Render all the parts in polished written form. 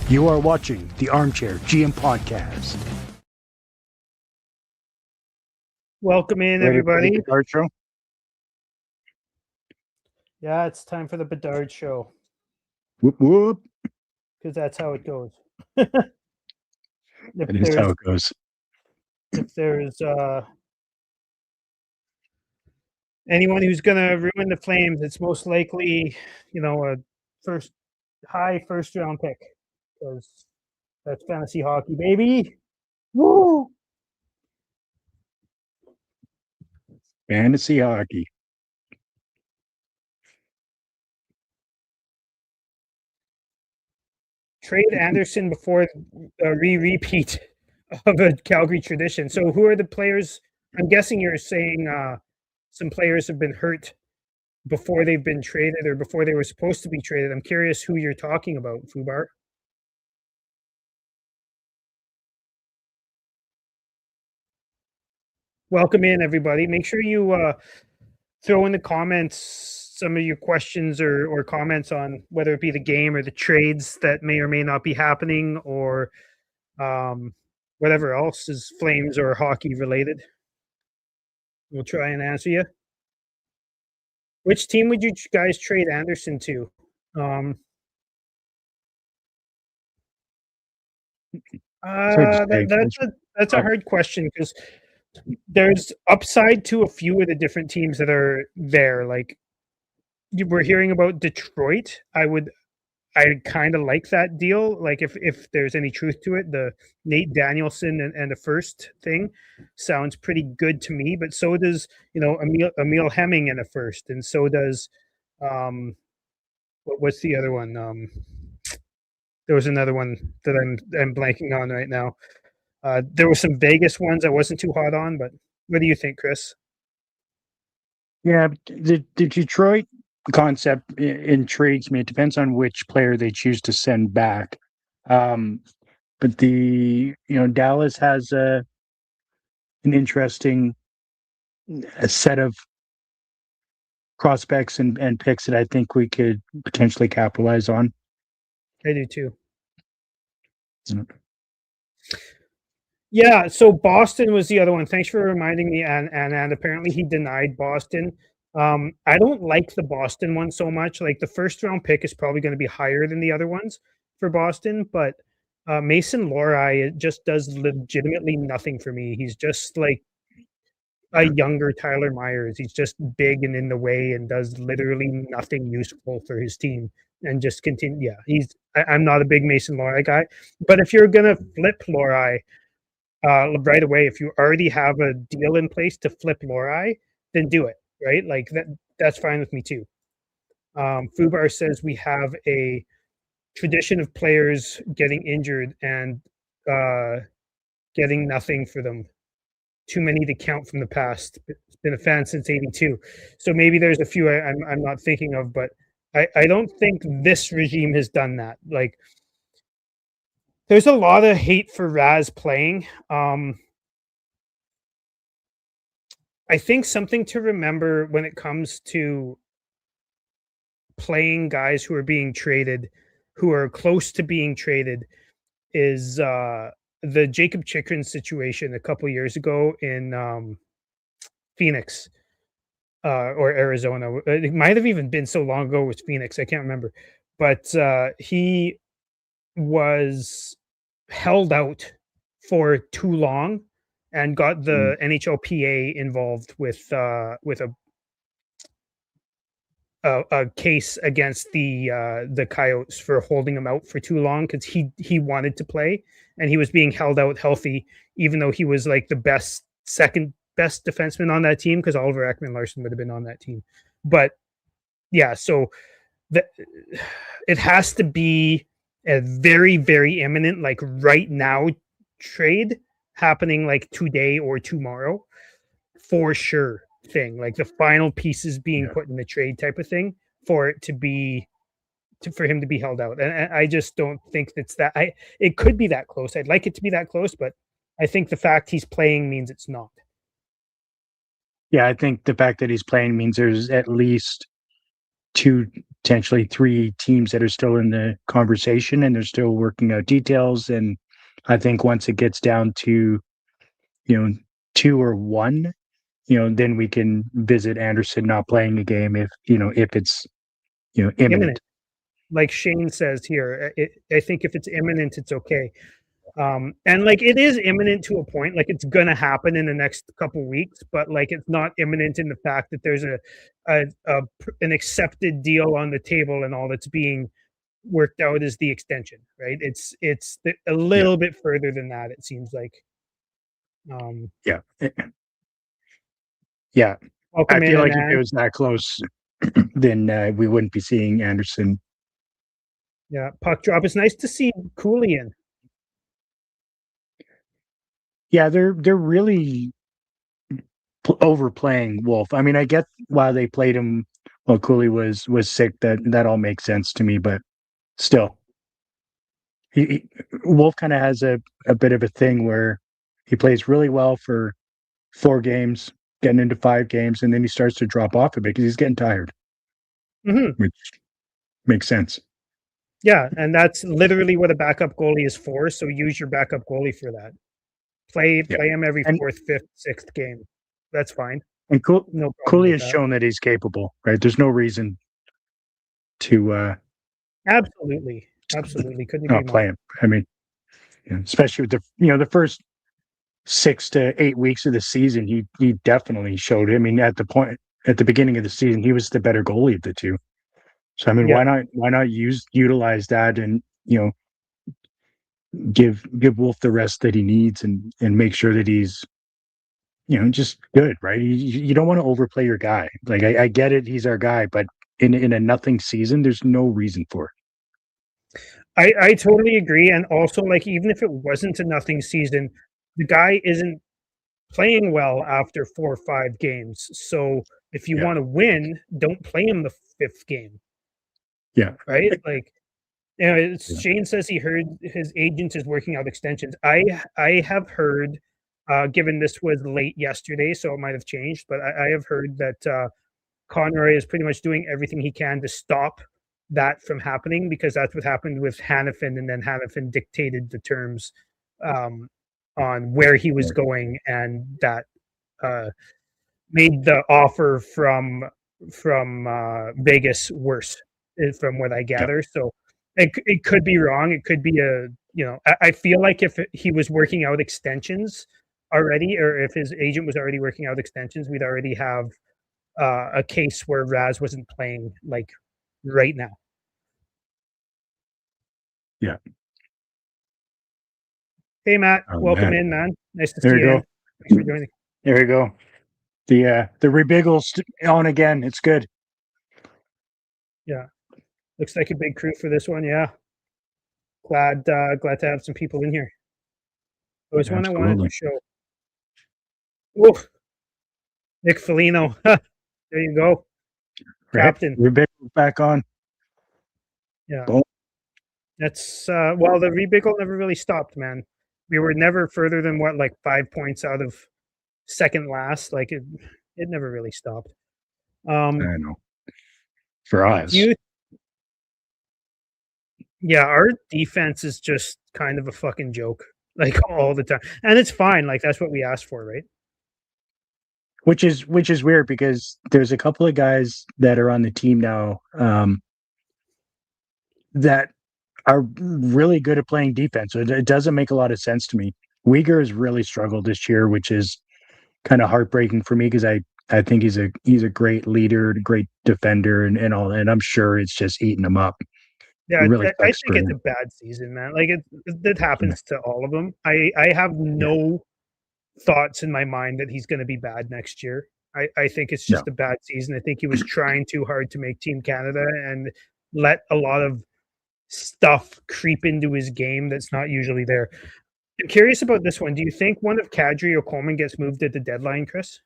You are watching the Armchair GM Podcast. Welcome in, Ready for everybody. the Bedard Show? Yeah, it's time for the Bedard Show Whoop whoop. because that's how it goes. That is how it goes. If there's anyone who's going to ruin the Flames, it's most likely, a first round pick, because that's fantasy hockey, baby. Woo! Fantasy hockey. Trade Anderson before a repeat of a Calgary tradition. So who are the players? I'm guessing you're saying some players have been hurt before they've been traded or before they were supposed to be traded. I'm curious who you're talking about, Fubar. Welcome in, everybody. Make sure you throw in the comments some of your questions or comments on whether it be the game or the trades that may or may not be happening, or whatever else is Flames or hockey related. We'll try and answer you. Which team would you guys trade Anderson to? That's a hard question, because there's upside to a few of the different teams that are there. Like, we're hearing about Detroit. I kind of like that deal. Like, if there's any truth to it, the Nate Danielson and the first thing sounds pretty good to me. But so does Emil Hemming and a first, and so does what's the other one? There was another one that I'm blanking on right now. There were some Vegas ones I wasn't too hot on, but what do you think, Chris? Yeah, the Detroit concept intrigues me. It depends on which player they choose to send back. But Dallas has an interesting set of prospects and picks that I think we could potentially capitalize on. I do too. Yeah, so Boston was the other one. Thanks for reminding me, and apparently he denied Boston. I don't like the Boston one so much. Like, the first round pick is probably going to be higher than the other ones for Boston, but Mason Lohrei just does legitimately nothing for me. He's just like a younger Tyler Myers. He's just big and in the way and does literally nothing useful for his team. And just continue. Yeah, I'm not a big Mason Lohrei guy, but if you're gonna flip Lohrei right away, if you already have a deal in place to flip Lohrei, then do it. Right, like that's fine with me too. Fubar says we have a tradition of players getting injured and getting nothing for them. Too many to count from the past. It's been a fan since '82, so maybe there's a few I'm not thinking of, but I don't think this regime has done that. Like, there's a lot of hate for Raz playing. I think something to remember when it comes to playing guys who are being traded, who are close to being traded, is the Jacob Chychrun situation a couple years ago in Phoenix or Arizona. It might have even been so long ago with Phoenix. I can't remember. But he was held out for too long and got the NHLPA involved with a case against the Coyotes for holding him out for too long, because he wanted to play and he was being held out healthy, even though he was like the second best defenseman on that team, because Oliver Ekman-Larsson would have been on that team. But yeah, so it has to be a very, very imminent, like right now trade happening like today or tomorrow for sure thing, like the final pieces being put in the trade type of thing for it to be for him to be held out. And I just don't think it could be that close. I'd like it to be that close, but I think the fact he's playing means it's not. Yeah, I think the fact that he's playing means there's at least two potentially 3 teams that are still in the conversation and they're still working out details. And I think once it gets down to, 2 or 1, then we can visit Anderson not playing a game if it's, imminent. Imminent. Like Shane says here, I think if it's imminent, it's okay. And like it is imminent to a point, like it's gonna happen in the next couple weeks, but like it's not imminent in the fact that there's an accepted deal on the table and all that's being worked out is the extension, right? It's a little bit further than that, it seems like. Yeah. Yeah. I feel like if it was that close, then we wouldn't be seeing Anderson. Yeah, puck drop. It's nice to see Cooley in. Yeah, they're really overplaying Wolf. I mean, I get why they played him while Cooley was sick. That all makes sense to me, but still, Wolf kind of has a bit of a thing where he plays really well for 4 games, getting into 5 games, and then he starts to drop off a bit because he's getting tired, which makes sense. Yeah, and that's literally what a backup goalie is for. So use your backup goalie for that. Play him every 4th, 5th, 6th game. That's fine. And No Cooley has shown that he's capable, right? There's no reason to absolutely couldn't not play him. I mean, especially with the first 6 to 8 weeks of the season, he definitely showed. I mean, at the beginning of the season, he was the better goalie of the two. So I mean, why not utilize that and give Wolf the rest that he needs and make sure that he's just good, right? You don't want to overplay your guy. Like I get it, he's our guy, but in a nothing season, there's no reason for it. I totally agree, and also like even if it wasn't a nothing season, the guy isn't playing well after 4 or 5 games. So if you want to win, don't play him the 5th game. Yeah. Right? Like Shane says he heard his agent is working out extensions. I have heard, given this was late yesterday, so it might have changed, but I have heard that Conroy is pretty much doing everything he can to stop that from happening because that's what happened with Hanifin, and then Hanifin dictated the terms on where he was going, and that made the offer from Vegas worse, from what I gather. So it could be wrong. It could be I feel like if he was working out extensions already, or if his agent was already working out extensions, we'd already have a case where Raz wasn't playing like right now. Yeah. Hey, Matt. Welcome in, man. Nice to see you. There you go. Thanks for joining. There you go. The rebiggle's on again. It's good. Yeah. Looks like a big crew for this one. Yeah. Glad to have some people in here. It was one I wanted to show. Oh, Nick Foligno. There you go. Captain. Rebiggle back on. Yeah. Boom. That's the rebiggle never really stopped, man. We were never further than 5 points out of second last. Like it never really stopped. I know. For us. Our defense is just kind of a fucking joke, like all the time. And it's fine. Like that's what we asked for, right? Which is weird because there's a couple of guys that are on the team now that are really good at playing defense. So it doesn't make a lot of sense to me. Uyghur has really struggled this year, which is kind of heartbreaking for me because I think he's a great leader, great defender, and all. And I'm sure it's just eating him up. Yeah, really I think it's a bad season, man. Like it happens to all of them. I have no thoughts in my mind that he's going to be bad next year. I think it's just a bad season. I think he was trying too hard to make Team Canada and let a lot of stuff creep into his game that's not usually there. I'm curious about this one. Do you think one of Kadri or Coleman gets moved at the deadline, Chris?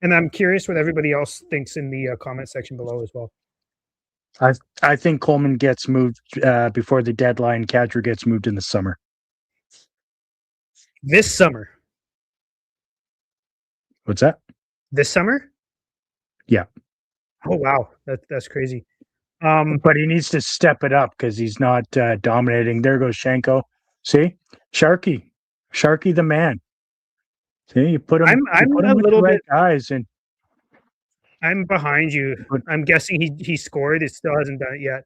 And I'm curious what everybody else thinks in the comment section below as well. I think Coleman gets moved before the deadline. Kadri gets moved in the summer. This summer? What's that? This summer? Yeah. Oh wow, that's crazy. But he needs to step it up because he's not dominating. There goes Shenko. See, Sharky the man. See, you put him. I'm you put a him with little the right bit. guys, and I'm behind you. But- I'm guessing he scored. It still hasn't done it yet,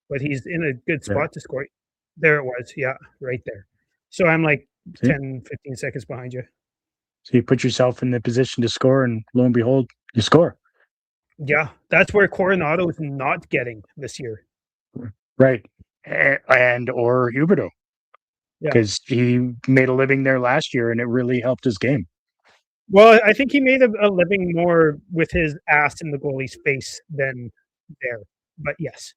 but he's in a good spot to score. There it was. Yeah, right there. So I'm like See? 10, 15 seconds behind you. so you put yourself in the position to score, and lo and behold, you score. Yeah, that's where Coronado is not getting this year. Right, and or Huberto, Yeah. because he made a living there last year, and it really helped his game. Well, I think he made a living more with his ass in the goalie's face than there. But yes,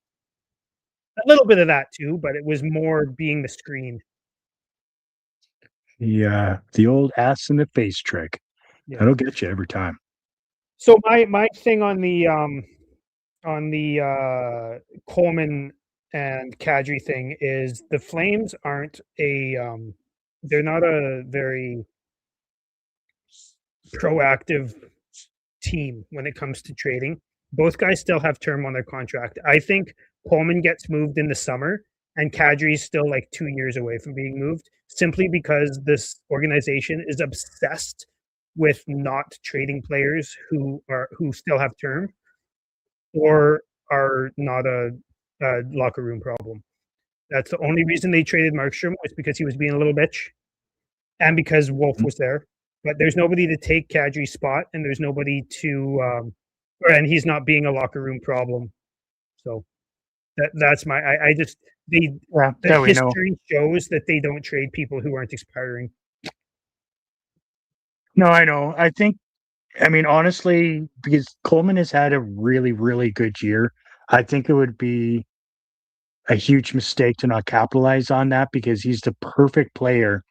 a little bit of that too. But it was more being the screen. The old ass in the face trick. Yeah. That'll get you every time. So my thing on the Coleman and Kadri thing is the Flames aren't they're not a very proactive team when it comes to trading. Both guys still have term on their contract. I think Coleman gets moved in the summer and Kadri's still like 2 years away from being moved simply because this organization is obsessed with not trading players who still have term or are not a locker room problem. That's the only reason they traded Markstrom was because he was being a little bitch and because Wolf was there. But there's nobody to take Kadri's spot and there's nobody to and he's not being a locker room problem. So that's my I just the history shows that they don't trade people who aren't expiring. No, I know. I mean, honestly, because Coleman has had a really, really good year, I think it would be a huge mistake to not capitalize on that because he's the perfect player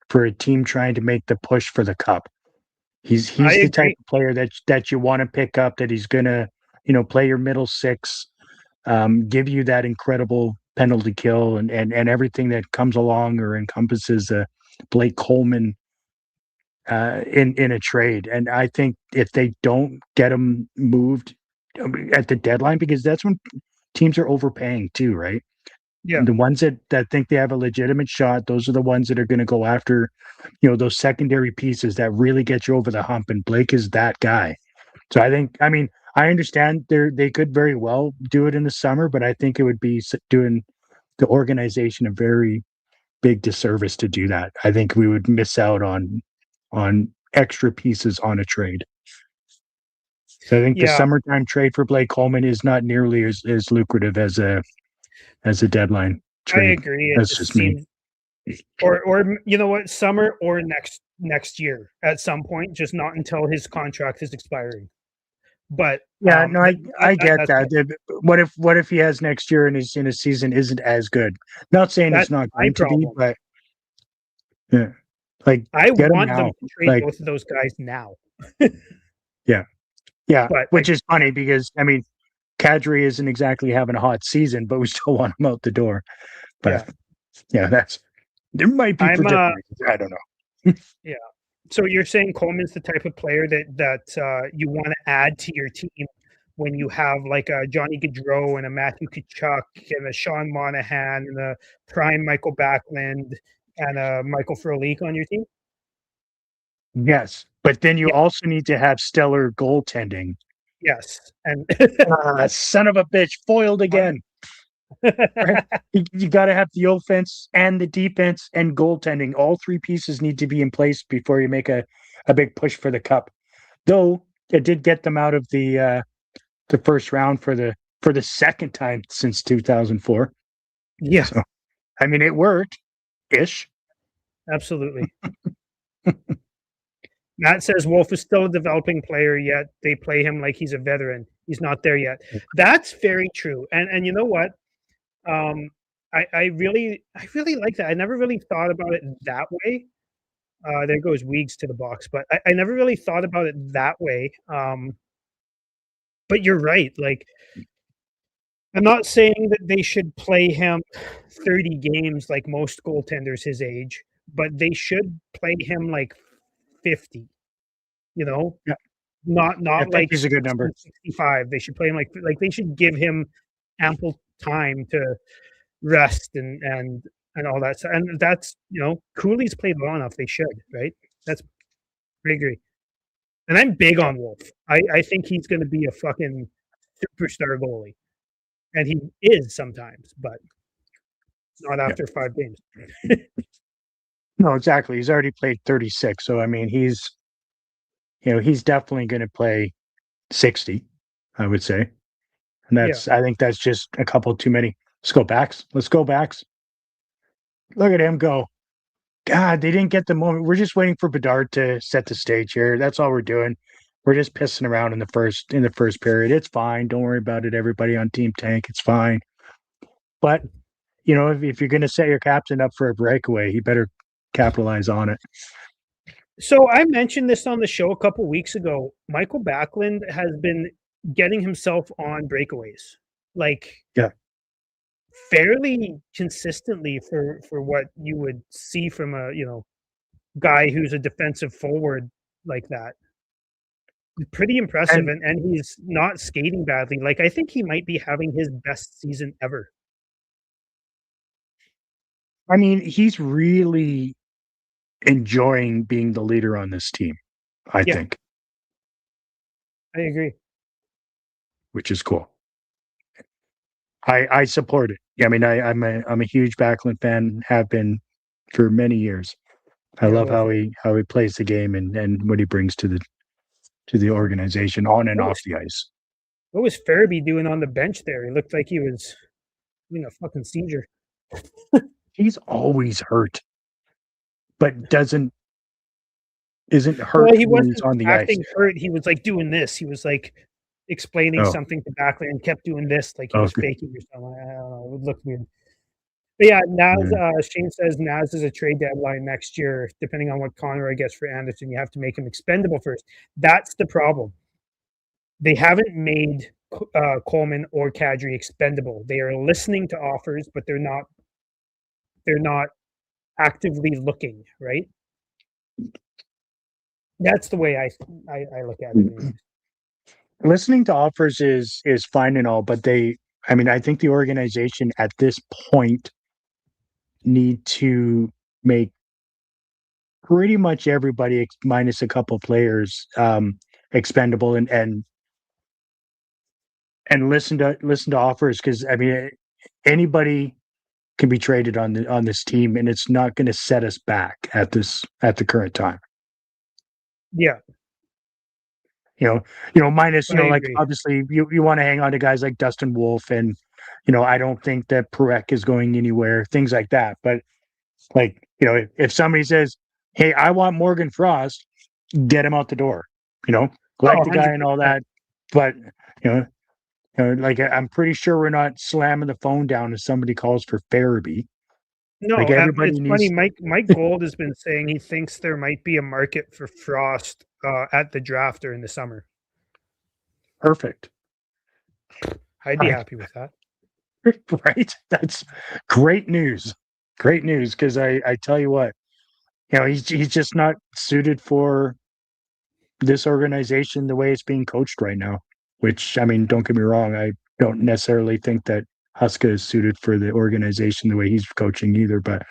for a team trying to make the push for the cup. He's the type of player that you want to pick up, that he's gonna, play your middle six, give you that incredible penalty kill and everything that comes along or encompasses Blake Coleman in a trade. And I think if they don't get him moved at the deadline, because that's when teams are overpaying too, right? Yeah. The ones that think they have a legitimate shot, those are the ones that are going to go after, those secondary pieces that really get you over the hump. And Blake is that guy. So I understand they could very well do it in the summer, but I think it would be doing the organization a very big disservice to do that. I think we would miss out on extra pieces on a trade. So I think the summertime trade for Blake Coleman is not nearly as lucrative as a deadline trade. I agree. That's just me. Or you know what, summer or next year at some point, just not until his contract is expiring. But I get that. What if he has next year and his season isn't as good? Not saying it's not going to be, but yeah, like I want them to trade both of those guys now. Yeah, which is funny because Kadri isn't exactly having a hot season, but we still want him out the door. But there might be predictions. I don't know. Yeah. So you're saying Coleman's the type of player that you want to add to your team when you have like a Johnny Gaudreau and a Matthew Tkachuk and a Sean Monahan and a prime Michael Backlund and a Michael Frolik on your team? Yes, but then you also need to have stellar goaltending. Yes, and son of a bitch, foiled again. Right? You got to have the offense and the defense and goaltending. All three pieces need to be in place before you make a big push for the cup. Though it did get them out of the first round for the second time since 2004. Yeah, so, it worked, ish. Absolutely. Matt says Wolf is still a developing player, yet they play him like he's a veteran. He's not there yet. That's very true. And you know what? I really like that. I never really thought about it that way. There goes Weeks to the box, but I never really thought about it that way. But you're right. Like, I'm not saying that they should play him 30 games like most goaltenders his age, but they should play him like 50. Not like he's a good number. 65. They should play him like they should give him ample time to rest and all that. So, and that's, Cooley's played well enough. They should, right? That's I agree. And I'm big on Wolf. I think he's going to be a fucking superstar goalie, and he is sometimes, but not after 5 games. No, exactly. He's already played 36, so I mean, he's definitely going to play 60, I would say, and I think that's just a couple too many. Let's go backs. Let's go backs. Look at him go. God, they didn't get the moment. We're just waiting for Bedard to set the stage here. That's all we're doing. We're just pissing around in the first period. It's fine. Don't worry about it. Everybody on Team Tank, it's fine. But if you're going to set your captain up for a breakaway, he better capitalize on it. So I mentioned this on the show a couple weeks ago. Michael Backlund has been getting himself on breakaways, fairly consistently for what you would see from a guy who's a defensive forward like that. Pretty impressive, and he's not skating badly. I think he might be having his best season ever. I mean, he's really enjoying being the leader on this team, I think. I agree. Which is cool. I support it. I mean, I'm a huge Backlund fan, have been for many years. I love how he plays the game and what he brings to the organization on and off the ice. What was Farabee doing on the bench there? He looked like he was having a fucking seizure. He's always hurt, but isn't hurt when he's on the ice. Hurt. He was doing this. He was explaining something to Backlund and kept doing this, he was faking or something. I don't know. It looked weird. But yeah, Naz. Shane says Naz is a trade deadline next year, depending on what Conroy gets for Anderson. You have to make him expendable first. That's the problem. They haven't made Coleman or Kadri expendable. They are listening to offers, but they're not actively looking, right? That's the way I look at it. Listening to offers is fine and all, but I think the organization at this point need to make pretty much everybody minus a couple players expendable and listen to offers, because I mean anybody can be traded on this team, and it's not going to set us back at the current time. Yeah. Minus, obviously you want to hang on to guys like Dustin Wolf, and I don't think that Parekh is going anywhere, things like that. But if somebody says, "Hey, I want Morgan Frost," get him out the door. The guy and all that. But I'm pretty sure we're not slamming the phone down if somebody calls for Farabee. No, it's funny. Mike Gold has been saying he thinks there might be a market for Frost at the draft during the summer. Perfect. I'd be happy with that. Right? That's great news. Great news, because I tell you what, he's just not suited for this organization the way it's being coached right now. Which, I mean, don't get me wrong, I don't necessarily think that Huska is suited for the organization the way he's coaching either, but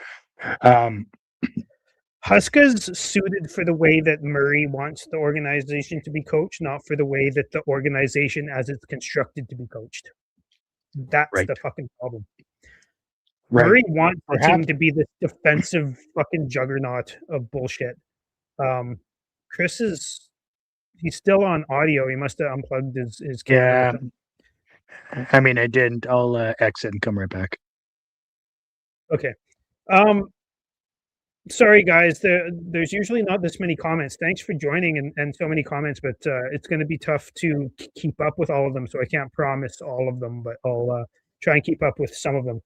Huska's suited for the way that Murray wants the organization to be coached, not for the way that the organization as it's constructed to be coached. That's the fucking problem. Right. Murray wants the team to be this defensive fucking juggernaut of bullshit. Chris he's still on audio. He must have unplugged his camera. Yeah. I mean, I didn't. I'll exit and come right back. Okay. Sorry, guys. There's usually not this many comments. Thanks for joining and so many comments, but it's going to be tough to keep up with all of them, so I can't promise all of them, but I'll try and keep up with some of them.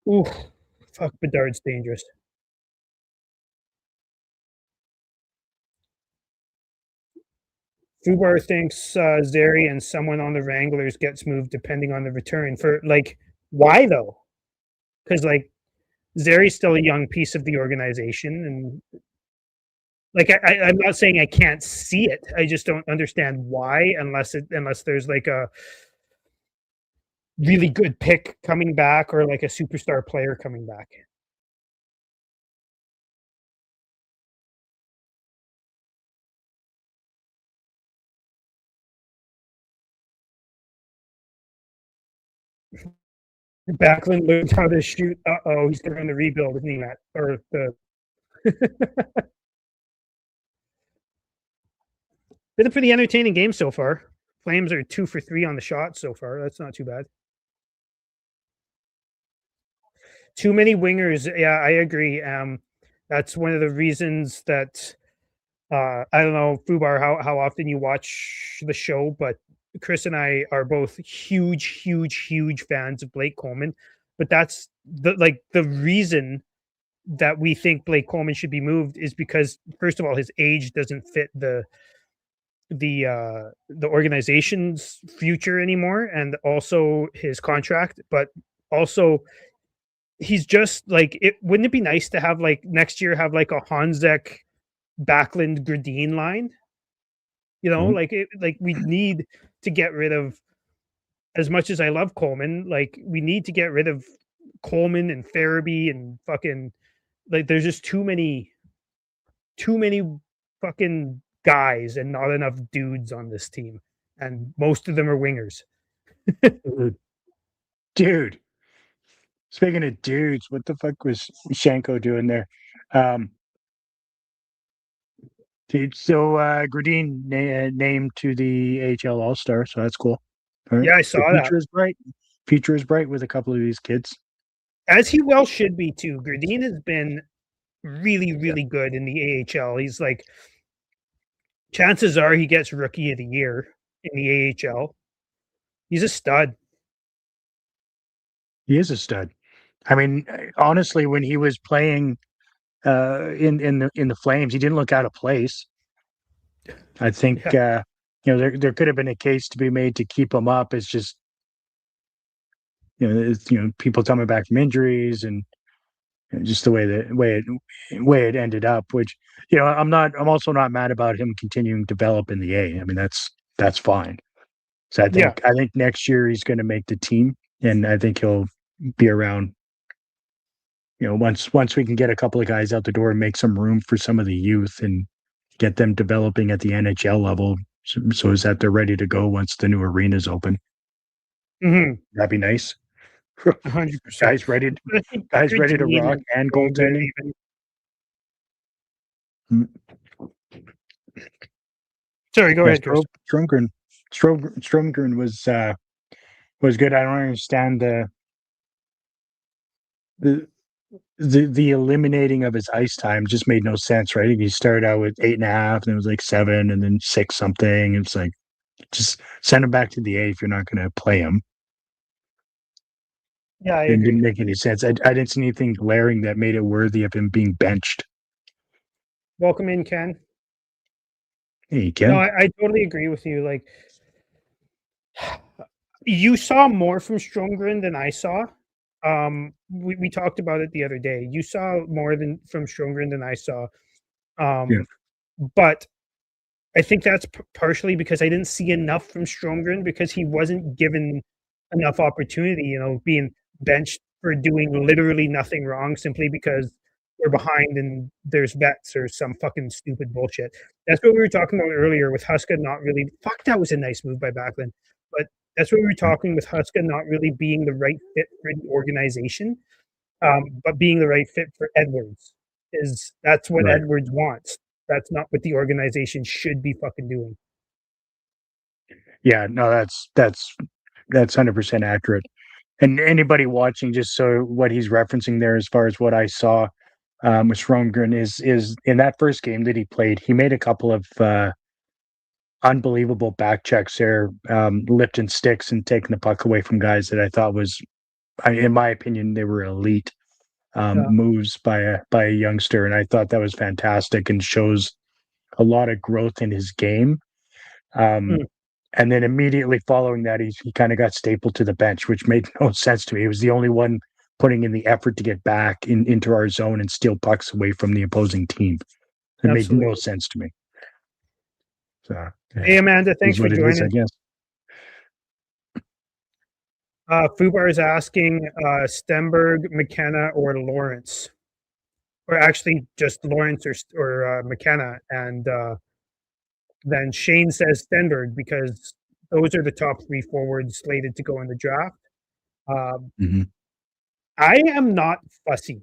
Ooh, fuck, Bedard's dangerous. Fubar thinks Zary and someone on the Wranglers gets moved depending on the return. For why though? Because Zary's still a young piece of the organization, and I'm not saying I can't see it. I just don't understand why, unless there's really good pick coming back or like a superstar player coming back. Backlund learned how to shoot. Uh-oh, he's going to rebuild, isn't he, Matt? Or the been a pretty entertaining game so far. Flames are 2 for 3 on the shot so far. That's not too bad. Too many wingers. Yeah, I agree. That's one of the reasons that I don't know, Fubar, how often you watch the show, but Chris and I are both huge fans of Blake Coleman. But that's the reason that we think Blake Coleman should be moved is because first of all, his age doesn't fit the organization's future anymore, and also his contract, but also he's just like it. Wouldn't it be nice to have like next year have like a Honzek, Backlund, Gradin line? You know, like we need to get rid of. As much as I love Coleman, like we need to get rid of Coleman and Farabee and fucking like there's just too many fucking guys and not enough dudes on this team, and most of them are wingers. Dude, speaking of dudes, what the fuck was Shanko doing there? Dude, so Gradin named to the AHL All-Star, so that's cool. All right. Yeah, I saw the that. future is bright. Future is bright with a couple of these kids. As he well should be too. Gradin has been really good in the AHL. He's like, chances are he gets Rookie of the Year in the AHL. He's a stud. He is a stud. I mean, honestly, when he was playing in the Flames, he didn't look out of place. I think there could have been a case to be made to keep him up. It's just people coming back from injuries and just the way it ended up. Which I'm also not mad about him continuing to develop in the A. I mean that's fine. So I think next year he's going to make the team, and I think he'll be around. Once we can get a couple of guys out the door and make some room for some of the youth and get them developing at the NHL level, so is that they're ready to go once the new arena's open. Mm-hmm. That'd be nice. 100%. Guys ready to rock and goaltending. Sorry, go ahead. Stromgren was good. I don't understand the eliminating of his ice time just made no sense, right? He started out with 8.5, and it was like 7, and then 6 something. It's like just send him back to the A if you're not going to play him. Yeah, it didn't make any sense. I didn't see anything glaring that made it worthy of him being benched. Welcome in, Ken. Hey, Ken. No, I totally agree with you. Like, you saw more from Stromgren than I saw. We talked about it the other day. You saw more from Stromgren than I saw. But I think that's partially because I didn't see enough from Stromgren because he wasn't given enough opportunity, being benched for doing literally nothing wrong simply because we're behind and there's vets or some fucking stupid bullshit. That's what we were talking about earlier with Huska not really. Fuck, that was a nice move by Backlund. But that's what we were talking with Huska not really being the right fit for the organization, but being the right fit for Edwards. That's what Edwards wants. That's not what the organization should be fucking doing. Yeah, no, that's 100% accurate. And anybody watching, just so what he's referencing there, as far as what I saw with Stromgren is in that first game that he played, he made a couple of unbelievable back checks there, lifting sticks and taking the puck away from guys that I thought was, in my opinion, they were elite moves by a youngster, and I thought that was fantastic and shows a lot of growth in his game. And then immediately following that, he kind of got stapled to the bench, which made no sense to me. He was the only one putting in the effort to get back into our zone and steal pucks away from the opposing team. It made no sense to me. So, hey, Amanda, thanks for joining. I guess. Fubar is asking Stenberg, McKenna, or Lawrence, or actually just Lawrence or McKenna, and then Shane says Stenberg because those are the top 3 forwards slated to go in the draft. Mhm. I am not fussy.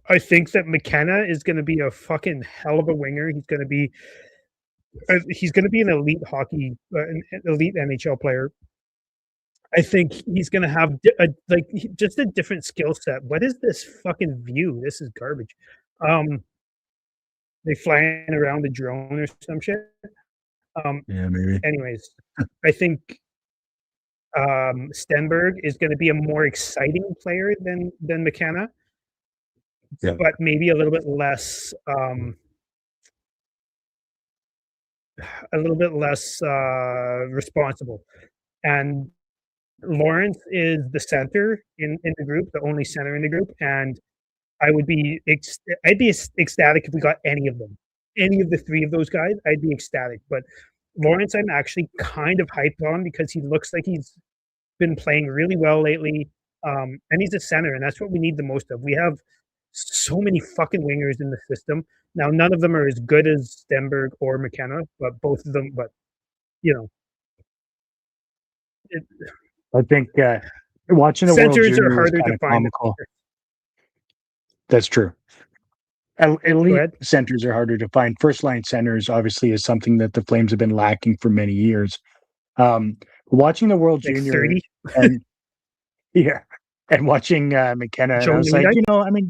I think that McKenna is going to be a fucking hell of a winger. He's going to be an elite hockey, an elite NHL player. I think he's going to have just a different skill set. What is this fucking view? This is garbage. They flying around the drone or some shit. Yeah, maybe. Anyways, I think Stenberg is going to be a more exciting player than McKenna, but maybe a little bit less responsible. And Lawrence is the center in the group, the only center in the group, and I'd be ecstatic if we got any of them, any of the 3 of those guys. I'd be ecstatic, but Lawrence, I'm actually kind of hyped on because he looks like he's been playing really well lately, and he's a center, and that's what we need the most of. We have so many fucking wingers in the system now. None of them are as good as Stenberg or McKenna, but both of them. But I think watching the World centers Junior are harder is to kind of find. comical. That's true. Elite centers are harder to find. First line centers obviously is something that the Flames have been lacking for many years. Watching the World Like Junior 30. and and watching McKenna, and I was like, I mean,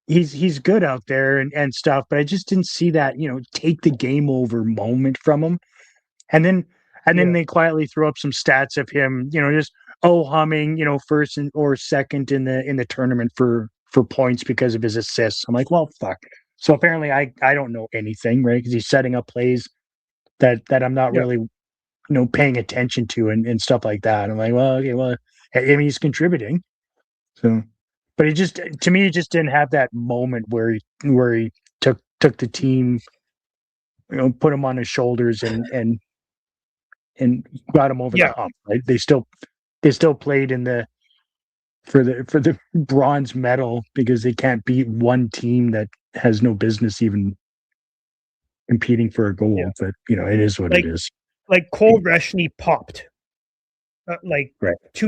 he's good out there and stuff, but I just didn't see that, take the game over moment from him. And then they quietly throw up some stats of him, just humming, first or second in the tournament for points because of his assists. I'm like, well, fuck. So apparently I don't know anything, right? Because he's setting up plays that I'm not really, paying attention to and stuff like that. I'm like, well, okay, well, I mean, he's contributing. So, but he just, to me, he just didn't have that moment where he took the team, put him on his shoulders and got him over the hump. Right? They still played for the bronze medal because they can't beat one team that has no business even competing for a goal. But it is what it is. Like Cole Reshny popped. 2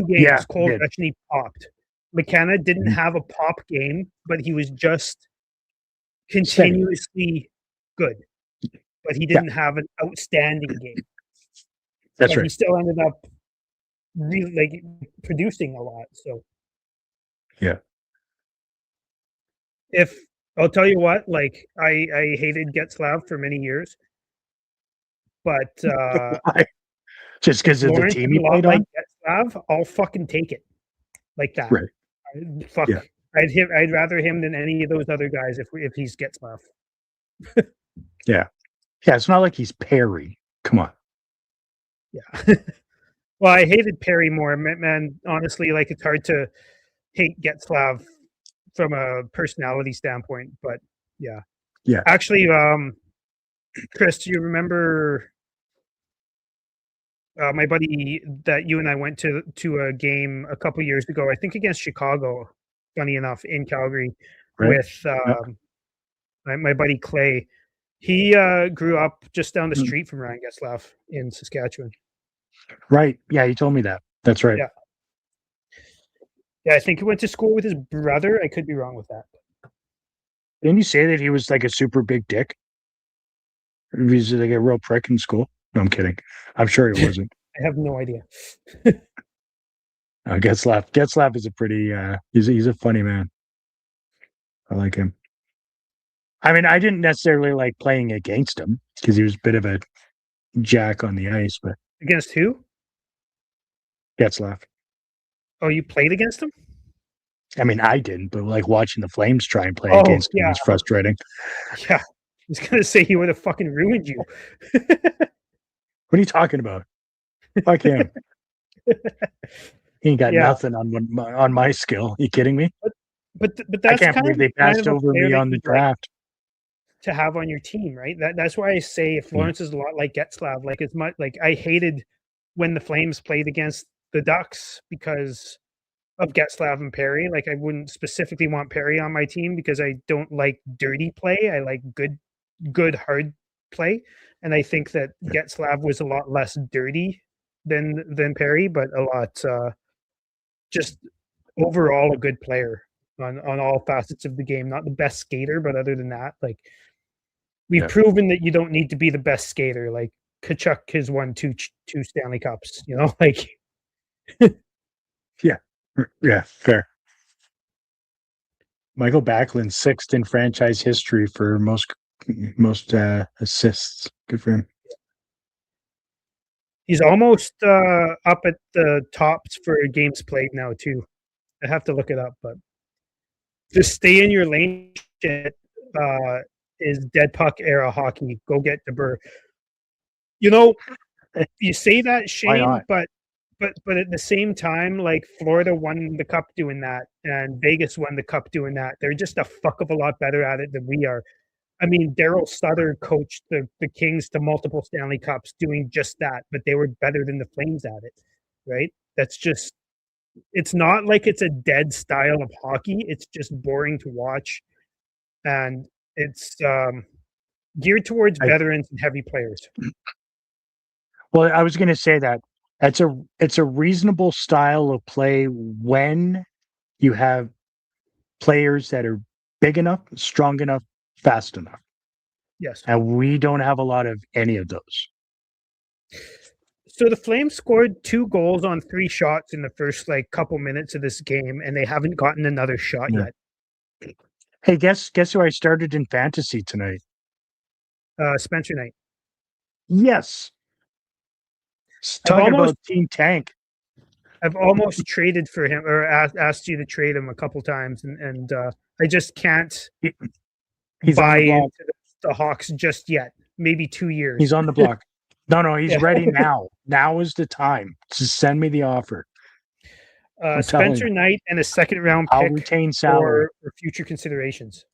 games, Cole Reshny popped. McKenna didn't have a pop game, but he was just continuously good. But he didn't have an outstanding game. That's right. He still ended up really producing a lot. So if I'll tell you what, I hated Getzlaf for many years, but just because of the team he played on, Getzlaf, I'll fucking take it like that. Right. I'd rather him than any of those other guys if he's Getzlaf. Yeah, it's not like he's Perry. Come on. Yeah. Well, I hated Perry more, man. Honestly, it's hard to hate Getzlaf from a personality standpoint, but yeah. Actually, Chris, do you remember my buddy that you and I went to a game a couple years ago? I think against Chicago. Funny enough, in Calgary, with my buddy Clay. He grew up just down the street from Ryan Getzlaf in Saskatchewan. Right. Yeah, he told me that. That's right. Yeah, I think he went to school with his brother. I could be wrong with that. Didn't you say that he was like a super big dick? He's like a real prick in school? No, I'm kidding. I'm sure he wasn't. I have no idea. Getzlaf is a pretty he's a funny man. I like him. I mean, I didn't necessarily like playing against him because he was a bit of a jack on the ice, but against who? Getzlaf. Oh, you played against him? I mean, I didn't, but watching the Flames try and play against him was frustrating. Yeah. I was going to say he would have fucking ruined you. What are you talking about? Fuck him. He ain't got nothing on my skill. You kidding me? But that's I can't believe they passed over me on the draft. To have on your team, right? That's why I say if Lawrence is a lot like Getzlaf, as much I hated when the Flames played against the Ducks because of Getzlaf and Perry. Like, I wouldn't specifically want Perry on my team because I don't like dirty play. I like good hard play, and I think that Getzlaf was a lot less dirty than Perry, but a lot just overall a good player on all facets of the game. Not the best skater, but other than that, like, we've proven that you don't need to be the best skater. Like, Tkachuk has won two Stanley Cups, you know, like. Yeah, fair. Michael Backlund, 6th in franchise history for most assists. Good for him. He's almost up at the tops for games played now too. I have to look it up, but just stay in your lane. Shit is dead puck era hockey. Go get DeBur. You know, you say that, Shane, but at the same time, like, Florida won the cup doing that, and Vegas won the cup doing that. They're just a fuck of a lot better at it than we are. I mean, Daryl Sutter coached the Kings to multiple Stanley Cups doing just that, but they were better than the Flames at it, right? That's just, it's not like it's a dead style of hockey. It's just boring to watch, and it's geared towards veterans and heavy players. Well, I was going to say that. It's a reasonable style of play when you have players that are big enough, strong enough, fast enough. Yes. And we don't have a lot of any of those. So the Flames scored 2 goals on 3 shots in the first couple minutes of this game, and they haven't gotten another shot yet. Hey, guess who I started in fantasy tonight? Spencer Knight. Yes. Talking about Team Tank. I've almost traded for him, or asked you to trade him a couple times, and I just can't buy into the Hawks just yet. Maybe 2 years. He's on the block. No, he's ready now. Now is the time. Just send me the offer. Spencer Knight and a 2nd-round pick. I'll retain salary for future considerations.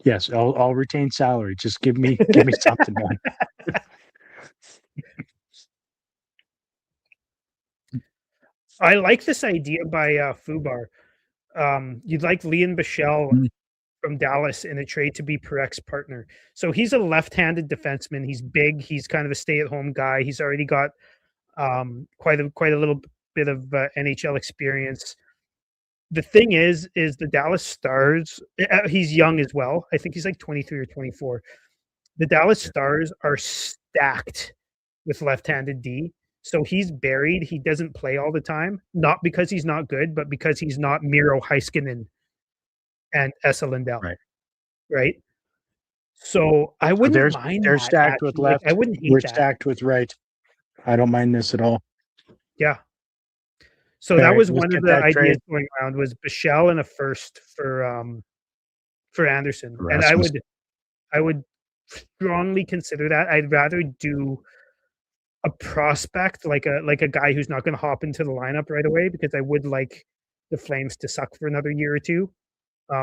Yes, I'll retain salary. Just give me something, man. I like this idea by Fubar. You'd like Leon Bichelle from Dallas in a trade to be Parek's partner. So he's a left-handed defenseman. He's big. He's kind of a stay-at-home guy. He's already got quite a little bit of NHL experience. The thing is the Dallas Stars. He's young as well. I think he's like 23 or 24. The Dallas Stars are stacked with left-handed D. So he's buried. He doesn't play all the time, not because he's not good, but because he's not Miro Heiskanen and Esa Lindell. Right. So I wouldn't mind. They're stacked with left. I wouldn't hate We're that. stacked with right. I don't mind this at all. Yeah. So that was one of the ideas going around, was Bichelle and a first for Anderson. Rasmus. And I would strongly consider that. I'd rather do a prospect, like a guy who's not going to hop into the lineup right away, because I would like the Flames to suck for another year or two. So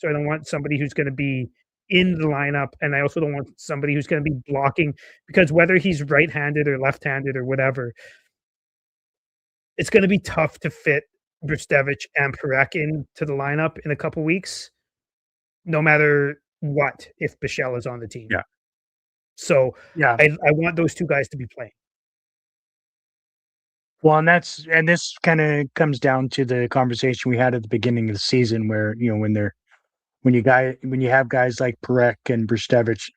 I don't want somebody who's going to be in the lineup, and I also don't want somebody who's going to be blocking, because whether he's right-handed or left-handed or whatever, it's going to be tough to fit Brzustevich and Parek into the lineup in a couple weeks, no matter what, if Bichelle is on the team. Yeah. So yeah, I want those two guys to be playing. Well, and this kind of comes down to the conversation we had at the beginning of the season, where when you have guys like Parek and Brzustevich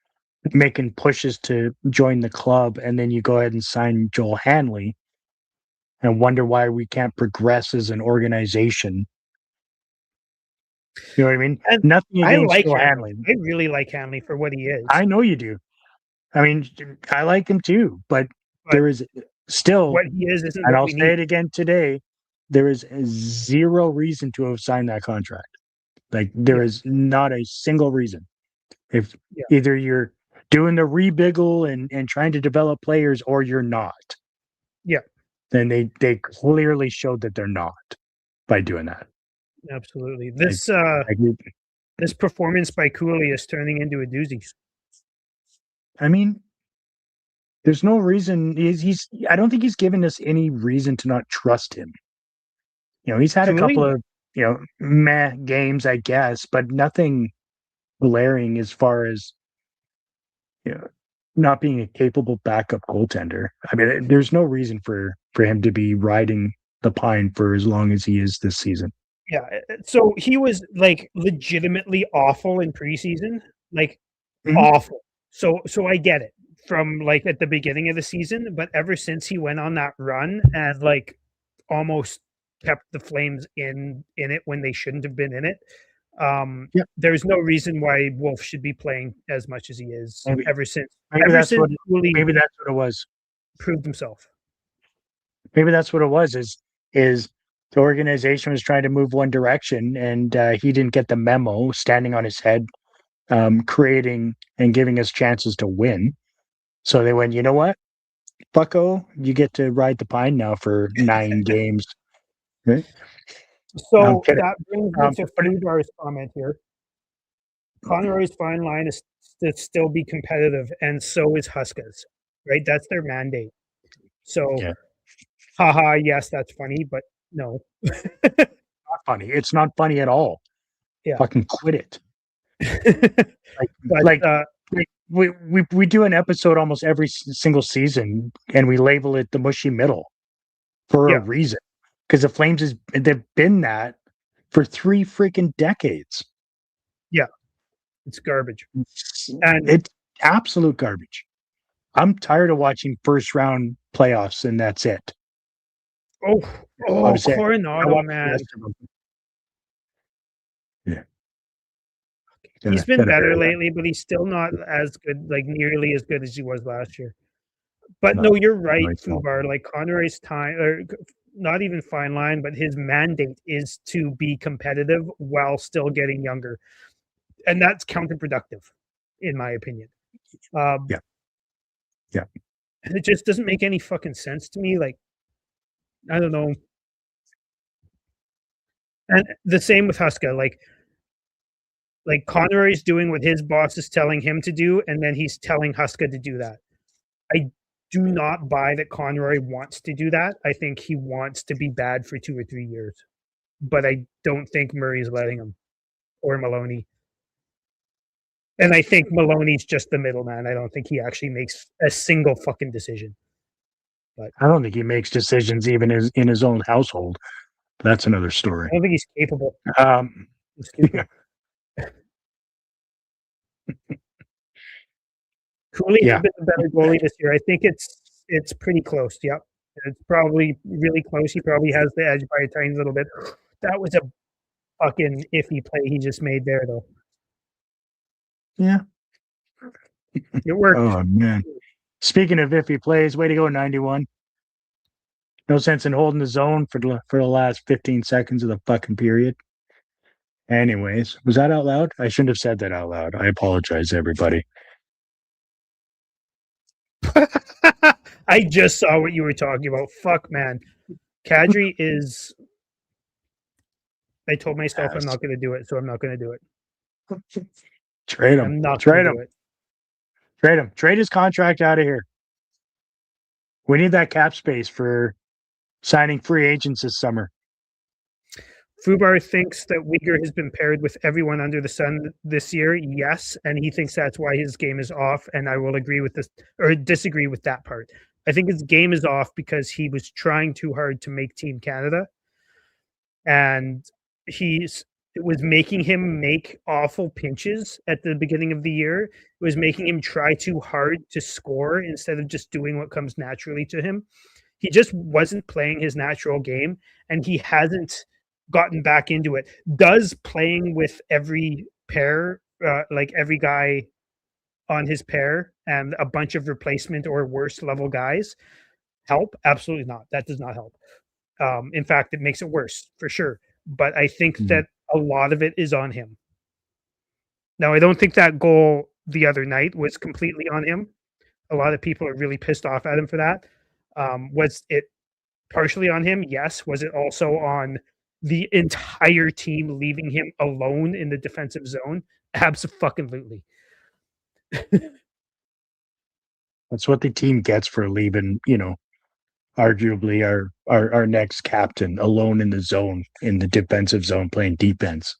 making pushes to join the club, and then you go ahead and sign Joel Hanley, and wonder why we can't progress as an organization. You know what I mean? And nothing against like Joel Hanley. I really like Hanley for what he is. I know you do. I mean, I like him too, but there is still what he is isn't. And I'll say it again today: there is zero reason to have signed that contract. Like, there is not a single reason. If either you're doing the rebiggle and trying to develop players, or you're not. Yeah. Then they clearly showed that they're not by doing that. Absolutely. This performance by Cooley is turning into a doozy. I mean, there's no reason. He's I don't think he's given us any reason to not trust him. He's had a couple of meh games, I guess, but nothing glaring as far as not being a capable backup goaltender. I mean, there's no reason for him to be riding the pine for as long as he is this season. Yeah, so he was like legitimately awful in preseason, like awful. So I get it from like at the beginning of the season, but ever since he went on that run and like almost kept the Flames in it when they shouldn't have been in it, there's no reason why Wolf should be playing as much as he is ever since. Maybe that's what it was. Proved himself. Maybe that's what it was. Is the organization was trying to move one direction, and he didn't get the memo, standing on his head, creating and giving us chances to win. So they went, you know what, bucko, you get to ride the pine now for 9 games. Right? So that brings me to Fubar's comment here. Conroy's fine line is to still be competitive, and so is Huska's, right? That's their mandate. So, haha, yes, that's funny, but no. Not funny. It's not funny at all. Yeah. Fucking quit it. We do an episode almost every single season, and we label it the mushy middle for a reason. Because the Flames they've been that for 3 freaking decades. Yeah. It's garbage. And it's absolute garbage. I'm tired of watching first round playoffs, and that's it. Oh, Coronado, man. Yeah. He's been better lately, but he's still not as good, like nearly as good as he was last year. But no, you're right, Fubar. Like Conroy's time, or not even fine line, but his mandate is to be competitive while still getting younger. And that's counterproductive, in my opinion. Yeah. And it just doesn't make any fucking sense to me. Like, I don't know. And the same with Huska. Like Conroy's doing what his boss is telling him to do, and then he's telling Huska to do that. I do not buy that Conroy wants to do that. I think he wants to be bad for 2 or 3 years. But I don't think Murray's letting him, or Maloney. And I think Maloney's just the middleman. I don't think he actually makes a single fucking decision. But I don't think he makes decisions even in his own household. That's another story. I don't think he's capable. Cooley has been a better goalie this year. I think it's pretty close. Yep. It's probably really close. He probably has the edge by a tiny little bit. That was a fucking iffy play he just made there, though. Yeah. It worked. Oh, man. Speaking of iffy plays, way to go, 91. No sense in holding the zone for the last 15 seconds of the fucking period. Anyways, was that out loud? I shouldn't have said that out loud. I apologize, everybody. I just saw what you were talking about. Fuck, man. Kadri is... I told myself I'm not going to do it, so I'm not going to do it. Trade him. I'm not Trade going to him. do it. Trade him. Trade his contract out of here. We need that cap space for signing free agents this summer. Fubar thinks that Uyghur has been paired with everyone under the sun this year. Yes, and he thinks that's why his game is off, and I will agree with this or disagree with that part. I think his game is off because he was trying too hard to make Team Canada, and it was making him make awful pinches at the beginning of the year. It was making him try too hard to score instead of just doing what comes naturally to him. He just wasn't playing his natural game, and he hasn't gotten back into it. Does playing with every pair, like every guy on his pair and a bunch of replacement or worse level guys, help? Absolutely not. That does not help. In fact, it makes it worse for sure. But I think that a lot of it is on him. Now, I don't think that goal the other night was completely on him. A lot of people are really pissed off at him for that. Was it partially on him? Yes. Was it also on the entire team leaving him alone in the defensive zone? Absolutely. That's what the team gets for leaving, you know, arguably our next captain alone in the zone, in the defensive zone, playing defense.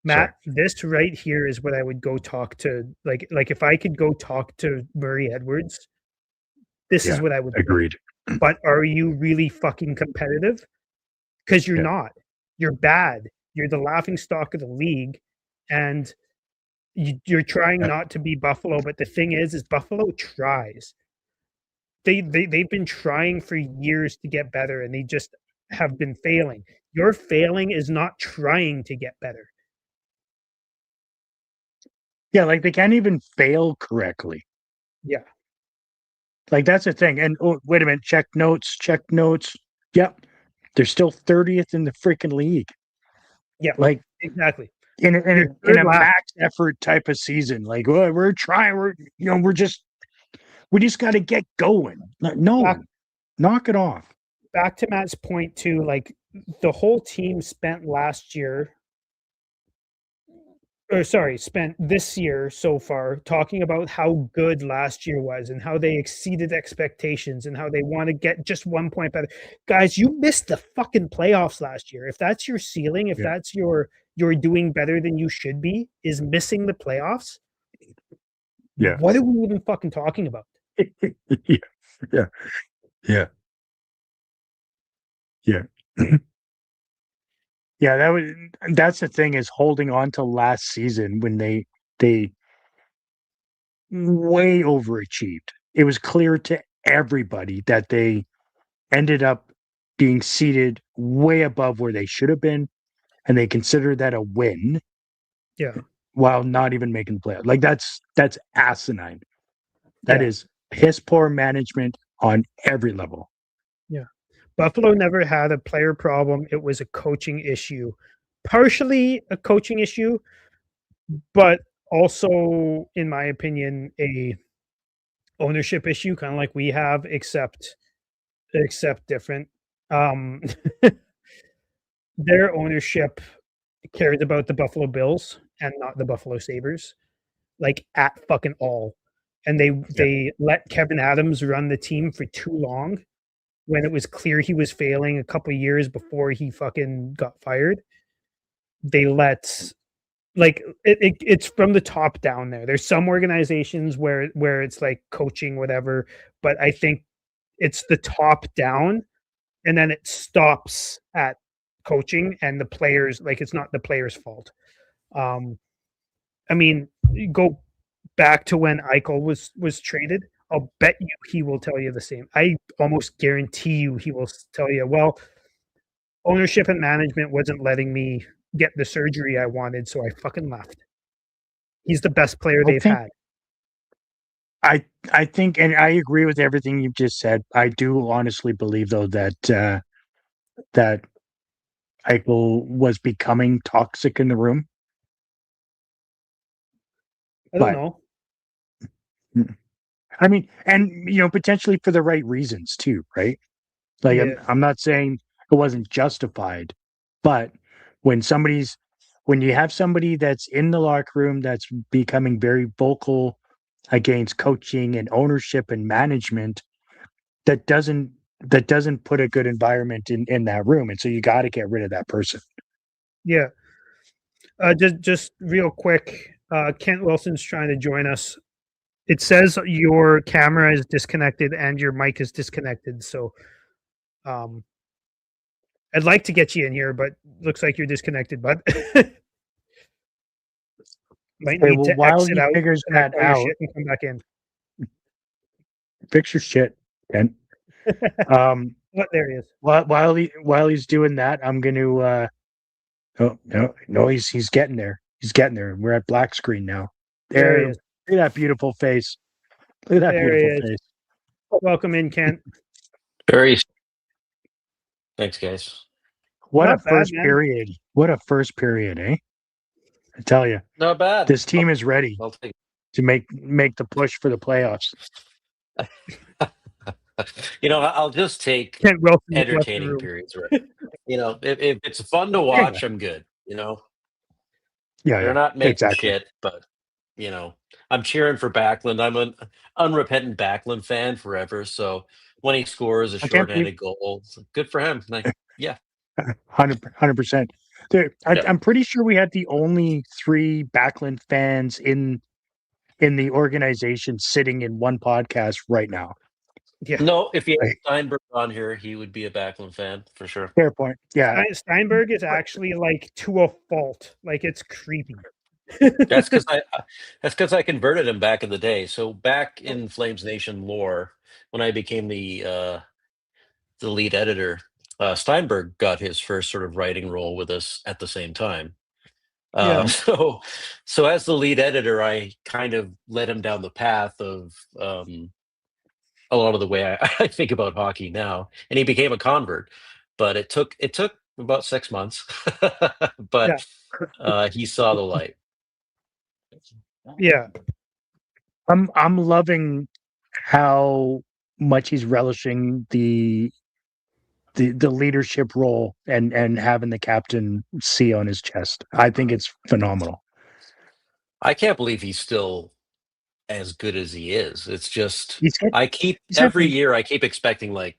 Matt, this right here is what I would go talk to. Like if I could go talk to Murray Edwards, this is Yeah, what I would do. Agreed. But are you really fucking competitive? Because you're not. You're bad. You're the laughing stock of the league, and you're trying not to be Buffalo. But the thing is Buffalo tries. They've been trying for years to get better, and they just have been failing. Your failing is not trying to get better. Yeah, like they can't even fail correctly. Yeah. Like that's the thing. And oh, wait a minute, check notes. Yep. They're still 30th in the freaking league. Yeah. Like exactly. In a max effort type of season. Like, well, we're trying, we just got to get going. No, knock it off. Back to Matt's point too, like the whole team spent this year so far talking about how good last year was and how they exceeded expectations and how they want to get just 1 point better. Guys, you missed the fucking playoffs last year. If that's your ceiling, if that's you're doing better than you should be, is missing the playoffs. Yeah. What are we even fucking talking about? Yeah. Yeah, that's the thing, is holding on to last season when they way overachieved. It was clear to everybody that they ended up being seated way above where they should have been, and they considered that a win. Yeah. While not even making the playoffs. Like that's asinine. That is piss poor management on every level. Yeah. Buffalo never had a player problem. It was a coaching issue. Partially a coaching issue, but also, in my opinion, a ownership issue, kind of like we have, except different. Their ownership cares about the Buffalo Bills and not the Buffalo Sabres, like at fucking all. And they let Kevin Adams run the team for too long when it was clear he was failing a couple of years before he fucking got fired. They let, like, it's from the top down there. There's some organizations where it's like coaching, whatever, but I think it's the top down, and then it stops at coaching, and the players, like, it's not the players' fault. I mean, go back to when Eichel was traded. I'll bet you he will tell you the same. I almost guarantee you he will tell you, well, ownership and management wasn't letting me get the surgery I wanted, so I fucking left. He's the best player they've had. I think, and I agree with everything you've just said. I do honestly believe, though, that that Eichel was becoming toxic in the room. I don't know. I mean, and potentially for the right reasons too, right? Like, I'm not saying it wasn't justified, but when you have somebody that's in the locker room that's becoming very vocal against coaching and ownership and management, that doesn't put a good environment in that room, and so you got to get rid of that person. Yeah. Just real quick, Kent Wilson's trying to join us. It says your camera is disconnected and your mic is disconnected. So I'd like to get you in here, but looks like you're disconnected, bud. Might need to exit out, figures that out, and come back in. Fix your shit, Kent. What, there he is. While he's doing that, I'm going to. Oh no, he's getting there. He's getting there. We're at black screen now. There he is. Look at that beautiful face. Look at that beautiful face. Welcome in, Kent. Thanks, guys. What a first period. What a first period, eh? I tell you. Not bad. This team is ready to make the push for the playoffs. I'll just take entertaining periods. Right? If it's fun to watch, I'm good. Yeah, they're not making shit, but I'm cheering for Backlund. I'm an unrepentant Backlund fan forever. So when he scores a I can't believe shorthanded goal, it's good for him. Like, yeah, 100%. yeah. I'm pretty sure we had the only 3 Backlund fans in the organization sitting in one podcast right now. Yeah. No, if you had Like, Steinberg on here, he would be a Backlund fan for sure. fair point. Yeah. Steinberg is actually like to a fault. Like it's creepy. That's because I converted him back in the day. So back in Flames Nation lore, when I became the lead editor, Steinberg got his first sort of writing role with us at the same time. Yeah. So as the lead editor, I kind of led him down the path of a lot of the way I think about hockey now, and he became a convert. But it took about 6 months, but he saw the light. Yeah. I'm loving how much he's relishing the leadership role and having the captain C on his chest. I think it's phenomenal. I can't believe he's still as good as he is. It's just He's every year I keep expecting, like,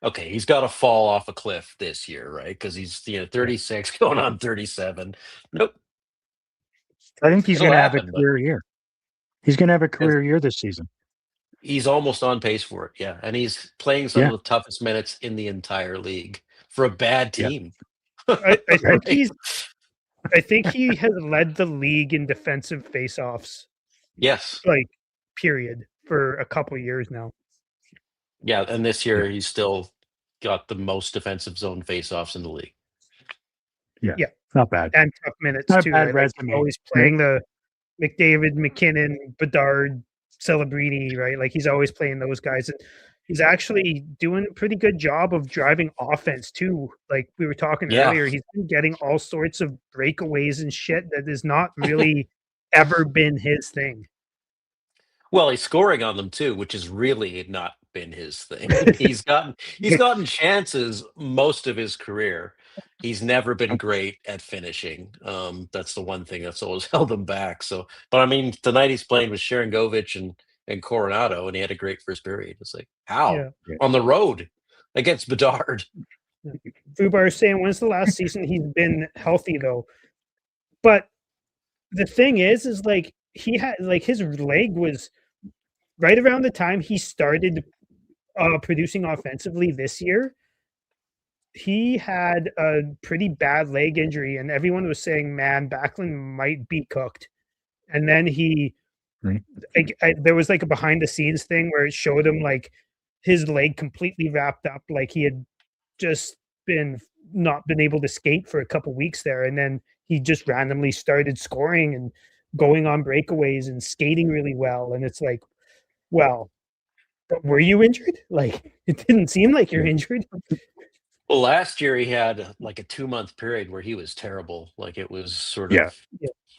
okay, he's got to fall off a cliff this year, right? Because he's 36 going on 37. Nope. I think he's It'll going to have a happen, but career year. He's going to have a career year this season. he's almost on pace for it, yeah. And he's playing some of the toughest minutes in the entire league for a bad team. I think he has led the league in defensive faceoffs. Yes. Like, period, for a couple of years now. Yeah, and this year he's still got the most defensive zone faceoffs in the league. Yeah. Not bad. And tough minutes Not too. bad Right? resume. Like, always playing the McDavid, McKinnon, Bedard, Celebrini, right? Like he's always playing those guys. And he's actually doing a pretty good job of driving offense too. Like we were talking earlier, he's been getting all sorts of breakaways and shit that has not really ever been his thing. Well, he's scoring on them too, which has really not been his thing. He's gotten chances most of his career. He's never been great at finishing. That's the one thing that's always held him back. So, but I mean, tonight he's playing with Sharangovich and Coronado, and he had a great first period. It's like, how on the road against Bedard? Fubar is saying, when's the last season he's been healthy though? But the thing is like he had like his leg was right around the time he started producing offensively this year. He had a pretty bad leg injury, and everyone was saying, "Man, Backlund might be cooked." And then there was like a behind the scenes thing where it showed him like his leg completely wrapped up, like he had just not been able to skate for a couple weeks there, and then he just randomly started scoring and going on breakaways and skating really well. And it's like, well, but were you injured? Like it didn't seem like you're injured. Well, last year he had like a 2-month period where he was terrible. Like it was sort of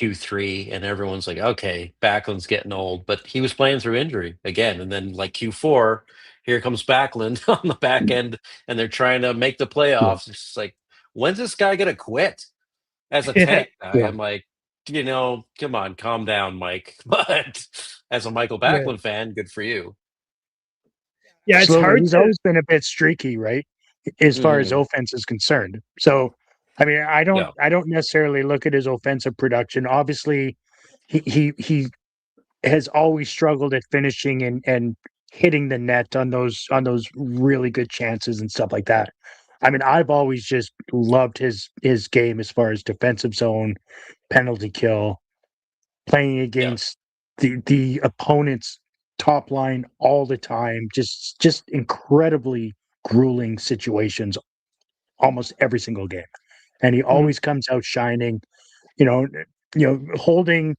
Q3, and everyone's like, okay, Backlund's getting old, but he was playing through injury again. And then like Q4, here comes Backlund on the back end, and they're trying to make the playoffs. It's just like, when's this guy gonna quit? As a tank guy, I'm like, come on, calm down, Mike. But as a Michael Backlund fan, good for you. Yeah, it's hard. He's always been a bit streaky, right? As far as offense is concerned. So, I mean, I don't necessarily look at his offensive production. Obviously, he has always struggled at finishing and hitting the net on those really good chances and stuff like that. I mean, I've always just loved his game as far as defensive zone, penalty kill, playing against the opponent's top line all the time, just incredibly grueling situations almost every single game. And he always comes out shining, holding,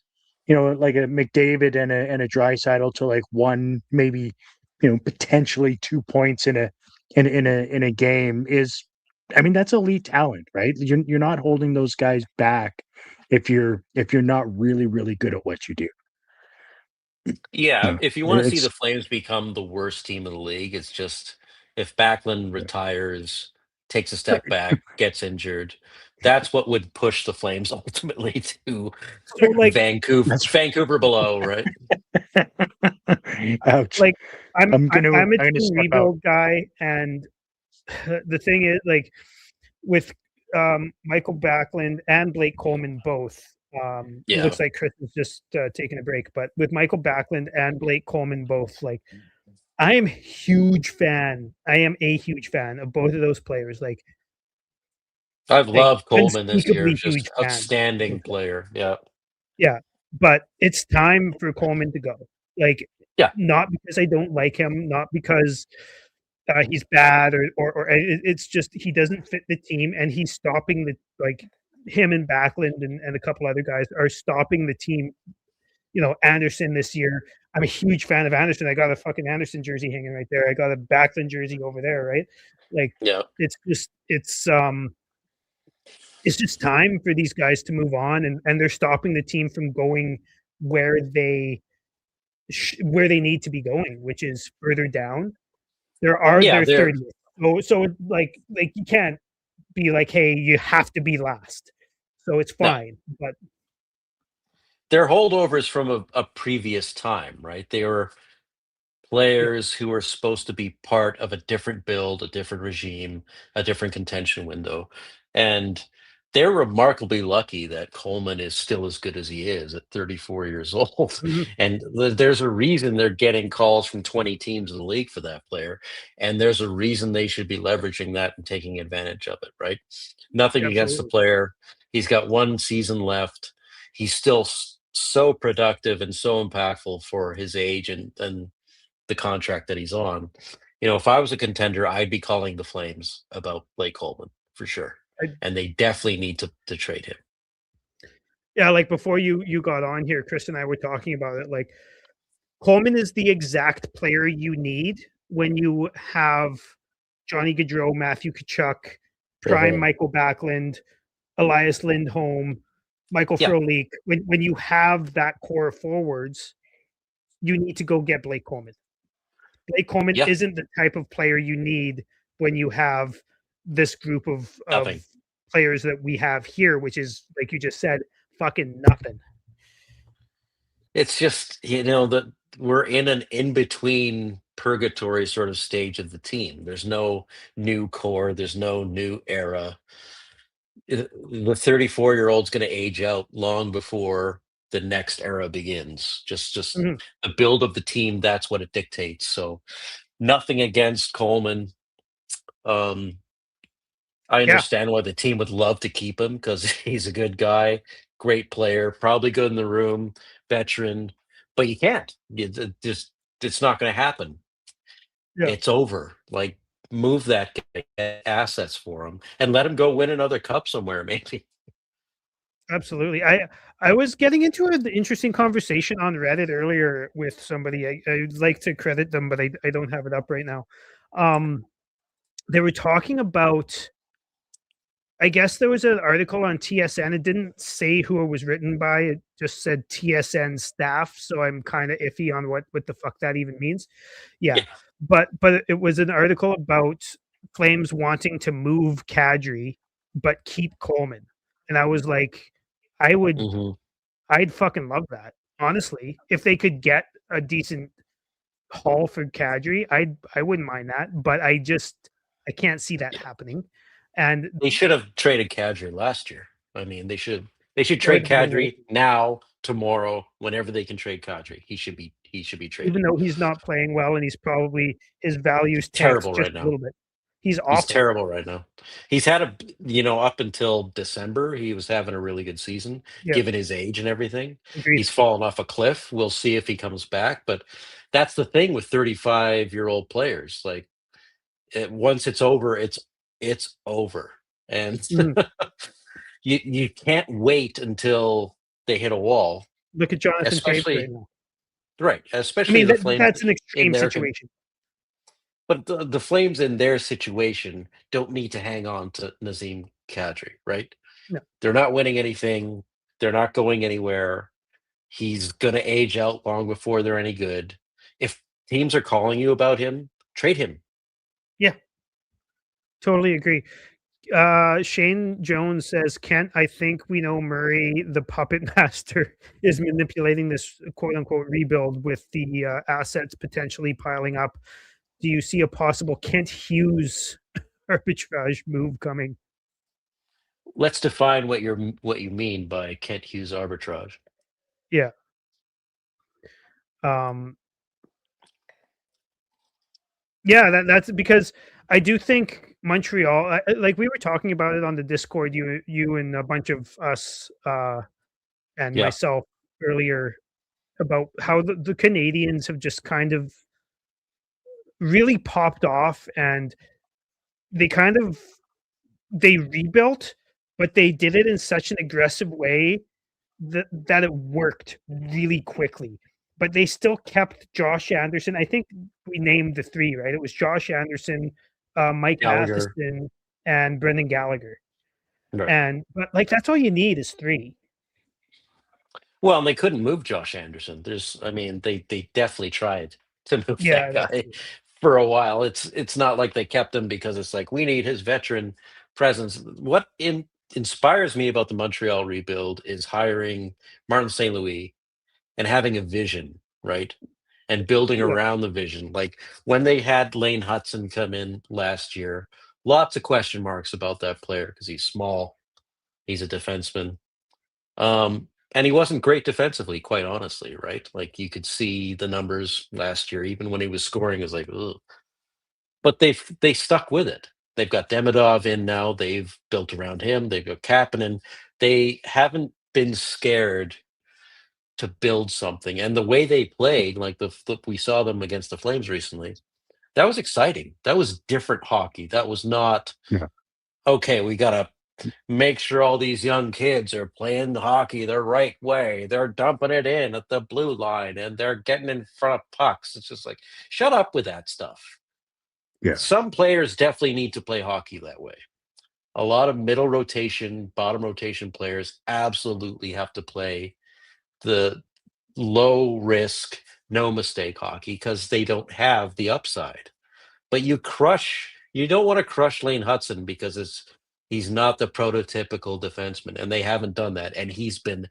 like a McDavid and a Draisaitl to like one, maybe, potentially 2 points in a game is, I mean, that's elite talent, right? You're not holding those guys back if you're not really, really good at what you do. Yeah, if you want to see the Flames become the worst team in the league, it's just if Backlund retires takes a step back, gets injured. That's what would push the Flames ultimately to So like Vancouver below, right? Ouch. like I'm I'm gonna I'm a step team out. rebuild guy, and the thing is, like, with Michael Backlund and Blake Coleman both. It Yeah. looks like Chris is just taking a break, but with Michael Backlund and Blake Coleman both, like, I am a huge fan. I am a huge fan of both of those players. I've Like loved Coleman this year. unspeakably Just huge fan. outstanding player. Yeah. Yeah, but it's time for Coleman to go. Like, Yeah. not because I don't like him, not because he's bad, or it's just he doesn't fit the team, and he's stopping him and Backlund and a couple other guys are stopping the team. Anderson this year. I'm a huge fan of Anderson. I got a fucking Anderson jersey hanging right there. I got a Backlund jersey over there, right? Like, Yeah. it's just time for these guys to move on, and they're stopping the team from going where they need to be going, which is further down. They're 30th. So like you can't be like, hey, you have to be last. So it's No. fine, but They're holdovers from a previous time, right? They were players who were supposed to be part of a different build, a different regime, a different contention window. And they're remarkably lucky that Coleman is still as good as he is at 34 years old. mhm, And there's a reason they're getting calls from 20 teams in the league for that player. And there's a reason they should be leveraging that and taking advantage of it, right? Nothing against the absolutely. player. He's got one season left. He's still so productive and so impactful for his age and the contract that he's on. If I was a contender, I'd be calling the Flames about Blake Coleman for sure, I, and they definitely need to trade him. yeah, like before you got on here, Chris and I were talking about it. Like, Coleman is the exact player you need when you have Johnny Gaudreau, Matthew Tkachuk, prime Michael Backlund, Elias Lindholm, Michael Yeah. Frolik. When you have that core of forwards, you need to go get Blake Coleman. Blake Coleman Yeah. isn't the type of player you need when you have this group of Nothing. players that we have here, which is, like you just said, fucking nothing. It's just that we're in an in-between purgatory sort of stage of the team. There's no new core. There's no new era. The 34-year-old's going to age out long before the next era begins. Just Mhm. the build of the team. That's what it dictates. So nothing against Coleman. I Yeah, understand why the team would love to keep him because he's a good guy, great player, probably good in the room, veteran, but you can't. It's not going to happen. yeah. It's over. Like, move that guy, get assets for him, and let him go win another cup somewhere, maybe. Absolutely. I was getting into an interesting conversation on Reddit earlier with somebody. I'd like to credit them, but I don't have it up right now. They were talking about, I guess there was an article on TSN. It didn't say who it was written by. It just said TSN staff. So I'm kind of iffy on what the fuck that even means. Yeah. Yeah. But it was an article about Flames wanting to move Kadri, but keep Coleman. And I was like, Mhm. I'd fucking love that. Honestly, if they could get a decent haul for Kadri, I wouldn't mind that. But I can't see that happening. And They should have traded Kadri last year. I mean, they should it trade would have been worth Kadri now, tomorrow, whenever they can trade Kadri. He should be traded. even though he's not playing well, and his values tanked Terrible just right a now. little bit. He's He's awful. terrible right now. He's had up until December, he was having a really good season, Yeah, given his age and everything. agreed. He's fallen off a cliff. We'll see if he comes back, but that's the thing with 35-year-old players. Like, once it's over, it's over. And Mhm. you can't wait until they hit a wall, Look at Jonathan Toews right especially now. right, I especially mean, the Flames that's an in extreme their situation. but the Flames in their situation don't need to hang on to Nazem Kadri, right? No, They're not winning anything. They're not going anywhere. He's going to age out long before they're any good. If teams are calling you about him, trade him. yeah, Totally agree. Shane Jones says, Kent, I think we know Murray, the puppet master, is manipulating this quote unquote rebuild with the assets potentially piling up. Do you see a possible Kent Hughes arbitrage move coming? Let's define what you mean by Kent Hughes arbitrage. Yeah. Yeah, that's because I do think Montreal, like we were talking about it on the Discord, you and a bunch of us and Yeah. myself earlier, about how the Canadians have just kind of really popped off, and they kind of they rebuilt, but they did it in such an aggressive way that it worked really quickly. But they still kept Josh Anderson. I think we named the three, right? It was Josh Anderson, Mike Gallagher. Matheson, and Brendan Gallagher. Right. But like that's all you need is three. Well, and they couldn't move Josh Anderson. They definitely tried to move Yeah, that guy for a while. It's not like they kept him because it's like we need his veteran presence. What inspires me about the Montreal rebuild is hiring Martin St. Louis and having a vision, right? And building yeah, around the vision. Like when they had Lane Hudson come in last year, lots of question marks about that player because he's small, he's a defenseman. And he wasn't great defensively, quite honestly, right? Like you could see the numbers last year, even when he was scoring, it was like, ugh. But they stuck with it. They've got Demidov in now. They've built around him. They've got Kapanen. They haven't been scared to build something. And the way they played, like we saw them against the Flames recently, that was exciting. That was different hockey. That was not Yeah. okay. We gotta make sure all these young kids are playing the hockey the right way. They're dumping it in at the blue line and they're getting in front of pucks. It's just like, shut up with that stuff. Yeah. Some players definitely need to play hockey that way. A lot of middle rotation, bottom rotation players absolutely have to play the low risk, no mistake hockey because they don't have the upside. But you don't want to crush Lane Hudson because he's not the prototypical defenseman, and they haven't done that. And he's been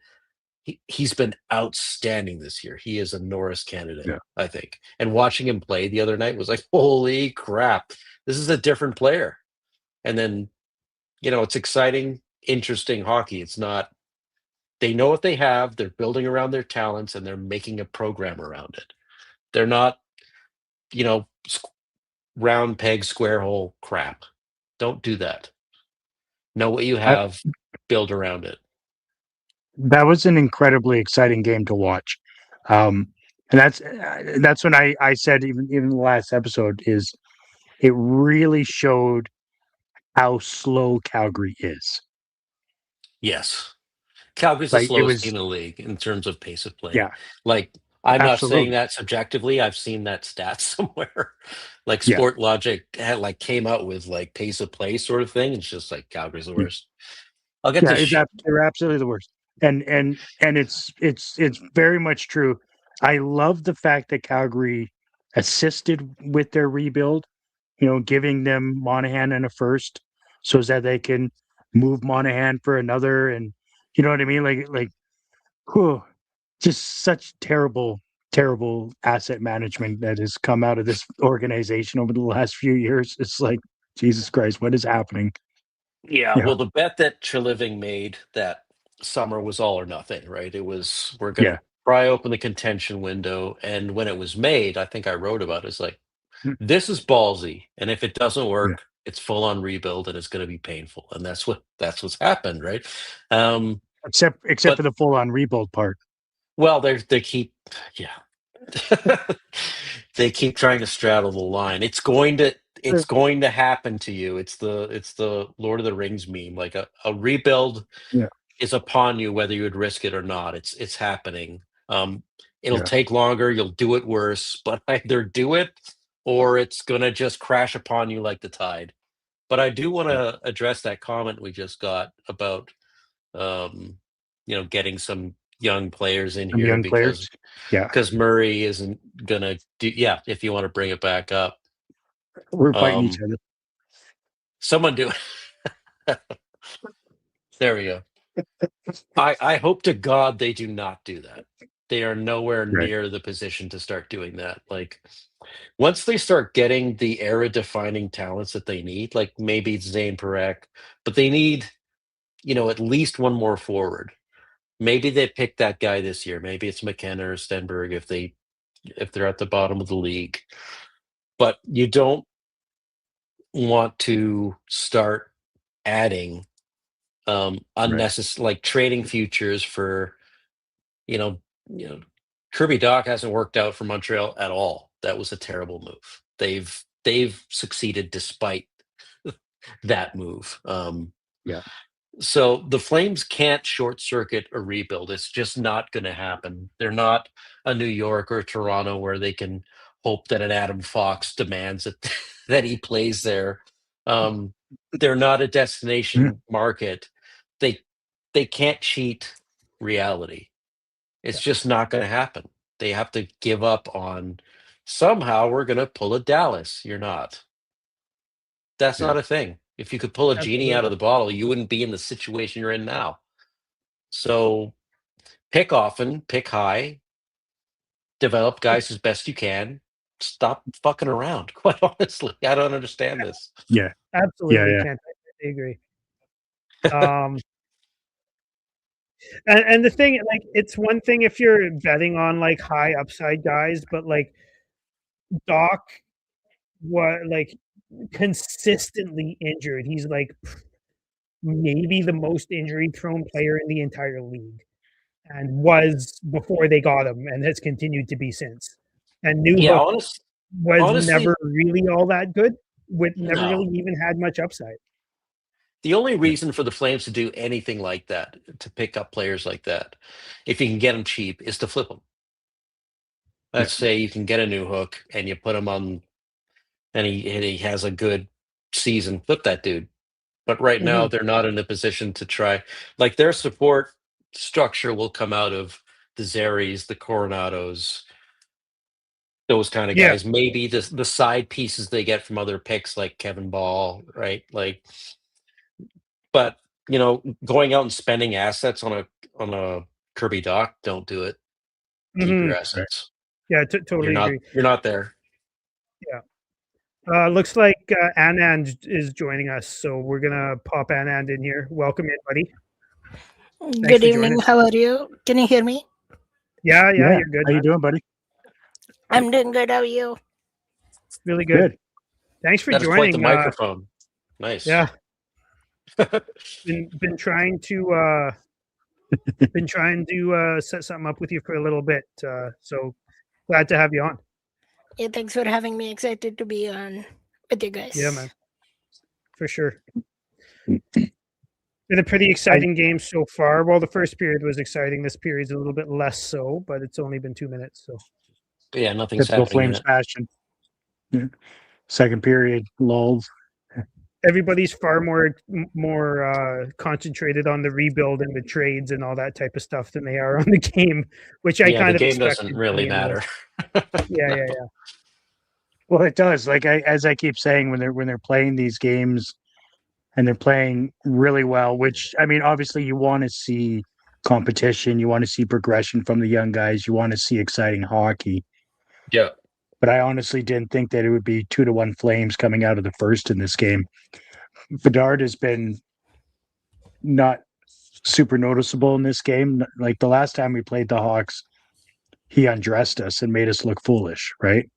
outstanding this year. He is a Norris candidate, Yeah. I think. And watching him play the other night was like, holy crap, this is a different player. And then, it's exciting, interesting hockey. It's not. They know what they have. They're building around their talents, and they're making a program around it. They're not, round peg, square hole crap. Don't do that. Know what you I- have, build around it. That was an incredibly exciting game to watch. And that's when I said even in the last episode is it really showed how slow Calgary is. Yes. Calgary's the Like it slowest was, team in the league in terms of pace of play. yeah, Like, I'm not saying absolutely. that subjectively. I've seen that stat somewhere. Like Yeah. Sport Logic came out with like pace of play sort of thing. It's just like Calgary's the worst. I'll get to They're absolutely the worst. And it's very much true. I love the fact that Calgary assisted with their rebuild, giving them Monahan and a first so that they can move Monahan for another, and you know what I mean? Whew, just such terrible asset management that has come out of this organization over the last few years. It's like, Jesus Christ, what is happening? Yeah, Yeah. well, the bet that Treliving made that summer was all or nothing, right? It was we're Yeah. gonna pry open the contention window, and when it was made, I think I wrote about it. It's like Mm, this is ballsy, and if it doesn't yeah. work, it's full on rebuild, and it's going to be painful, and that's what's happened, right? Um, Except but for the full on rebuild part. well, they keep yeah. They keep trying to straddle the line. It's going to happen to you. It's the Lord of the Rings meme. Like a rebuild Yeah. is upon you whether you would risk it or not. It's happening. It'll Yeah. take longer, you'll do it worse, but either do it or it's gonna just crash upon you like the tide. But I do want to address that comment we just got about um, getting some young players in Some here young players. Yeah. because Murray isn't gonna do. Yeah, if you want to bring it back up, We're fighting each um, other. Someone do it. There we go. I hope to God they do not do that. They are nowhere Right. near the position to start doing that. Like once they start getting the era-defining talents that they need, like maybe it's Zane Perek, but they need, at least one more forward. Maybe they pick that guy this year. Maybe it's McKenna or Stenberg if they're at the bottom of the league. But you don't want to start adding unnecessary, like trading futures for, you know, Kirby Doc hasn't worked out for Montreal at all. That was a terrible move. They've succeeded despite that move. Yeah. So the Flames can't short circuit a rebuild. It's just not going to happen. They're not a New York or Toronto where they can hope that an Adam Fox demands that he plays there. They're not a destination market. They can't cheat reality. It's just not going to happen. They have to give up on somehow we're going to pull a Dallas. You're not. That's not a thing. If you could pull a genie out of the bottle, you wouldn't be in the situation you're in now. So pick often, pick high, develop guys as best you can. Stop fucking around. Quite honestly, I don't understand this. Yeah. Absolutely, Yeah. Kent. I agree. And the thing, like, it's one thing if you're betting on like high upside guys, but like Doc, consistently injured. He's like maybe the most injury prone player in the entire league, and was before they got him, and has continued to be since. And Newhook was never really all that good. Never really even had much upside. The only reason for the Flames to do anything like that, to pick up players like that, if you can get them cheap, is to flip them. Let's say you can get a Newhook and you put him on, and he has a good season. Flip that dude. But right now, they're not in a position to try. Like their support structure will come out of the Zaries, the Coronados, those kind of guys. Maybe the side pieces they get from other picks like Kevin Ball, right? Like. But going out and spending assets on a Kirby Doc, don't do it. Keep your assets. Yeah, totally agree. You're not there. Yeah. Looks like Anand is joining us, so we're gonna pop Anand in here. Welcome in, buddy. Good evening. How are you? Can you hear me? Yeah, you're good. How you doing, buddy? I'm doing good. How are you? Really good. Thanks for joining. Point the microphone. Nice. Yeah. been trying to set something up with you for a little bit. So glad to have you on. Yeah, thanks for having me. Excited to be on with you guys. Yeah, man. For sure. Been a pretty exciting game so far. Well, the first period was exciting. This period's a little bit less so, but it's only been 2 minutes. So yeah, nothing's happening. Flames passion. Yeah. Second period lulled. Everybody's far more concentrated on the rebuild and the trades and all that type of stuff than they are on the game, which I kind of the game doesn't really matter. Yeah. Well, it does. Like as I keep saying, when they're playing these games and they're playing really well, which I mean, obviously you want to see competition, you want to see progression from the young guys, you want to see exciting hockey. Yeah. But I honestly didn't think that it would be 2-1 Flames coming out of the first in this game. Bedard has been not super noticeable in this game. Like the last time we played the Hawks, he undressed us and made us look foolish, right?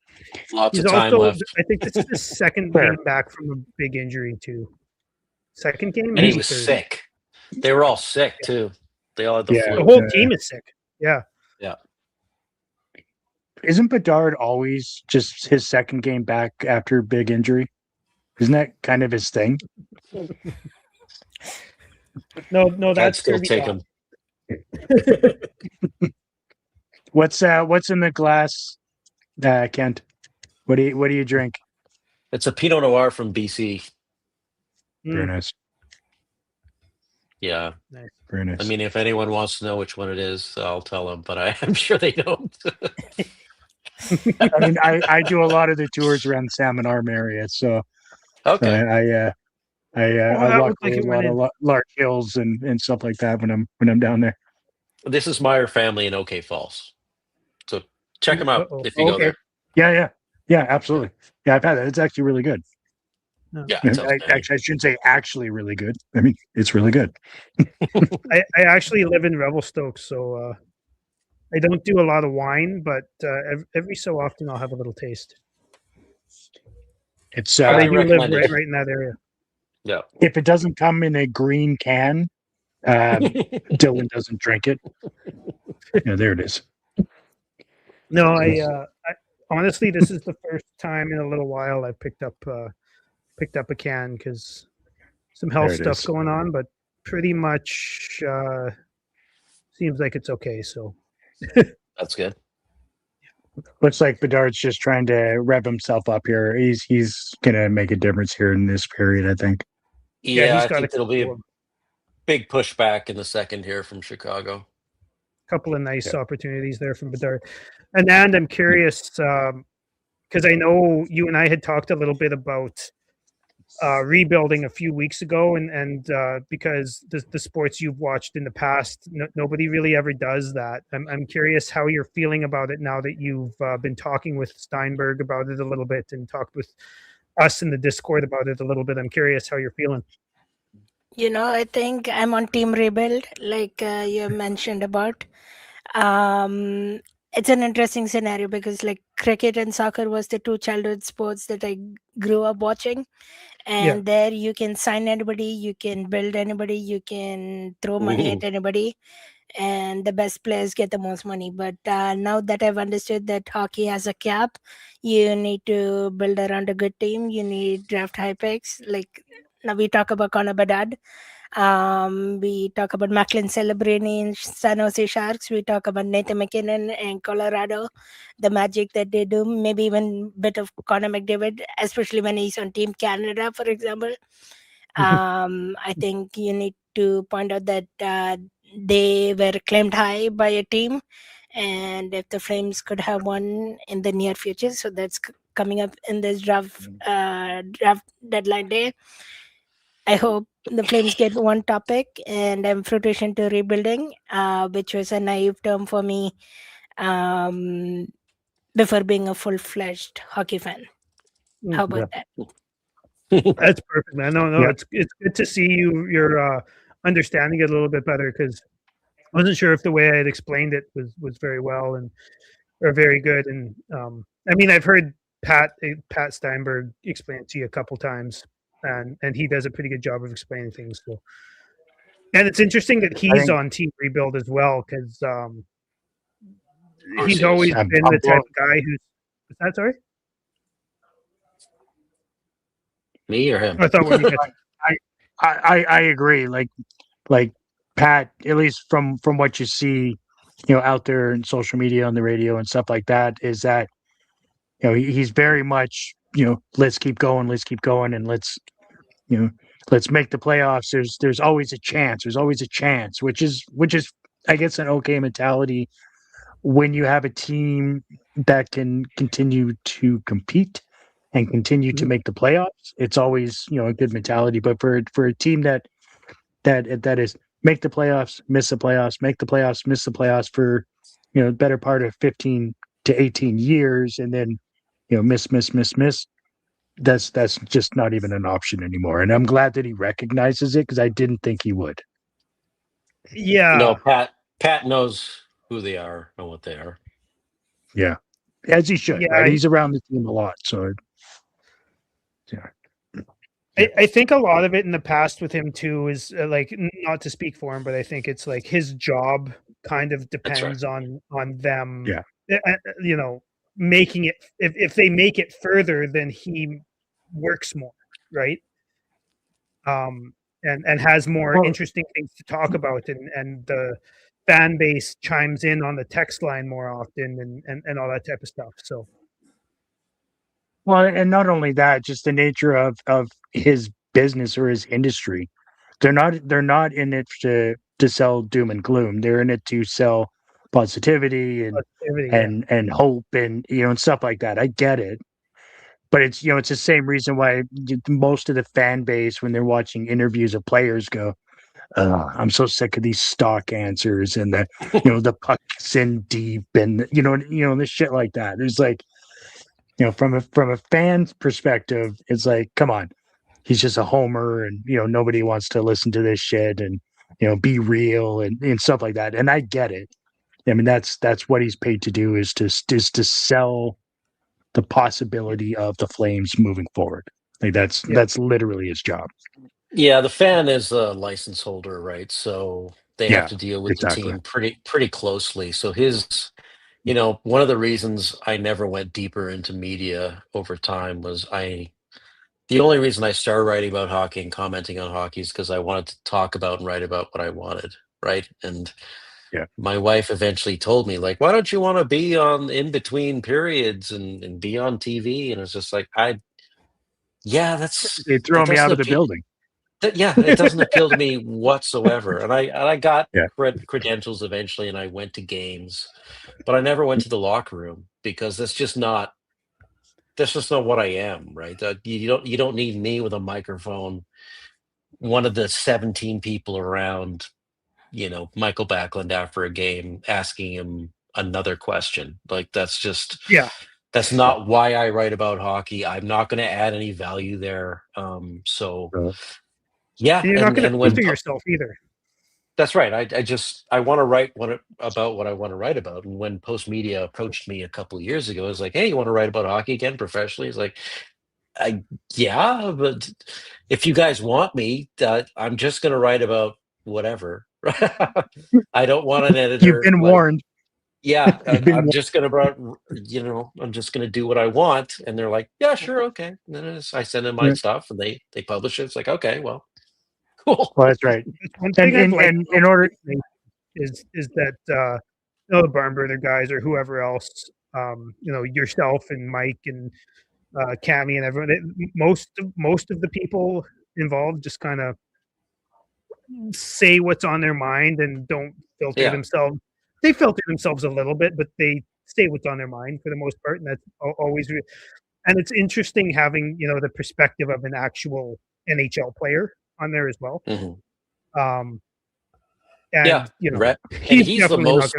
Lots of time left. I think this is his second game back from a big injury too. Second game? And he was sick. They were all sick too. They all had the flu. The whole team is sick. Yeah. Yeah. Isn't Bedard always just his second game back after big injury? Isn't that kind of his thing? No, that's still take him. What's in the glass, Kent? What do you drink? It's a Pinot Noir from BC. Very nice. Yeah. Nice. Very nice. I mean, if anyone wants to know which one it is, I'll tell them, but I'm sure they don't. I mean, I do a lot of the tours around the Salmon Arm area, so okay. I that walk looked like over it a went lot of in. large hills and stuff like that when I'm down there. This is Meyer family in OK Falls. So check them out Uh-oh. if you go there. Yeah, absolutely. Yeah, I've had that. It's actually really good. Yeah, it's outstanding. Actually, I shouldn't say actually really good. I mean, it's really good. I actually live in Revelstoke, so I don't do a lot of wine, but every so often I'll have a little taste. It's But I Highly do live recommended. right in that area. Yeah. if it doesn't come in a green can, Dylan doesn't drink it. Yeah, there it is. No, I honestly, this is the first time in a little while I've picked up a can because some health There it stuff is. going on, but pretty much seems like it's okay. So That's good. Looks like Bedard's just trying to rev himself up here. He's gonna make a difference here in this period, I think. Yeah, he's I got think a there'll be a big pushback in the second here from Chicago. couple of nice opportunities there from Bedard. And I'm curious because I know you and I had talked a little bit about rebuilding a few weeks ago, and because the sports you've watched in the past, nobody really ever does that. I'm curious how you're feeling about it now that you've been talking with Steinberg about it a little bit and talked with us in the Discord about it a little bit. I'm curious how you're feeling. I think I'm on team rebuild, like you mentioned about. It's an interesting scenario because like cricket and soccer was the two childhood sports that I grew up watching. And there you can sign anybody, you can build anybody, you can throw money at anybody, and the best players get the most money. But now that I've understood that hockey has a cap, you need to build around a good team, you need draft high picks. Like now we talk about Connor Bedard, we talk about Macklin Celebrini in San Jose Sharks, we talk about Nathan McKinnon in Colorado, the magic that they do, maybe even a bit of Connor McDavid, especially when he's on Team Canada, for example. I think you need to point out that they were claimed high by a team, and if the Flames could have one in the near future, so that's coming up in this draft deadline day. I hope the Flames get one topic, and I'm fruition to rebuilding, which was a naive term for me before being a full-fledged hockey fan. How about that? That's perfect, man. No, it's good to see you're understanding it a little bit better because I wasn't sure if the way I had explained it was very well or very good. And I mean, I've heard Pat Steinberg explain it to you a couple times, and he does a pretty good job of explaining things. So, and it's interesting that he's on Team Rebuild as well because he's always been the type of guy who's. Is that sorry? Me or him? I thought when you get I agree. Like Pat, at least from what you see, out there in social media, on the radio and stuff like that, is that he's very much let's keep going, and let's make the playoffs. There's always a chance. There's always a chance, which is I guess an okay mentality when you have a team that can continue to compete and continue to make the playoffs. It's always a good mentality. But for a team that is make the playoffs, miss the playoffs, make the playoffs, miss the playoffs for the better part of 15 to 18 years, and then miss. That's just not even an option anymore. And I'm glad that he recognizes it because I didn't think he would. Yeah. No, Pat knows who they are and what they are. Yeah, as he should. Yeah, right? He's around the team a lot, so yeah. I think a lot of it in the past with him too is like, not to speak for him, but I think it's like his job kind of depends on them. Yeah. Making it if they make it further, then he works more, right? And has more interesting things to talk about, and the fan base chimes in on the text line more often, and all that type of stuff. So. Well, and not only that, just the nature of his business or his industry. They're not in it to sell doom and gloom. They're in it to sell positivity and hope and and stuff like that. I get it. but it's it's the same reason why most of the fan base, when they're watching interviews of players, go, I'm so sick of these stock answers and the the puck's in deep and this shit like that. There's like from a fan's perspective, it's like, come on, he's just a homer, and nobody wants to listen to this shit, and be real and stuff like that. And I get it. I mean, that's what he's paid to do, is to sell the possibility of the Flames moving forward. Like that's literally his job. Yeah, the fan is a license holder, right? So they have to deal with the team pretty closely. So his, one of the reasons I never went deeper into media over time was the only reason I started writing about hockey and commenting on hockey is because I wanted to talk about and write about what I wanted, right? And my wife eventually told me, like, why don't you want to be on in between periods and be on TV? And it's just like, they throw me out of the building. It doesn't appeal to me whatsoever. And I got credentials eventually, and I went to games, but I never went to the locker room because that's just not what I am, right? You don't need me with a microphone, one of the 17 people around, Michael Backlund after a game asking him another question. Like, that's just that's not why I write about hockey. I'm not going to add any value there. You're not going to filter yourself either. That's right. I want to write about what I want to write about. And when Post Media approached me a couple of years ago, it was like, hey, you want to write about hockey again professionally? It's like, yeah, but if you guys want me, I'm just going to write about whatever. I don't want an editor. You've been warned. Yeah, I'm just going to, I'm just going to do what I want. And they're like, yeah, sure, okay. And then I send them my stuff, and they publish it. It's like, okay, well, cool. Well, that's right. And in order is that the Barn Burner guys or whoever else, yourself and Mike and Cammy and everyone, most of the people involved just kind of say what's on their mind and don't filter themselves. They filter themselves a little bit, but they say what's on their mind for the most part, and that's always. And it's interesting having the perspective of an actual NHL player on there as well. Mm-hmm. Rhett, he's the most.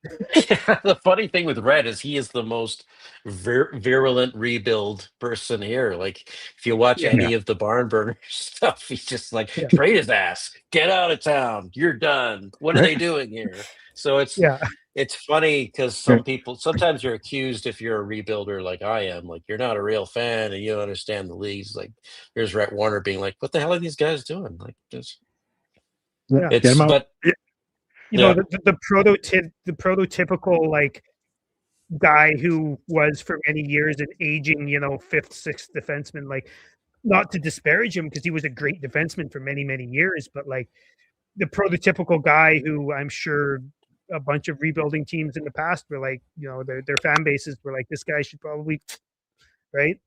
The funny thing with Red is he is the most virulent rebuild person here. Like, if you watch any of the Barn Burner stuff, he's just like, trade his ass, get out of town, you're done. What are they doing here? So it's funny because sometimes you're accused, if you're a rebuilder like I am, like, you're not a real fan and you don't understand the leagues. Like, here's Rhett Warner being like, what the hell are these guys doing? Like, just the prototypical like guy who was for many years an aging fifth, sixth defenseman. Like, not to disparage him because he was a great defenseman for many, many years, but like the prototypical guy who I'm sure a bunch of rebuilding teams in the past were like, their fan bases were like, this guy should probably, right?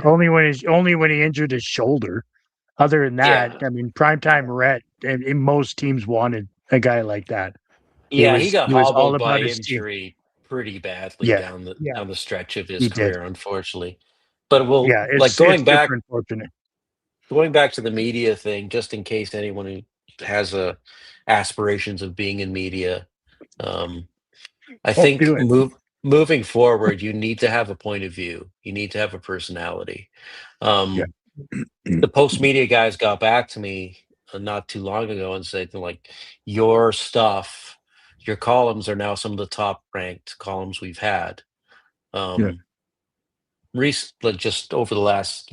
Only when he injured his shoulder. Other than that, I mean, primetime Rhett, and most teams wanted a guy like that. Yeah, he got hobbled by injury pretty badly down the stretch of his career, unfortunately. But going back to the media thing, just in case anyone who has aspirations of being in media, I think moving forward, you need to have a point of view. You need to have a personality. The Post Media guys got back to me not too long ago and said, like, your stuff, your columns are now some of the top ranked columns we've had. Just over the last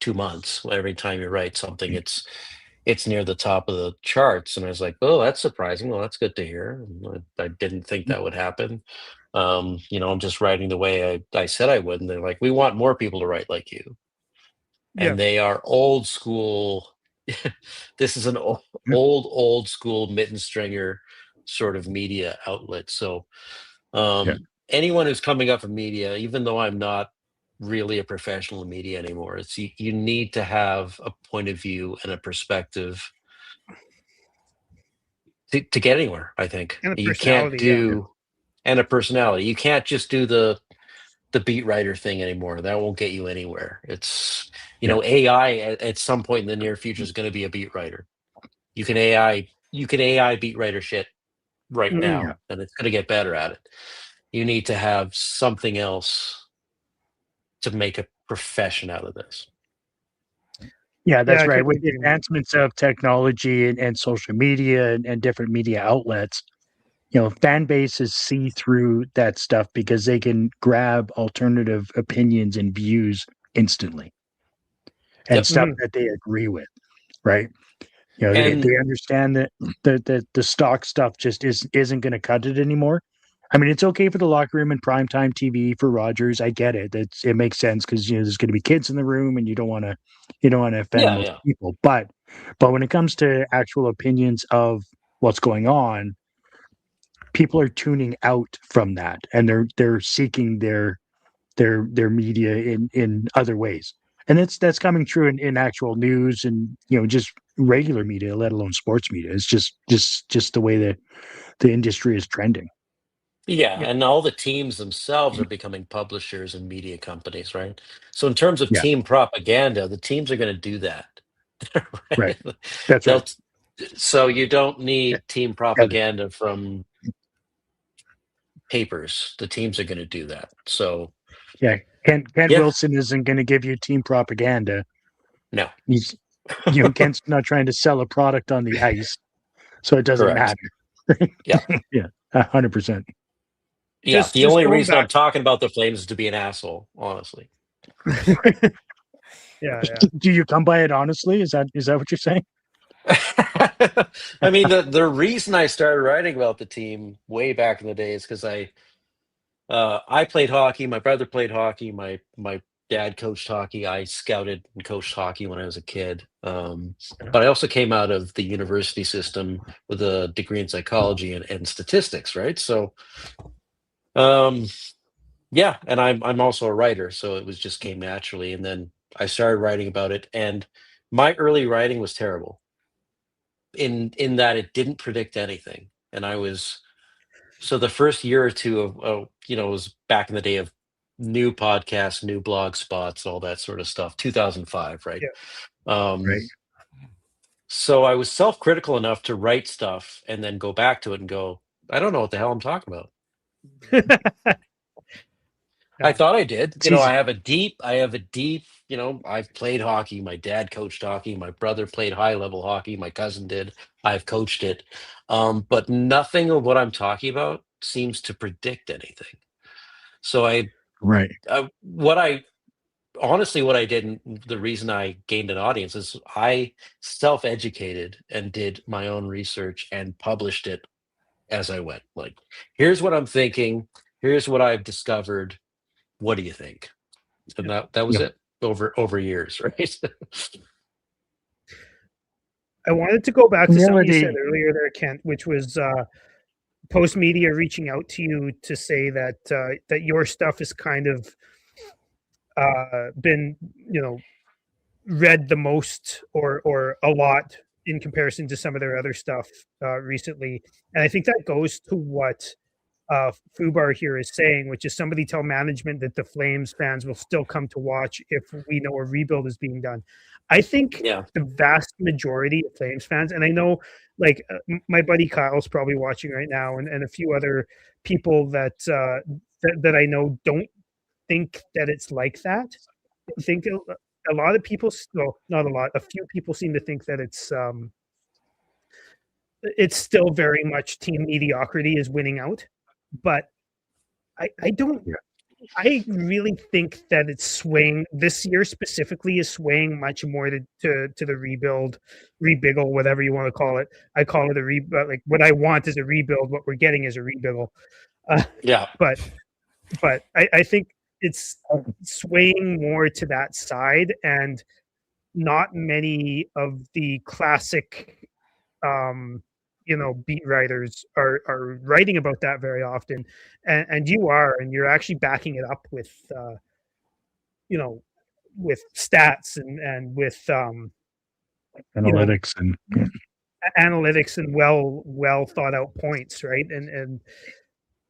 2 months, every time you write something, it's near the top of the charts. And I was like, oh, that's surprising. Well, that's good to hear. I didn't think that would happen. I'm just writing the way I said I would, and they're like, we want more people to write like you. And they are old school. This is an old school mitten stringer sort of media outlet. So anyone who's coming up in media, even though I'm not really a professional in media anymore, it's you need to have a point of view and a perspective to get anywhere. I think you can't do and a personality. You can't just do the the beat writer thing anymore. That won't get you anywhere. It's, AI at some point in the near future is going to be a beat writer. You can AI beat writer shit right Mhm. now, and it's going to get better at it. You need to have something else to make a profession out of this. Yeah, that's I right. couldn't With the agree more. advancements of technology and social media and different media outlets, fan bases see through that stuff because they can grab alternative opinions and views instantly and Yep. stuff Mhm. that they agree with, right? They And understand that the stock stuff just isn't going to cut it anymore. I mean, it's okay for the locker room and primetime TV for Rogers. I get it. It makes sense because there's going to be kids in the room and you don't want to offend most yeah. people. But when it comes to actual opinions of what's going on, people are tuning out from that and they're seeking their media in other ways. And that's coming true in actual news and just regular media, let alone sports media. It's just the way that the industry is trending. Yeah, Yeah. and all the teams themselves are becoming publishers and media companies, right? So in terms of Yeah, team propaganda, the teams are going to do that. right. Right? That's right. They'll so you don't need team Yeah, propaganda from papers. The teams are going to do that. So yeah. Kent yeah, Wilson isn't going to give you team propaganda. no, He's Kent's not trying to sell a product on the ice, so it doesn't correct. matter. Yeah, Yeah, 100%. yeah. The Just only going reason I'm back. talking about the Flames is to be an asshole, honestly. Yeah. Do you come by it honestly? Is that what you're saying? I mean, the reason I started writing about the team way back in the day is because I played hockey. My brother played hockey. My dad coached hockey. I scouted and coached hockey when I was a kid. But I also came out of the university system with a degree in psychology and statistics, right? So, um, yeah, and I'm also a writer, so it was just came naturally. And then I started writing about it, and my early writing was terrible in that it didn't predict anything, and I was. So the first year or two of was back in the day of new podcasts, new blog spots, all that sort of stuff, 2005, right? Yeah. Um, Right. so I was self-critical enough to write stuff and then go back to it and go, I don't know what the hell I'm talking about. I Yeah. thought I did. It's easy. I have a deep, I've played hockey. My dad coached hockey. My brother played high level hockey. My cousin did. I've coached it. But nothing of what I'm talking about seems to predict anything. So Right. what I honestly, what I did, and the reason I gained an audience is I self-educated and did my own research and published it as I went. Like, here's what I'm thinking. Here's what I've discovered. What do you think? And that was Yeah. it over years, right? I wanted to go back to something you said Humility. earlier there, Kent, which was post media reaching out to you to say that that your stuff has kind of been read the most or a lot in comparison to some of their other stuff recently, and I think that goes to what Fubar here is saying, which is somebody tell management that the Flames fans will still come to watch if we know a rebuild is being done. I think Yeah. the vast majority of Flames fans, and I know like my buddy Kyle's probably watching right now, and a few other people that that I know don't think that it's like that. I think a lot of people, well, not a lot, a few people seem to think that it's still very much team mediocrity is winning out, but I don't. Yeah. I really think that it's swaying this year specifically is swaying much more to the rebiggle, whatever you want to call it. I call it like what I want is a rebuild. What we're getting is a rebiggle. Yeah. But I think it's swaying more to that side, and not many of the classic beat writers are writing about that very often, and you are, and you're actually backing it up with with stats and with Analytics and analytics and well thought out points, right? And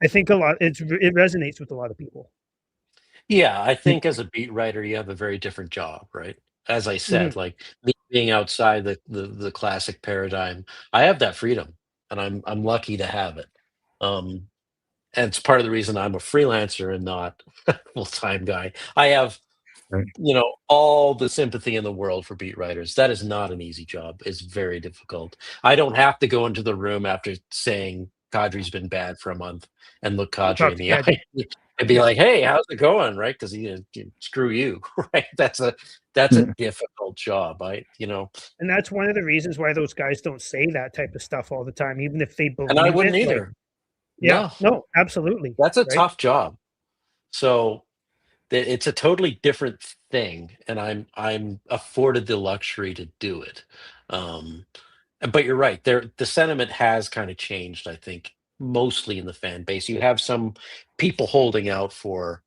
I think it resonates with a lot of people. Yeah, I think as a beat writer, you have a very different job, right? As I said, Mhm. like me being outside the classic paradigm, I have that freedom, and I'm lucky to have it. Um, and it's part of the reason I'm a freelancer and not a full-time guy. I have, Right. all the sympathy in the world for beat writers. That is not an easy job. It's very difficult. I don't have to go into the room after saying Kadri's been bad for a month and look And Kadri talk in to the Kadri. eye and be Yeah. like, "Hey, how's it going?" Right? Because screw you, right? That's a Yeah. difficult job. And that's one of the reasons why those guys don't say that type of stuff all the time, even if they And I believe wouldn't it. Like, either. yeah, No, no, absolutely. that's a Right. tough job. So it's a totally different thing, and I'm afforded the luxury to do it. Um, but you're right. The sentiment has kind of changed, I think, mostly in the fan base. You have some people holding out for,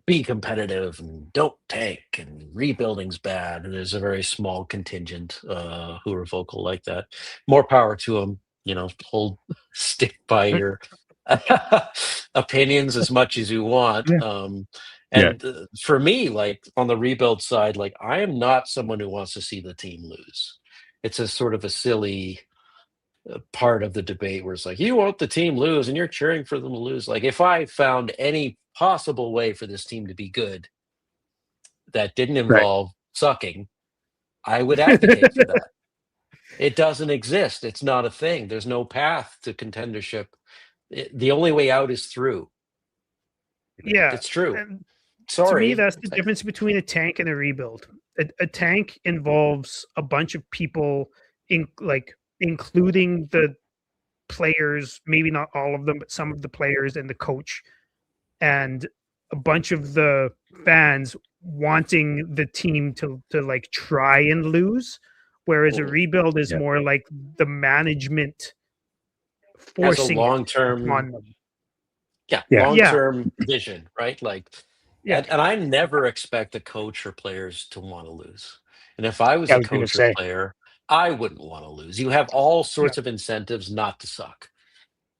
be competitive and don't tank and rebuilding's bad. And there's a very small contingent who are vocal like that. More power to them. Hold stick by your opinions as much as you want. Yeah. Yeah. And for me, like on the rebuild side, like I am not someone who wants to see the team lose. It's a sort of a silly part of the debate where it's like you want the team lose and you're cheering for them to lose. Like if I found any possible way for this team to be good that didn't Right. involve sucking, I would advocate for that. It doesn't exist. It's not a thing. There's no path to contendership. The only way out is through. Yeah. It's true. And to me, Sorry. that's the difference between a tank and a rebuild. A tank involves a bunch of people, including the players, maybe not all of them, but some of the players and the coach, and a bunch of the fans wanting the team to like try and lose. Whereas a rebuild is Yeah. more like the management Has a forcing it long-term upon them. Yeah, Yeah. long-term vision, right? Like, Yeah. and I never expect a coach or players to want to lose. And if I was I a was going to coach or say, player, I wouldn't want to lose. You have all sorts of incentives not to suck.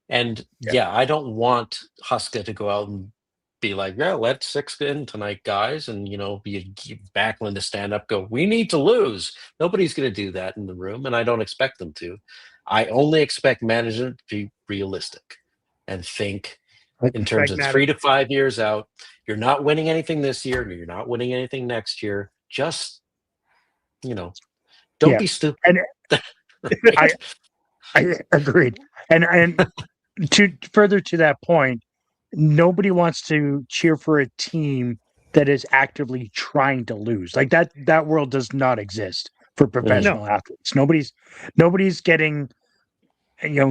And Yeah. yeah, I don't want Huska to go out and be like, yeah, let's six in tonight, guys. And, you Backlund to stand up, go, we need to lose. Nobody's going to do that in the room. And I don't expect them to. I only expect management to be realistic and think in terms of Pragmatic. 3 to 5 years out. You're not winning anything this year, and you're not winning anything next year. Just, don't Yeah. be stupid. And Right? I agreed. And to further to that point, nobody wants to cheer for a team that is actively trying to lose. Like that world does not exist for professional athletes. Nobody's getting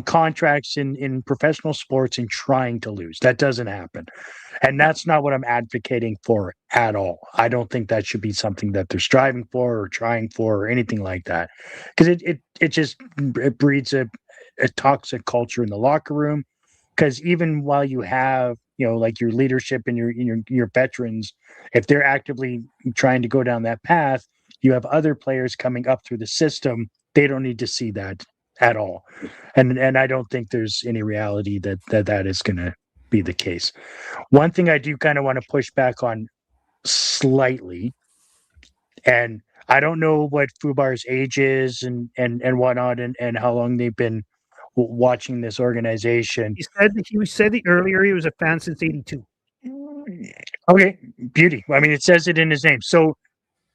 contracts in professional sports and trying to lose. That doesn't happen. And that's not what I'm advocating for at all. I don't think that should be something that they're striving for or trying for or anything like that. Because it just it breeds a toxic culture in the locker room. Because even while you have like your leadership and your veterans, if they're actively trying to go down that path, you have other players coming up through the system. They don't need to see that at all. And I don't think there's any reality that is going to be the case. One thing I do kind of want to push back on slightly, and I don't know what Fubar's age is and whatnot, and how long they've been watching this organization. He said earlier he was a fan since '82. Okay, beauty. I mean, it says it in his name. So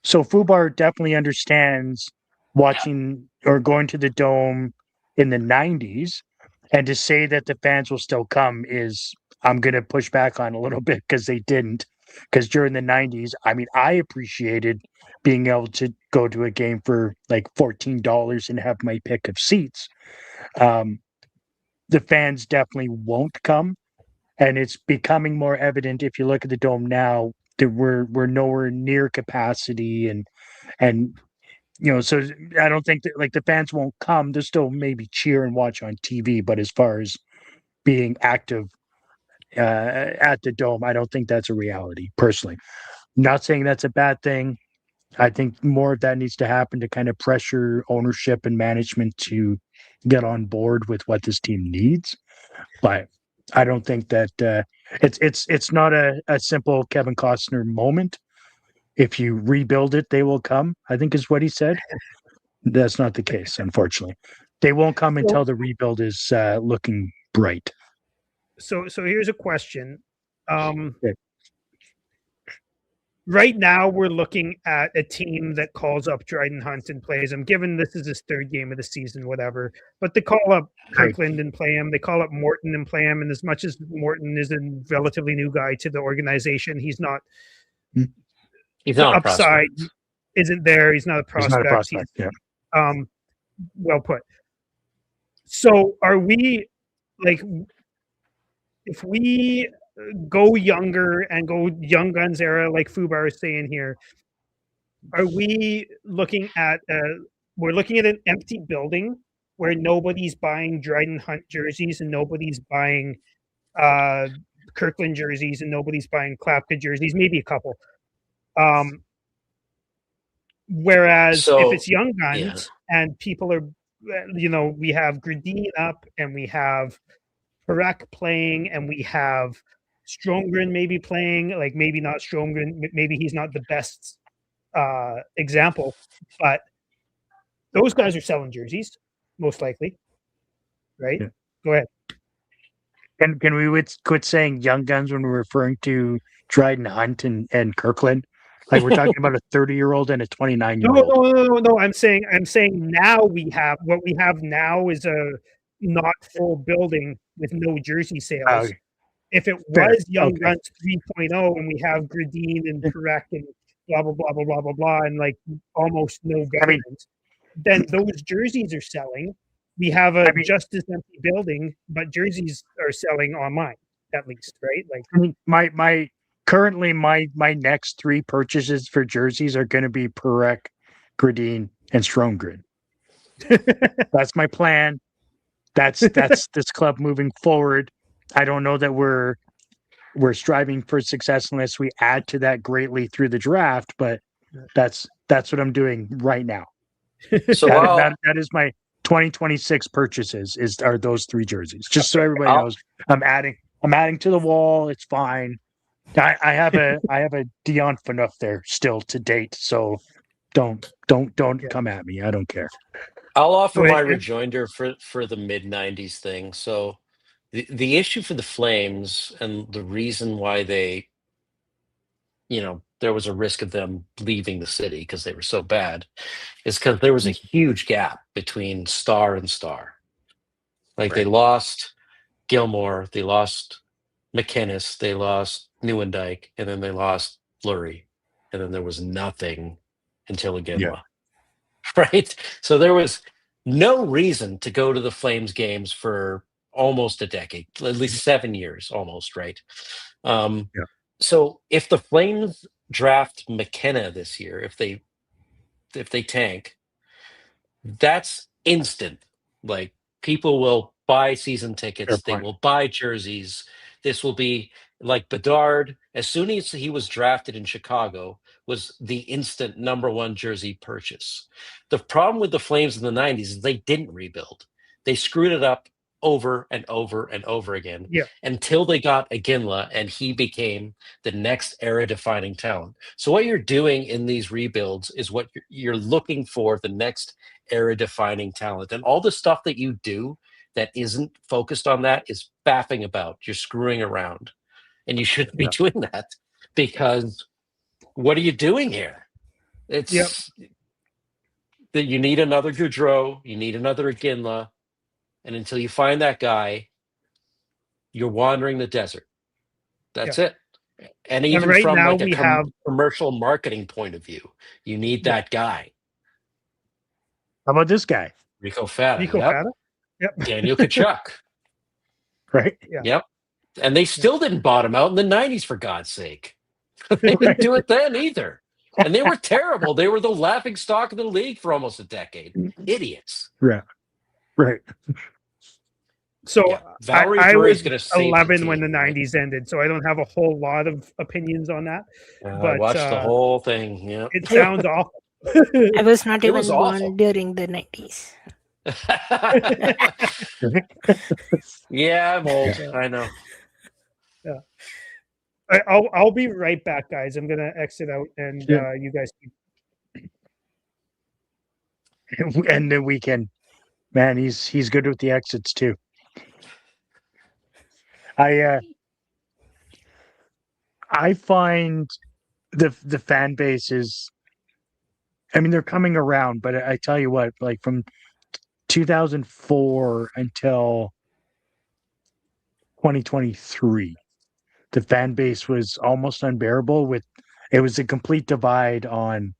Fubar definitely understands watching or going to the Dome in the 90s, and to say that the fans will still come is, I'm going to push back on a little bit, because they didn't. Because during the 90s, I mean, I appreciated being able to go to a game for like $14 and have my pick of seats. The fans definitely won't come, and it's becoming more evident if you look at the Dome now that we're nowhere near capacity, and so I don't think that like the fans won't come. They'll still maybe cheer and watch on TV, but as far as being active at the Dome, I don't think that's a reality personally. Not saying that's a bad thing. I think more of that needs to happen to kind of pressure ownership and management to get on board with what this team needs. But I don't think that It's not a simple Kevin Costner moment. If you rebuild it, they will come, I think is what he said. That's not the case, unfortunately. They won't come until the rebuild is looking bright. So here's a question. Okay. Right now, we're looking at a team that calls up Dryden Hunt and plays him, given this is his third game of the season, whatever. But they call up Kirkland and play him. They call up Morton and play him. And as much as Morton is a relatively new guy to the organization, he's not a upside prospect. Isn't there. He's not a prospect. He's not a prospect, yeah. Well put. So are we, like, if we go younger and go young guns era, like Fubar is saying here, are we looking at we're looking at an empty building where nobody's buying Dryden Hunt jerseys and nobody's buying Kirkland jerseys and nobody's buying Klapka jerseys, maybe a couple. Whereas if it's young guns and people are, we have Gradin up and we have Parekh playing and we have Stromgren maybe playing, like maybe not Stromgren, maybe he's not the best example, but those guys are selling jerseys, most likely, right? Yeah. Go ahead. Can we quit saying young guns when we're referring to Dryden Hunt and Kirkland? Like we're talking about a 30-year-old and a 29-year-old. No. I'm saying now we have what we have now is a not full building with no jersey sales. If it was Young Guns 3.0 and we have Gradin and Parekh and blah blah blah blah blah blah blah and like almost no veterans, then those jerseys are selling. We have a just as empty building, but jerseys are selling online at least, right? Like my next three purchases for jerseys are going to be Parekh, Gradin, and Stromgren. That's my plan. That's this club moving forward. I don't know that we're striving for success unless we add to that greatly through the draft, but that's what I'm doing right now. So that is my 2026 purchases are those three jerseys. Just so everybody knows, I'm adding to the wall. It's fine. I have a Dion Phaneuf there still to date, so don't come at me. I don't care. I'll offer my rejoinder for the mid-90s thing. So the issue for the Flames and the reason why they, there was a risk of them leaving the city because they were so bad is because there was a huge gap between star and star. Like they lost Gilmore, they lost McInnes, they lost Nieuwendyk, and then they lost Fleury. And then there was nothing until Iginla. Yeah. Right? So there was no reason to go to the Flames games for almost a decade, at least 7 years almost, right? So if the Flames draft McKenna this year, if they tank, that's instant. Like people will buy season tickets, they will buy jerseys. This will be like Bedard, as soon as he was drafted in Chicago, was the instant number one jersey purchase. The problem with the Flames in the 90s is they didn't rebuild. They screwed it up over and over and over again until they got Iginla and he became the next era-defining talent. So what you're doing in these rebuilds is what you're looking for, the next era-defining talent. And all the stuff that you do that isn't focused on that is faffing about. You're screwing around. And you shouldn't be doing that because what are you doing here? It's that you need another Gaudreau, you need another Iginla, and until you find that guy, you're wandering the desert. That's it. And even right from now, like a commercial marketing point of view, you need that guy. How about this guy? Rico Fata. Yep. Daniel Tkachuk. Right? Yep. And they still didn't bottom out in the 90s, for God's sake. They didn't do it then either. And they were terrible. They were the laughing stock of the league for almost a decade. Idiots. Yeah. Right. So I was 11 when the 90s ended, so I don't have a whole lot of opinions on that. But I watched the whole thing. Yeah. It sounds awful. I was not even born during the 90s. Yeah, I'm old. I know. I'll be right back, guys. I'm gonna exit out, and Yeah. you guys keep. And then we can, man, he's good with the exits too. I find the fan base is, I mean, they're coming around, but I tell you what, like from 2004 until 2023, the fan base was almost unbearable. It was a complete divide on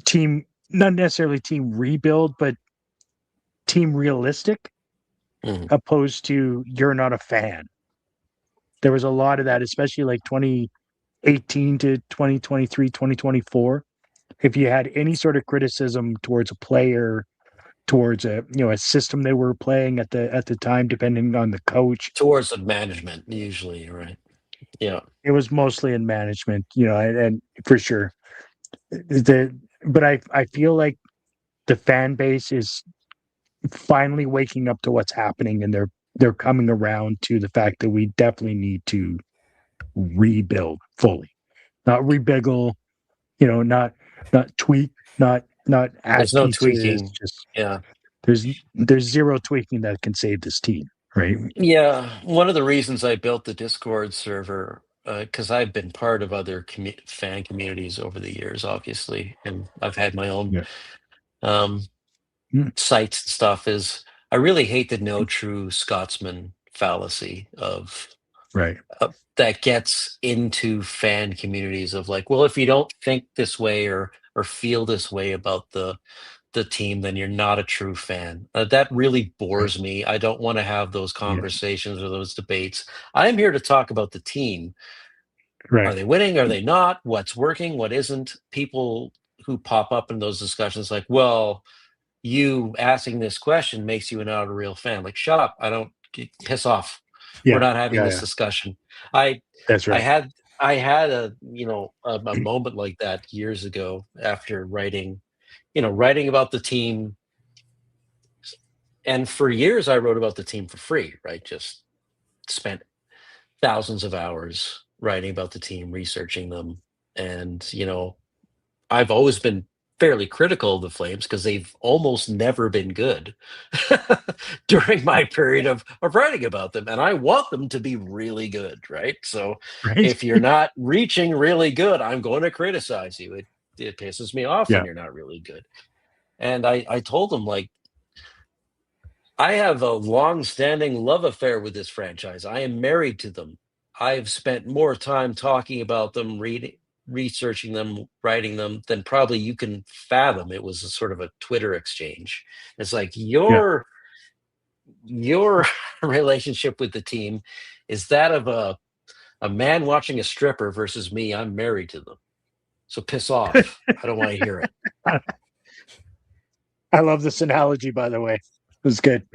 team, not necessarily team rebuild, but team realistic, opposed to you're not a fan. There was a lot of that, especially like 2018 to 2023, 2024. If you had any sort of criticism towards a player, towards a system they were playing at the time, depending on the coach, towards the management usually, right? Yeah, it was mostly in management, and for sure. But I feel like the fan base is finally waking up to what's happening, and they're coming around to the fact that we definitely need to rebuild fully, not rebiggle, not tweak, not add there's no pieces. tweaking. Just Yeah, there's zero tweaking that can save this team, right? yeah. One of the reasons I built the Discord server, because I've been part of other fan communities over the years, obviously, and I've had my own sites and stuff. Is I really hate the no true Scotsman fallacy of Right. That gets into fan communities of like, well, if you don't think this way or feel this way about the team, then you're not a true fan. That really bores me. I don't want to have those conversations or those debates. I'm here to talk about the team. Right. Are they winning? Are they not? What's working? What isn't? People who pop up in those discussions like, well, you asking this question makes you not a real fan. Like, shut up. I don't piss off. We're not having this discussion. That's right. I had a moment like that years ago after writing about the team. And for years I wrote about the team for free, right? Just spent thousands of hours writing about the team, researching them. And, I've always been fairly critical of the Flames because they've almost never been good during my period of writing about them. And I want them to be really good, right? So if you're not reaching really good, I'm going to criticize you. It pisses me off when you're not really good. And I told them, like, I have a long-standing love affair with this franchise. I am married to them. I've spent more time talking about them, researching them, writing them than probably you can fathom. It was a sort of a Twitter exchange. It's like your relationship with the team is that of a man watching a stripper versus me. I'm married to them. So piss off. I don't want to hear it. I love this analogy, by the way. It was good.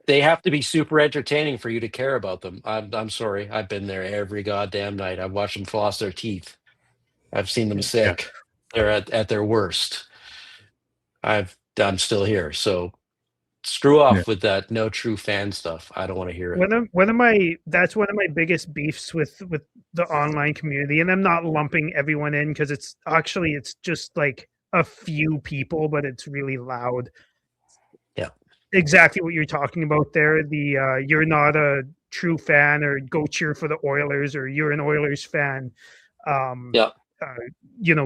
They have to be super entertaining for you to care about them. I'm sorry. I've been there every goddamn night. I've watched them floss their teeth. I've seen them sick. They're at their worst. I'm still here. So screw off with that no true fan stuff. I don't want to hear it. That's one of my biggest beefs with the online community, and I'm not lumping everyone in because it's just like a few people, but it's really loud. Yeah. Exactly what you're talking about there. The you're not a true fan, or go cheer for the Oilers, or you're an Oilers fan.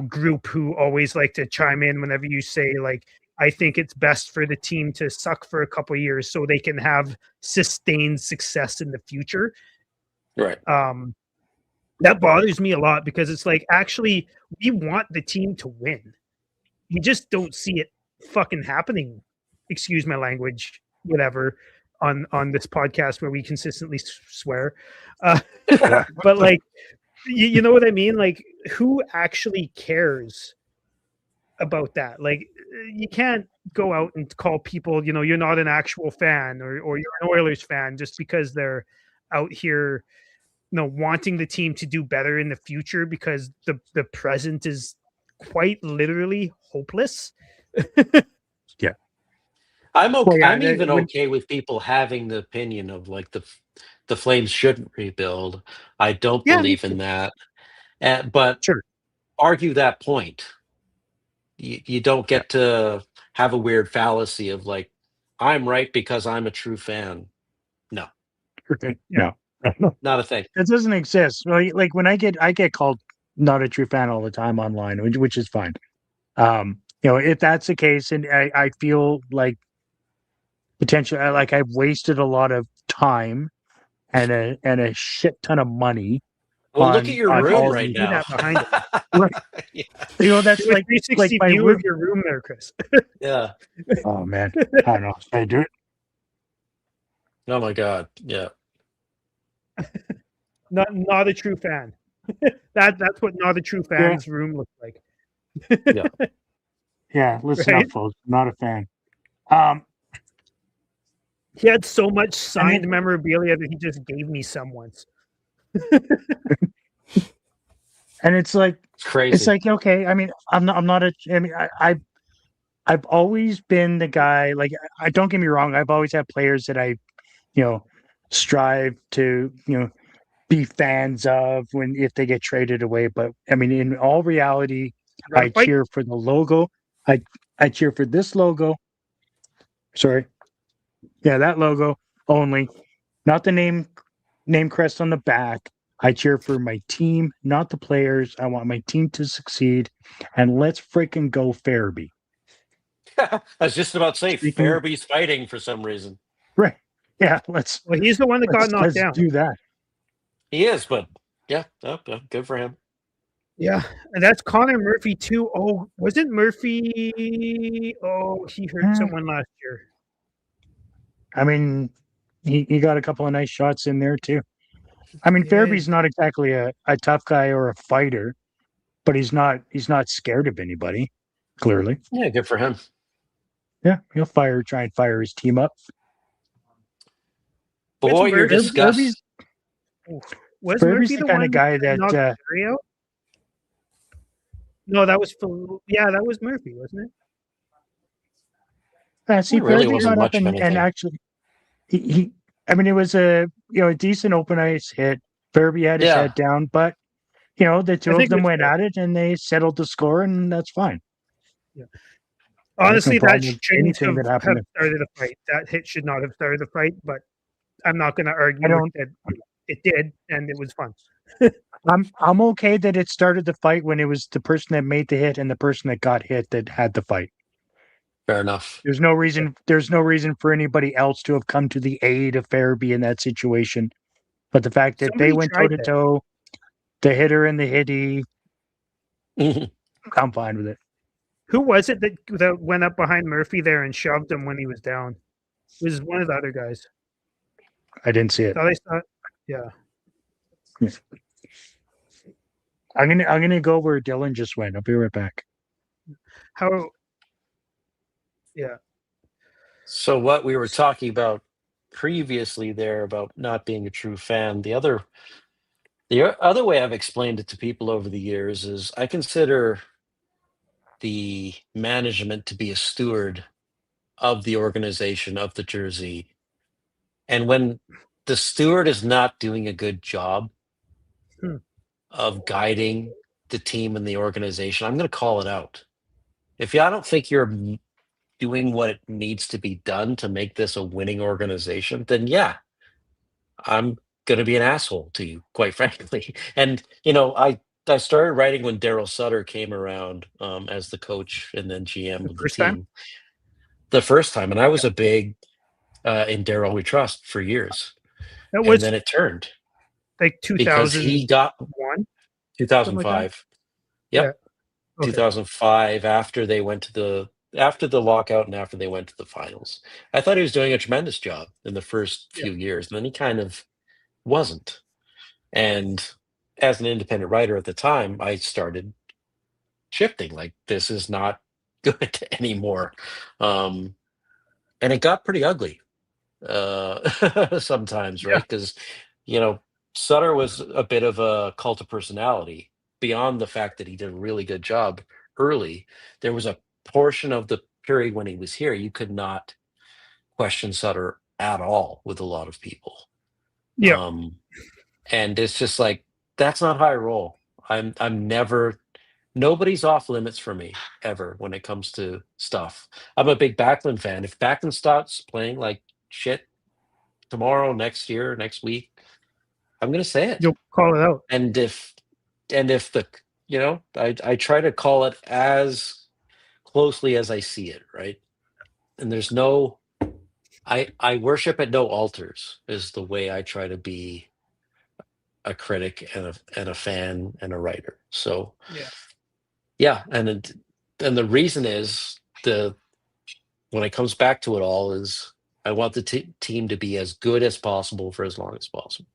Group who always like to chime in whenever you say, like, I think it's best for the team to suck for a couple of years so they can have sustained success in the future. Right. That bothers me a lot because it's like, actually, we want the team to win. We just don't see it fucking happening. Excuse my language, whatever, on this podcast where we consistently swear. But like, you know what I mean? Like, who actually cares about that? Like, you can't go out and call people, you're not an actual fan or you're an Oilers fan just because they're out here, wanting the team to do better in the future because the present is quite literally hopeless. Yeah. I'm okay. I'm even okay with people having the opinion of like the Flames shouldn't rebuild. I don't Yeah, me believe in that. But Sure. argue that point. You don't get to have a weird fallacy of like, I'm right because I'm a true fan. No, Okay. Yeah. No. not a thing. It doesn't exist. Like when I get called not a true fan all the time online, which is fine. If that's the case, and I feel like potentially like I've wasted a lot of time and a shit ton of money Well, look at your on room all right the see now. that behind it. right. That's Do a like 360 my view room. of your room there, Chris. Yeah. Oh man, I don't know. Should I do it? Oh my God. Yeah. Not a true fan. That's what not a true fan's room looks like. Yeah, listen Right? up, folks. I'm not a fan. Um, He had so much signed then- memorabilia that he just gave me some once. and it's like It's crazy. it's like okay. I mean, I'm not a. I mean, I've always been the guy. Like, I don't get me wrong. I've always had players that I, strive to be fans of when if they get traded away. But I mean, in all reality, Gotta I fight. cheer for the logo. I cheer for this logo. Sorry. Yeah, that logo only, not the name crest on the back. I cheer for my team, not the players. I want my team to succeed, and let's freaking go Farabee. I was just about to say, Speaking- Farabee's fighting for some reason. Right? Yeah, let's Well, he's the one that got knocked down. do that. He is, but yeah, good for him. Yeah, and that's Connor Murphy too. Oh, wasn't Murphy? Oh, he hurt someone last year. I mean, he got a couple of nice shots in there too. I mean, Yeah. Farabee's not exactly a tough guy or a fighter, but he's not scared of anybody. Clearly, Yeah, good for him. yeah, he'll try and fire his team up. Boy, you're Murphy- disgusting. Was Farabee's Murphy the the kind one of guy that knocked Barry out? No, that was that was Murphy, wasn't it? see, It really Farabee wasn't got up much of and anything. actually, he I mean, it was a decent open ice hit. Farabee had his Yeah. head down, but the two think of them it's went fair. at it and they settled the score, and that's fine. Honestly, that problem with shouldn't anything have, that happened. have started a fight. That hit should not have started the fight, but I'm not going to argue I don't- that it did, and it was fun. I'm okay that it started the fight when it was the person that made the hit and the person that got hit that had the fight. Fair enough. There's no reason for anybody else to have come to the aid of Farabee in that situation. But the fact that Somebody they went toe tried to that. toe, the hitter and the hitty, Mhm. I'm fine with it. Who was it that went up behind Murphy there and shoved him when he was down? It was one of the other guys. I didn't see it. Thought I saw it. Yeah. I'm gonna go where Dylan just went. I'll be right back. How? Yeah. So what we were talking about previously there about not being a true fan, the other way I've explained it to people over the years is I consider the management to be a steward of the organization, of the jersey. And when the steward is not doing a good job Hmm. of guiding the team and the organization, I'm going to call it out. If I don't think you're doing what it needs to be done to make this a winning organization, then yeah, I'm going to be an asshole to you, quite frankly. And, I started writing when Daryl Sutter came around as the coach and then GM of the first team. time? The first time. And I was a big in Daryl We Trust for years. That And was then it turned like because 2001. he got 2005. Yep. Okay. 2005 after they went to after the lockout and after they went to the finals. I thought he was doing a tremendous job in the first few years, and then he kind of wasn't. And as an independent writer at the time, I started shifting, like, this is not good anymore. And it got pretty ugly sometimes, right? Because, Sutter was a bit of a cult of personality. Beyond the fact that he did a really good job early, there was a portion of the period when he was here, you could not question Sutter at all with a lot of people. Yeah. And it's just like, that's not how I roll. I'm never, nobody's off limits for me ever when it comes to stuff. I'm a big Backlund fan. If Backlund starts playing like shit tomorrow, next year, next week, I'm gonna say it. You'll call it out. And if the, I try to call it as closely as I see it, right? And there's no, I worship at no altars is the way I try to be a critic and a fan and a writer. So yeah, and the reason is when it comes back to it all is I want the team to be as good as possible for as long as possible.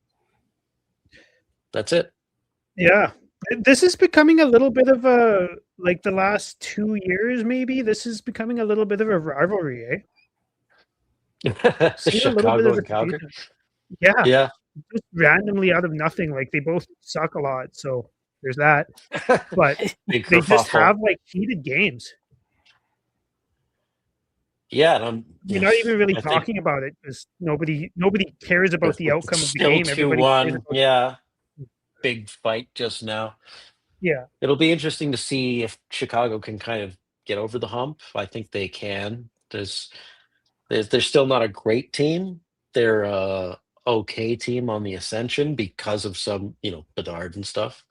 That's it. Yeah. This is becoming a little bit of a, like the last 2 years, maybe. This is becoming a little bit of a rivalry, eh? Chicago and Calgary. Yeah. Yeah. Just randomly out of nothing. Like they both suck a lot. So there's that. But they just have like heated games. Yeah. And you're not even really talking about it because nobody cares about the outcome of the game. Everybody 2-1. Yeah. Big fight just now. Yeah. It'll be interesting to see if Chicago can kind of get over the hump. I think they can. They're still not a great team. They're a okay team on the ascension because of some, Bedard and stuff.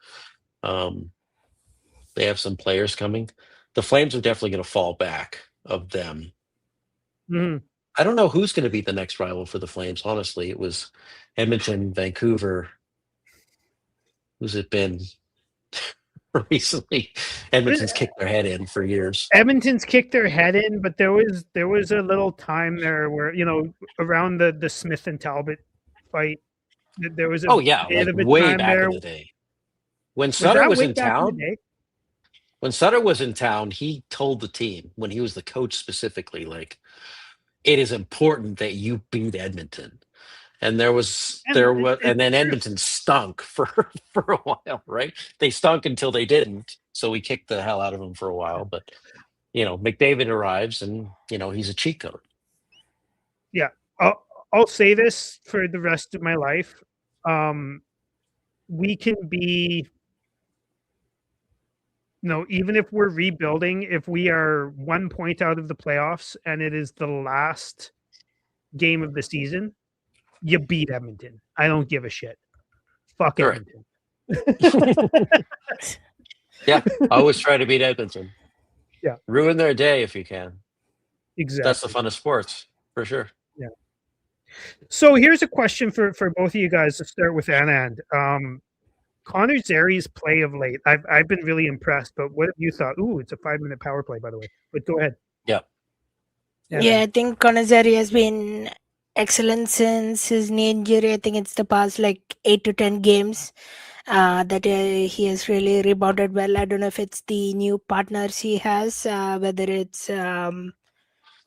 They have some players coming. The Flames are definitely going to fall back of them. Mm-hmm. I don't know who's going to be the next rival for the Flames. Honestly, it was Edmonton, Vancouver. Who's it been recently? Edmonton's kicked their head in for years. Edmonton's kicked their head in, but there was a little time there where around the Smith and Talbot fight, there was a bit of a way time back there. In the day when Sutter was in town. When Sutter was in town, he told the team when he was the coach specifically, like, it is important that you beat Edmonton. And and then Edmonton stunk for a while, right? They stunk until they didn't. So we kicked the hell out of them for a while. But, McDavid arrives and, he's a cheat code. Yeah. I'll say this for the rest of my life. We can be, even if we're rebuilding, if we are 1 point out of the playoffs and it is the last game of the season, you beat Edmonton. I don't give a shit. Fuck Edmonton. Yeah, always try to beat Edmonton. Yeah. Ruin their day if you can. Exactly. That's the fun of sports, for sure. Yeah. So here's a question for both of you guys to start with Anand. Connor Zari's play of late. I've been really impressed, but what have you thought? Ooh, it's a 5-minute power play, by the way. But go ahead. Yeah. Yeah, I think Connor Zary has been excellent since his knee injury. I think it's the past 8 to 10 games that he has really rebounded well. I don't know if it's the new partners he has, whether it's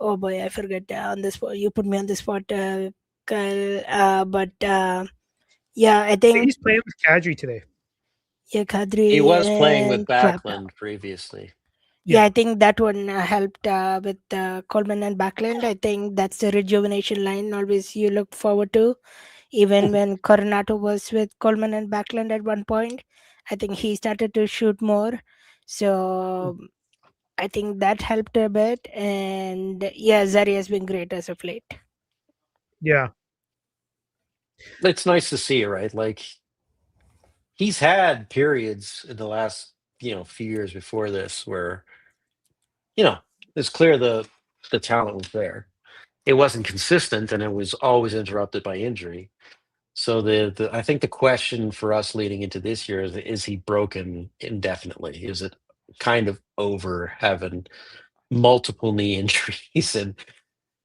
oh boy, I forget on the spot. You put me on the spot, Kyle. But yeah, I think he's playing with Kadri today. Yeah, Kadri. He was playing with Backlund previously. Yeah, I think that one helped with Coleman and Backlund. I think that's the rejuvenation line always you look forward to. Even when Coronato was with Coleman and Backlund at one point, I think he started to shoot more. So I think that helped a bit. And yeah, Zary has been great as of late. Yeah. It's nice to see, right? Like, he's had periods in the last, few years before this where, it's clear the talent was there. It wasn't consistent and it was always interrupted by injury. So I think the question for us leading into this year is he broken indefinitely? Is it kind of over having multiple knee injuries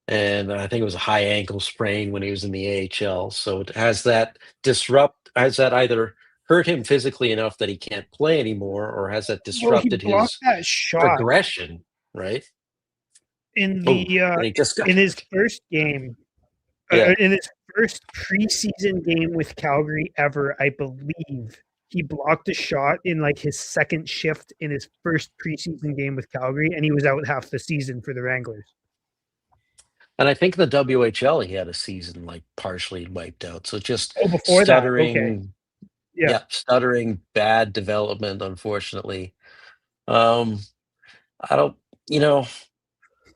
and I think it was a high ankle sprain when he was in the AHL. So has that either hurt him physically enough that he can't play anymore, or has that disrupted his progression? Right. In his first game, in his first preseason game with Calgary ever, I believe he blocked a shot in his second shift in his first preseason game with Calgary, and he was out half the season for the Wranglers. And I think in the WHL he had a season like partially wiped out. So just Oh, before that, okay. stuttering, Yeah. stuttering, bad development, unfortunately. I don't,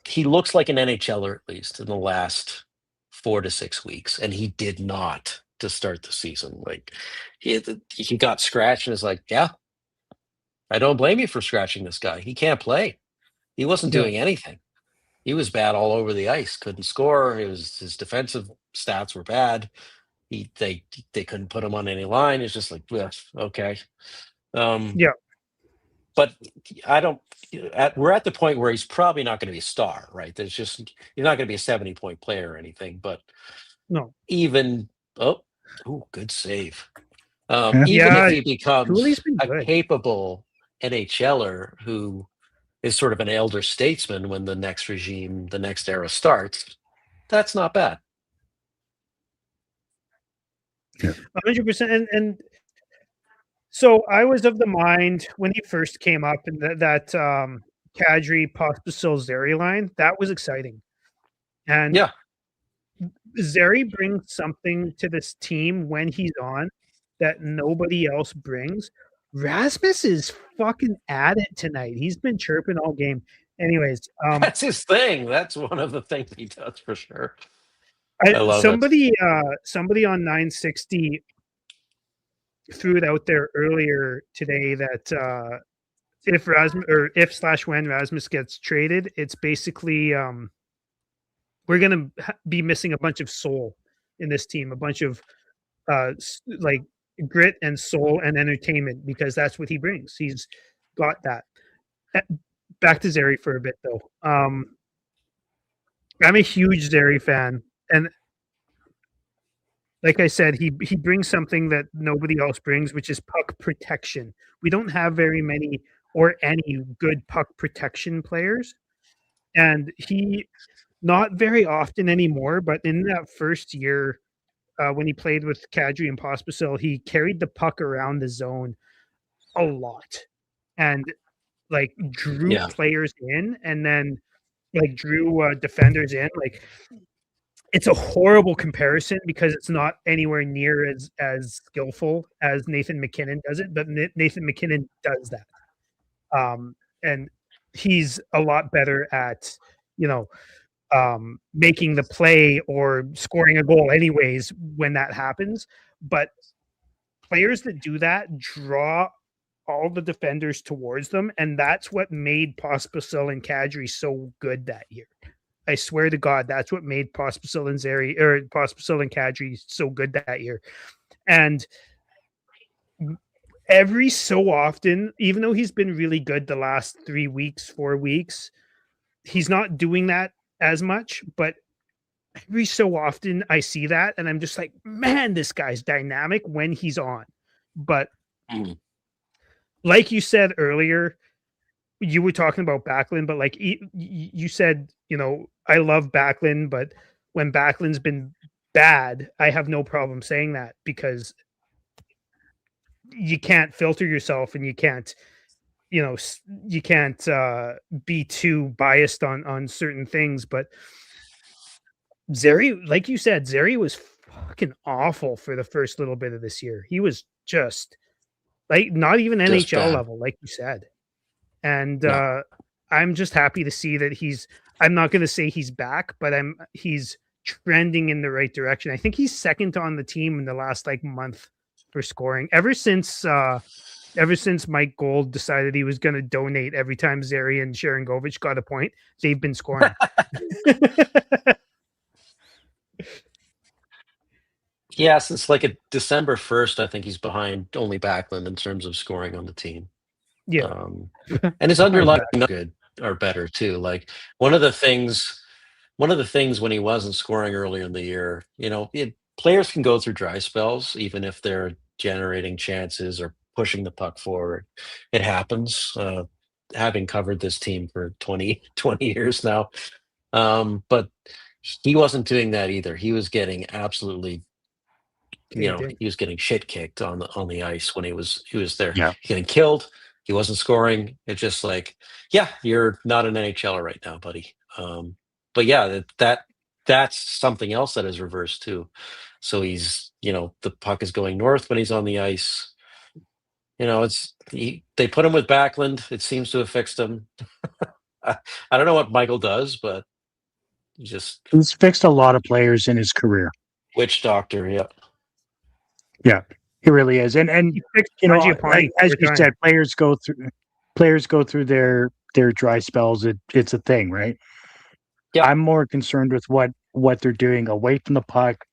he looks like an NHLer at least in the last 4 to 6 weeks, and he did not to start the season. Like he got scratched and is like, yeah, I don't blame you for scratching this guy. He can't play. He wasn't Yeah. doing anything. He was bad all over the ice. Couldn't score. His defensive stats were bad. They couldn't put him on any line. It's just like, "Ugh, okay. Yeah. But I don't. We're at the point where he's probably not going to be a star, right? There's just he's not going to be a 70-point player or anything. But No. even good save. Yeah. Even Yeah, if he becomes Cooley's been a good. capable NHLer who is sort of an elder statesman when the next regime, the next era starts, that's not bad. 100%. And so I was of the mind when he first came up and that Kadri Pospisil Zeri line, that was exciting. And Yeah. Zeri brings something to this team when he's on that nobody else brings. Rasmus is fucking at it tonight. He's been chirping all game. Anyways, That's his thing. That's one of the things he does for sure. I love somebody on 960 threw it out there earlier today that if/when Rasmus gets traded, it's basically we're gonna be missing a bunch of soul in this team, a bunch of like grit and soul and entertainment, because that's what he brings. He's got that. Back to Zeri for a bit though. I'm a huge Zeri fan, and like I said, he brings something that nobody else brings, which is puck protection. We don't have very many or any good puck protection players, and he not very often anymore. But in that first year, when he played with Kadri and Pospisil, he carried the puck around the zone a lot, and like drew players in, and then like drew defenders in. Like, it's a horrible comparison because it's not anywhere near as skillful as Nathan MacKinnon does it, but Nathan MacKinnon does that. And he's a lot better at, making the play or scoring a goal anyways when that happens. But players that do that draw all the defenders towards them, and that's what made Pospisil and Kadri so good that year. I swear to God, that's what made Pospisil and Kadri so good that year. And every so often, even though he's been really good the last 4 weeks, he's not doing that as much. But every so often I see that, and I'm just like, man, this guy's dynamic when he's on. But like you said earlier, you were talking about Backlund, but like you said, I love Backlund, but when Backlund's been bad, I have no problem saying that, because you can't filter yourself, and you can't be too biased on certain things. But Zeri, like you said, Zeri was fucking awful for the first little bit of this year. He was just like not even NHL level, like you said. And I'm just happy to see that I'm not going to say he's back, but he's trending in the right direction. I think he's second on the team in the last month for scoring. Ever since Mike Gold decided he was going to donate every time Zeri and Sharangovich got a point, they've been scoring. Yeah, since December 1st, I think he's behind only Backlund in terms of scoring on the team. Yeah. And his underlying good or better too. Like one of the things when he wasn't scoring earlier in the year, players can go through dry spells, even if they're generating chances or pushing the puck forward. It happens. Having covered this team for 20 years now. But he wasn't doing that either. He was getting absolutely, he was getting shit kicked on the ice when he was there. Yeah. Getting killed. He wasn't scoring. It's just like, yeah, you're not an NHLer right now, buddy. But yeah, that that's something else that is reversed too. So he's, the puck is going north when he's on the ice. They put him with Backlund. It seems to have fixed him. I don't know what Michael does, but he's fixed a lot of players in his career. Witch doctor, yeah. Yeah, he really is. And as you said, players go through their dry spells. It's a thing, right? Yeah. I'm more concerned with what they're doing away from the puck.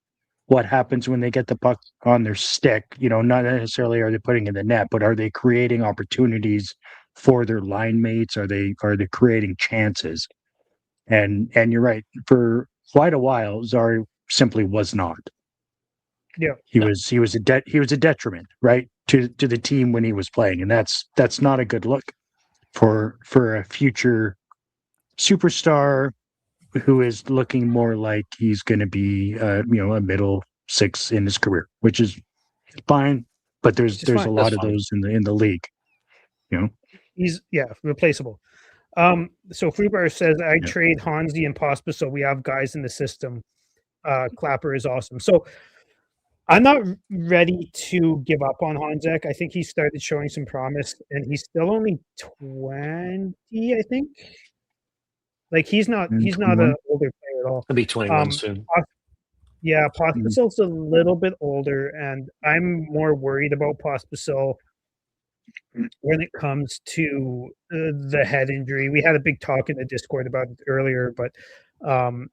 What happens when they get the puck on their stick? Not necessarily are they putting it in the net, but are they creating opportunities for their line mates? Are they creating chances? And you're right. For quite a while, Zari simply was not. Yeah, he was a detriment, right, to the team when he was playing, and that's not a good look for a future superstar who is looking more like he's going to be a middle six in his career, which is fine, but there's a lot of those in the league. He's replaceable. So Freebar says I'd trade Hansi and Pospisil, so we have guys in the system. Clapper is awesome. So I'm not ready to give up on Hanzek. I think he started showing some promise, and he's still only 20, I think. Like he's not an older player at all. He'll be 21 soon. Yeah, Pospisil's a little bit older, and I'm more worried about Pospisil when it comes to the head injury. We had a big talk in the Discord about it earlier, but I'm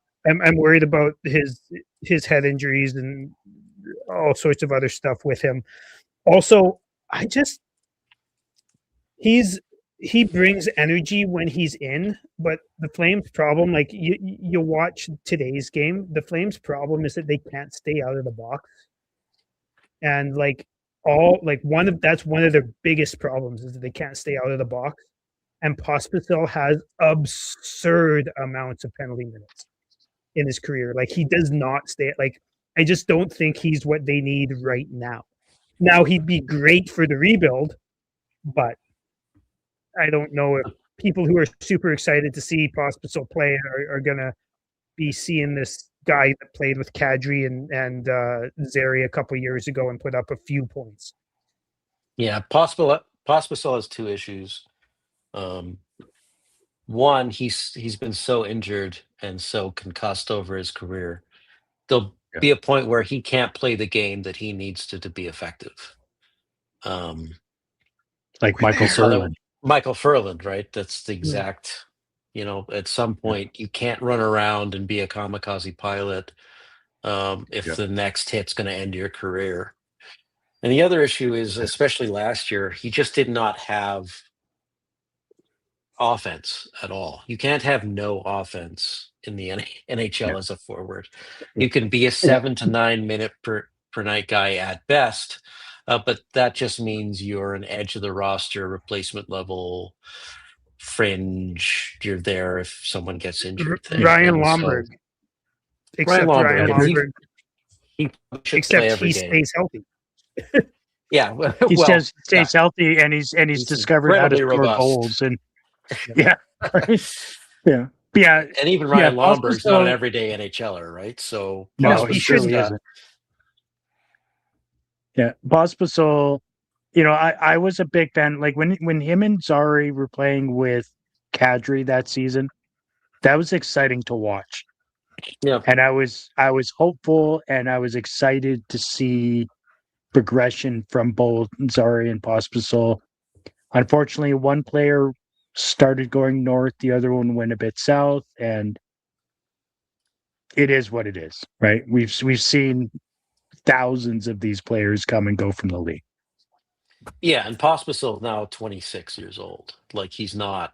worried about his head injuries and all sorts of other stuff with him. Also, he brings energy when he's in, but the Flames' problem, like you watch today's game, the Flames' problem is that they can't stay out of the box, and that's one of their biggest problems is that they can't stay out of the box. And Pospisil has absurd amounts of penalty minutes in his career. Like he does not stay. Like I just don't think he's what they need right now. Now he'd be great for the rebuild, but I don't know if people who are super excited to see Pospisil play are gonna be seeing this guy that played with Kadri and Zary a couple years ago and put up a few points. Yeah, Pospisil has two issues. One, he's been so injured and so concussed over his career. There'll be a point where he can't play the game that he needs to be effective. Like Michael Ferland. Michael Ferland, right? That's the exact, at some point you can't run around and be a kamikaze pilot if the next hit's going to end your career. And the other issue is, especially last year, he just did not have offense at all. You can't have no offense in the NHL as a forward. You can be a 7 to 9 minute per night guy at best, but that just means you're an edge of the roster, replacement level, fringe. You're there if someone gets injured. Ryan Lomberg. Except Ryan Lomberg. He except he stays healthy. Yeah, he stays healthy, and he's discovered how to score goals, and yeah. And even Ryan Lomberg's not an everyday NHLer, right? So no, he surely isn't. Yeah, Pospisil, I was a big fan. Like when him and Zary were playing with Kadri that season, that was exciting to watch. Yeah, and I was hopeful, and I was excited to see progression from both Zary and Pospisil. Unfortunately, one player started going north, the other one went a bit south, and it is what it is, right? We've seen thousands of these players come and go from the league. Yeah, and Pospisil is now 26 years old. Like he's not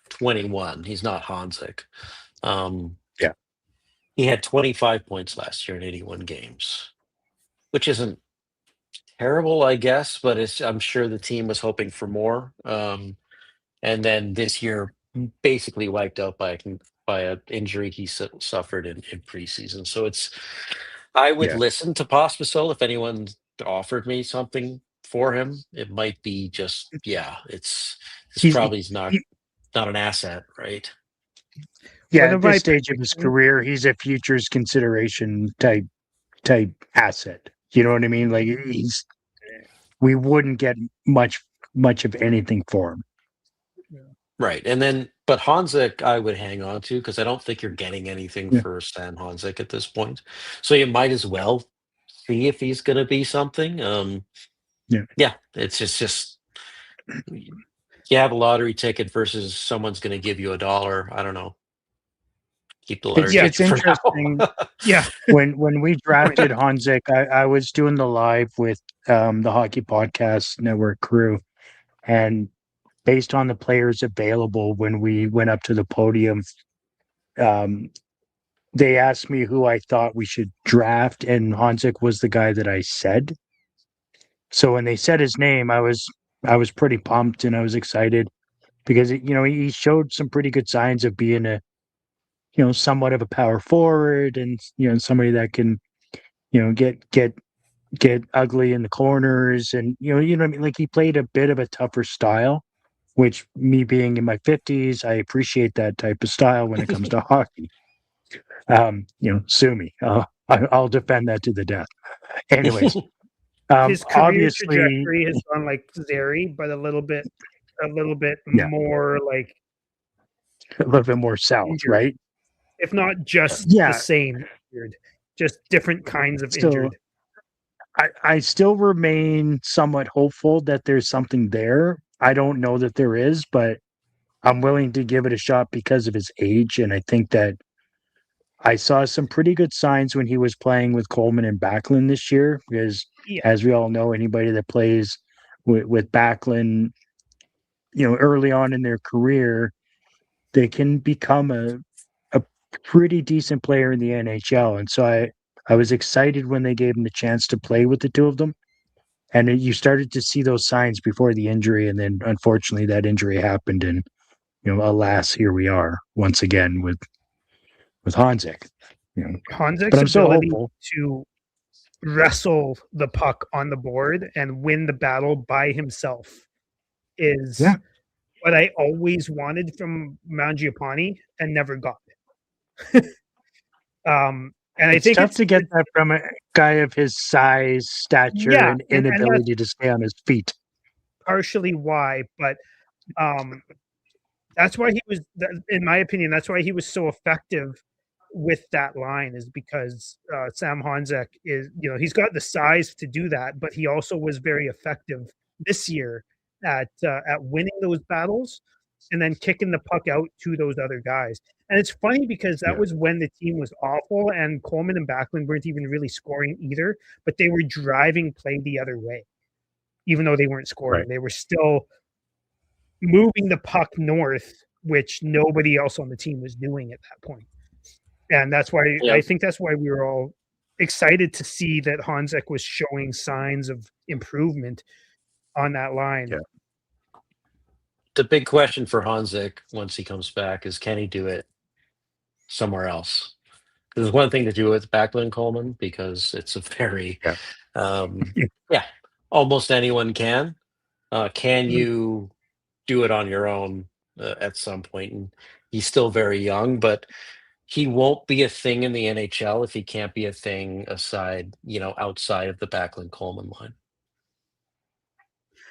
21. He's not Hanzek. He had 25 points last year in 81 games, which isn't terrible, I guess, but I'm sure the team was hoping for more. And then this year, basically wiped out by an injury he suffered in preseason. So I would listen to Pospisil if anyone offered me something for him. It might be just it's probably not an asset, right? Yeah, One at of my this stage of his career, he's a futures consideration type asset. You know what I mean? Like we wouldn't get much of anything for him. Right. And then, but Hanzik, I would hang on to because I don't think you're getting anything Yeah. for Sam Hanzik at this point. So you might as well see if he's going to be something. Yeah, it's just you have a lottery ticket versus someone's going to give you $1. I don't know. Keep the lottery It's ticket for now. interesting. yeah, When we drafted Hanzik, I was doing the live with the Hockey Podcast Network crew, and based on the players available when we went up to the podium, they asked me who I thought we should draft, and Hanzik was the guy that I said. So when they said his name, I was pretty pumped and I was excited because he showed some pretty good signs of being a somewhat of a power forward, and somebody that can get ugly in the corners, and what I mean, like he played a bit of a tougher style, which, me being in my 50s, I appreciate that type of style when it comes to hockey. Sue me. I'll defend that to the death. Anyways, his career obviously, trajectory has gone like Zary, but a little bit Yeah. more like a little bit more south, Injured. right? if not just Yeah. the same injured, just different kinds of So, injured. I still remain somewhat hopeful that there's something there. I don't know that there is, but I'm willing to give it a shot because of his age. And I think that I saw some pretty good signs when he was playing with Coleman and Backlund this year, because Yeah. as we all know, anybody that plays with Backlund, early on in their career, they can become a pretty decent player in the NHL. And so I was excited when they gave him the chance to play with the two of them. And you started to see those signs before the injury. And then unfortunately that injury happened. And, alas, here we are once again with Hanzik. Hanzik's But I'm so ability hopeful. to wrestle the puck on the board and win the battle by himself is Yeah. what I always wanted from Mangiapane and never got. And I It's think tough to get that from a guy of his size, stature, Yeah, and and that's inability to stay on his feet. partially why, but that's why he was, in my opinion, that's why he was so effective with that line, is because Sam Hanzik is, he's got the size to do that, but he also was very effective this year at winning those battles and then kicking the puck out to those other guys. And it's funny because that was when the team was awful and Coleman and Backlund weren't even really scoring either, but they were driving play the other way. Even though they weren't scoring, Right. they were still moving the puck north, which nobody else on the team was doing at that point. And that's why I think that's why we were all excited to see that Hanzik was showing signs of improvement on that line. Yeah. The big question for Hanzik once he comes back is, can he do it somewhere else? There's one thing to do with Backlund Coleman because it's a very, almost anyone can. Can you do it on your own at some point? And he's still very young, but he won't be a thing in the NHL if he can't be a thing outside of the Backlund Coleman line.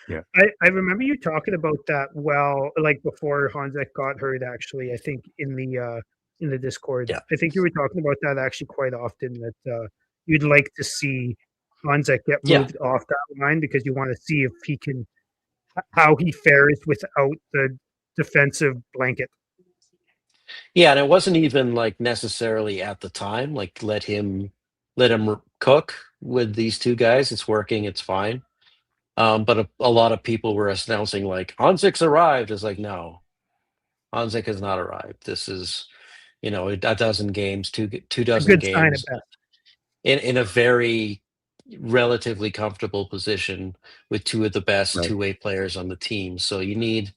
Yeah. I remember you talking about that like before Hanzik got hurt, actually, I think in the Discord. Yeah. I think you were talking about that actually quite often, that you'd like to see Hanzik get moved off that line because you want to see if he can, how he fares without the defensive blanket. Yeah, and it wasn't even like necessarily at the time, like let him cook with these two guys. It's working, it's fine. But a lot of people were announcing like Hanzik's arrived. It's like, no, Hanzik has not arrived. This is, a dozen games, two dozen Good sign games at best. in a very relatively comfortable position with two of the best two-way players on the team. So you need,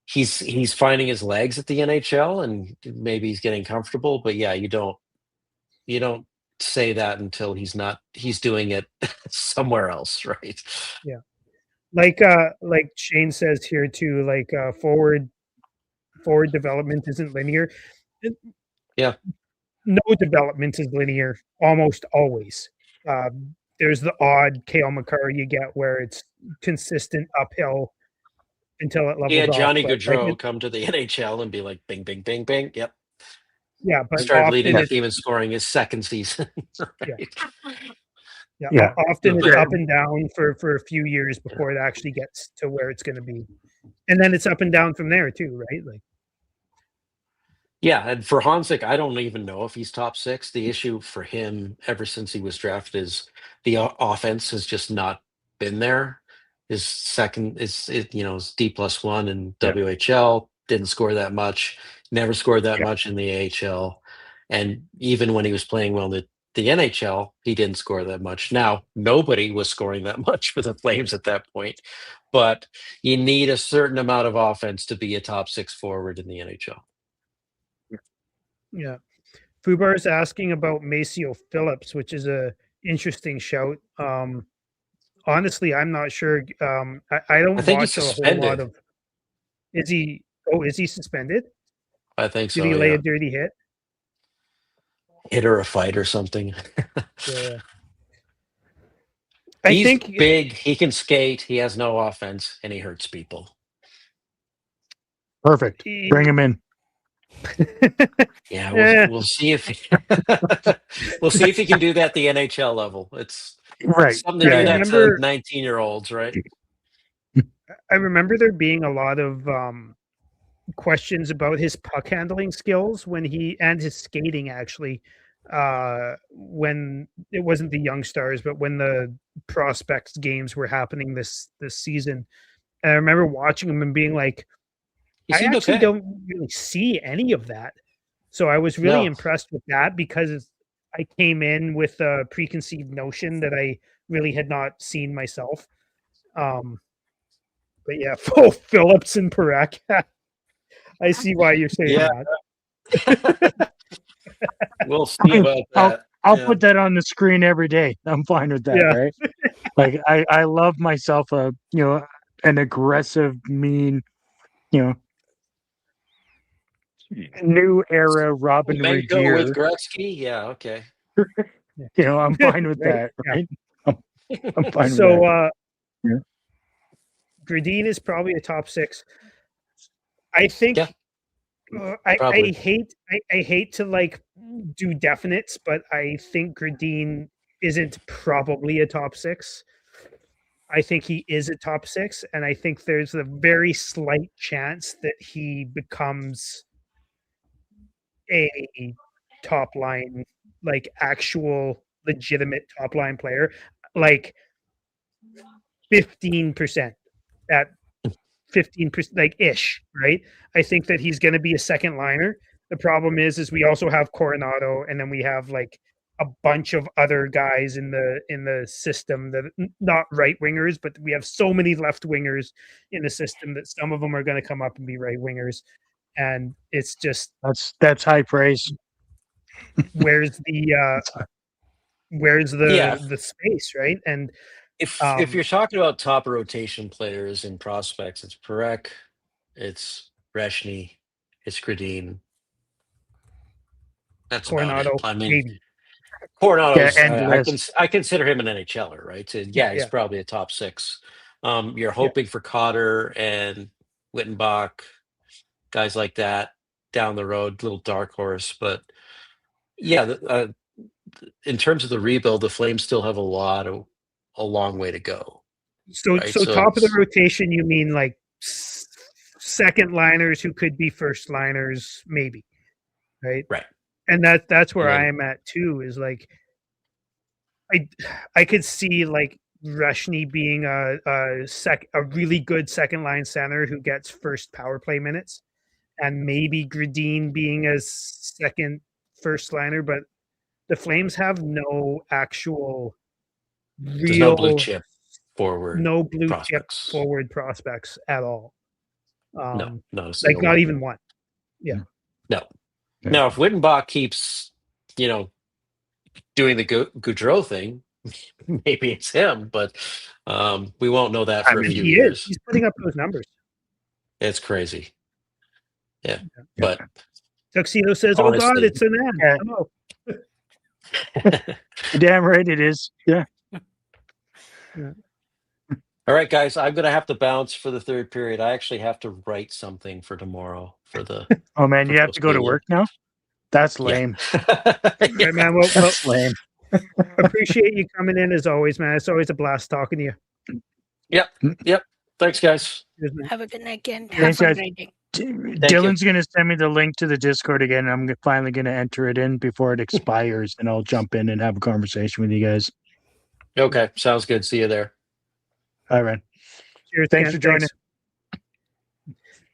he's finding his legs at the NHL and maybe he's getting comfortable, but yeah, you don't say that until he's doing it somewhere else, right? Yeah. Like Shane says here too, like forward development isn't linear. No development is linear, almost always. There's the odd Kale McCarr you get where it's consistent uphill until it levels Yeah, off. Johnny But Gaudreau come to the NHL and be like, bing, bing, bing, bing. Yep. yeah, but Started leading often the team in scoring his second season. Yeah. often it's But- up and down for a few years before it actually gets to where it's going to be, and then it's up and down from there too, right? Like, Yeah, and for Hansick, I don't even know if he's top six. The issue for him ever since he was drafted is the offense has just not been there. His second is his D+1 in Yeah. WHL, didn't score that much, never scored that Yeah. much in the AHL, and even when he was playing well in the NHL, he didn't score that much. Now nobody was scoring that much for the Flames at that point, but you need a certain amount of offense to be a top six forward in the NHL. yeah. Fubar is asking about Maceo Phillips, which is a interesting shout. Honestly, I'm not sure. I don't I think he's watch a whole lot suspended. of. Is he? Oh, is he suspended? I think so. Did he lay Yeah. a dirty hit? Hit or a fight or something. Yeah. He's I think big. He can skate. He has no offense, and he hurts people. Perfect. Bring him in. Yeah, Yeah. we'll see if we'll see if he can do that at the NHL level. It's Right. something to Yeah, do I that to remember- 19-year-olds, right? I remember there being a lot of questions about his puck handling skills when he and his skating actually when it wasn't the young stars but when the prospects games were happening this season. And I remember watching him and being like, He I seemed actually okay. don't really see any of that. So I was really No. impressed with that because I came in with a preconceived notion that I really had not seen myself. But yeah, Phillips and Parekh. I see why you're saying Yeah. that. We'll see about that. I'll Yeah. put that on the screen every day. I'm fine with that, Yeah. right? Like I love myself an aggressive, mean, new era Robin Menko with Regier. Gretzky. Yeah. Okay. I'm fine with Right, that, yeah. right? I'm fine with So that. Yeah. Gradin is probably a top six. I think Yeah. I Probably. hate to like do definites, but I think Gradin isn't probably a top six. I think he is a top six, and I think there's a very slight chance that he becomes a top line, like actual legitimate top line player, like 15% at 15%, like ish, right? I think that he's going to be a second liner. The problem is we also have Coronado, and then we have like a bunch of other guys in the system that not right wingers, but we have so many left wingers in the system that some of them are going to come up and be right wingers, and it's just That's high praise. where's the Yeah. the space, right? And If you're talking about top rotation players and prospects, it's Parekh, it's Reshny, it's Gradin. That's Coronado, about it. I mean, maybe. Coronado's. Yeah, and I less. consider him an NHLer, right? So, yeah, he's Yeah. probably a top six. You're hoping for Cotter and Wittenbach, guys like that down the road, little dark horse. But yeah, in terms of the rebuild, the Flames still have a long way to go. So, Right, so so top of the it's- rotation, you mean like second liners who could be first liners, maybe, right? Right. And that's where And then- I am at too. Is like, I could see like Reshny being a really good second line center who gets first power play minutes, and maybe Gradin being a second first liner, but the Flames have no actual There's no blue real chip forward. no blue prospects. chip forward prospects at all. No, not a Like single not one. even one. No. Yeah. Now, if Wittenbach keeps, doing the Goudreau thing, maybe it's him, but we won't know that for a And few he years. is. He's putting up those numbers. It's crazy. Yeah. Yeah. But Tuxedo says, "Oh God, Honestly. it's an ad." Yeah. Oh. Damn right it is. Yeah. All right, guys, I'm going to have to bounce for the third period. I actually have to write something for tomorrow for the. Oh man, for you have to go to Postmania. work now? That's Yeah. lame. Right, man. Well, That's lame. appreciate you coming in as always, man. It's always a blast talking to you. Yep. Thanks, guys. Cheers, man. Have a good night, Ken. Have Thanks, fun guys. writing. Dylan's going to send me the link to the Discord again. I'm finally going to enter it in before it expires, and I'll jump in and have a conversation with you guys. Okay, sounds good. See you there. All right. Cheers, Thanks Ken. for joining.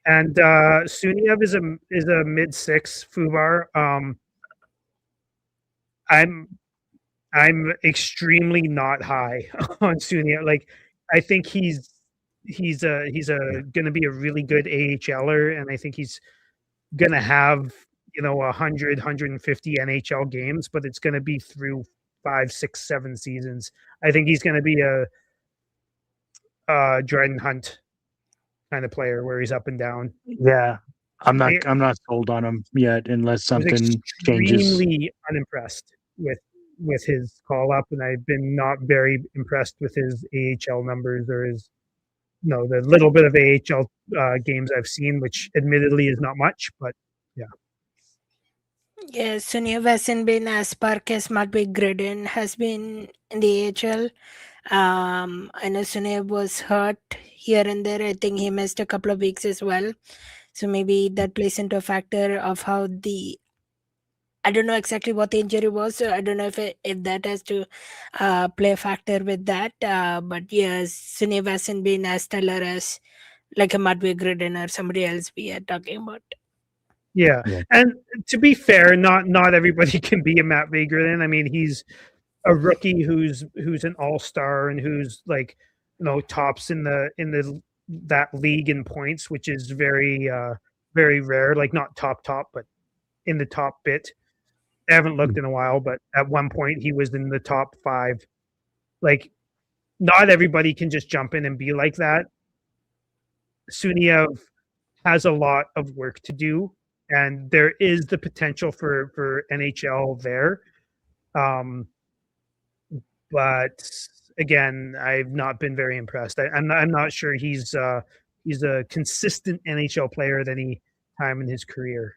And Suniev is a mid-6 Fubar. I'm extremely not high on Suniev. Like, I think he's gonna be a really good AHLer, and I think he's gonna have 100, 150 NHL games, but it's gonna be through 5, 6, 7 seasons. I think he's gonna be a Dryden Hunt kind of player where he's up and down. Yeah. I'm not sold on him yet unless something changes. Extremely unimpressed with his call up, and I've been not very impressed with his AHL numbers or his the little bit of AHL games I've seen, which admittedly is not much, but Yes, Suniev hasn't been as spark as Matvey Gridin has been in the AHL. I know Suniev was hurt here and there. I think he missed a couple of weeks as well. So maybe that plays into a factor of how I don't know exactly what the injury was. So I don't know if that has to play a factor with that. But yes, Suniev hasn't been as stellar as like a Matvey Gridin or somebody else we are talking about. yeah. And to be fair, not everybody can be a Matt Vigran. I mean, he's a rookie who's an all-star and who's like tops in that league in points, which is very very rare. Like not top, but in the top bit. I haven't looked in a while, but at one point he was in the top 5. Like, not everybody can just jump in and be like that. Suniev has a lot of work to do, and there is the potential for NHL there. But again, I've not been very impressed. I'm not sure he's a consistent NHL player at any time in his career.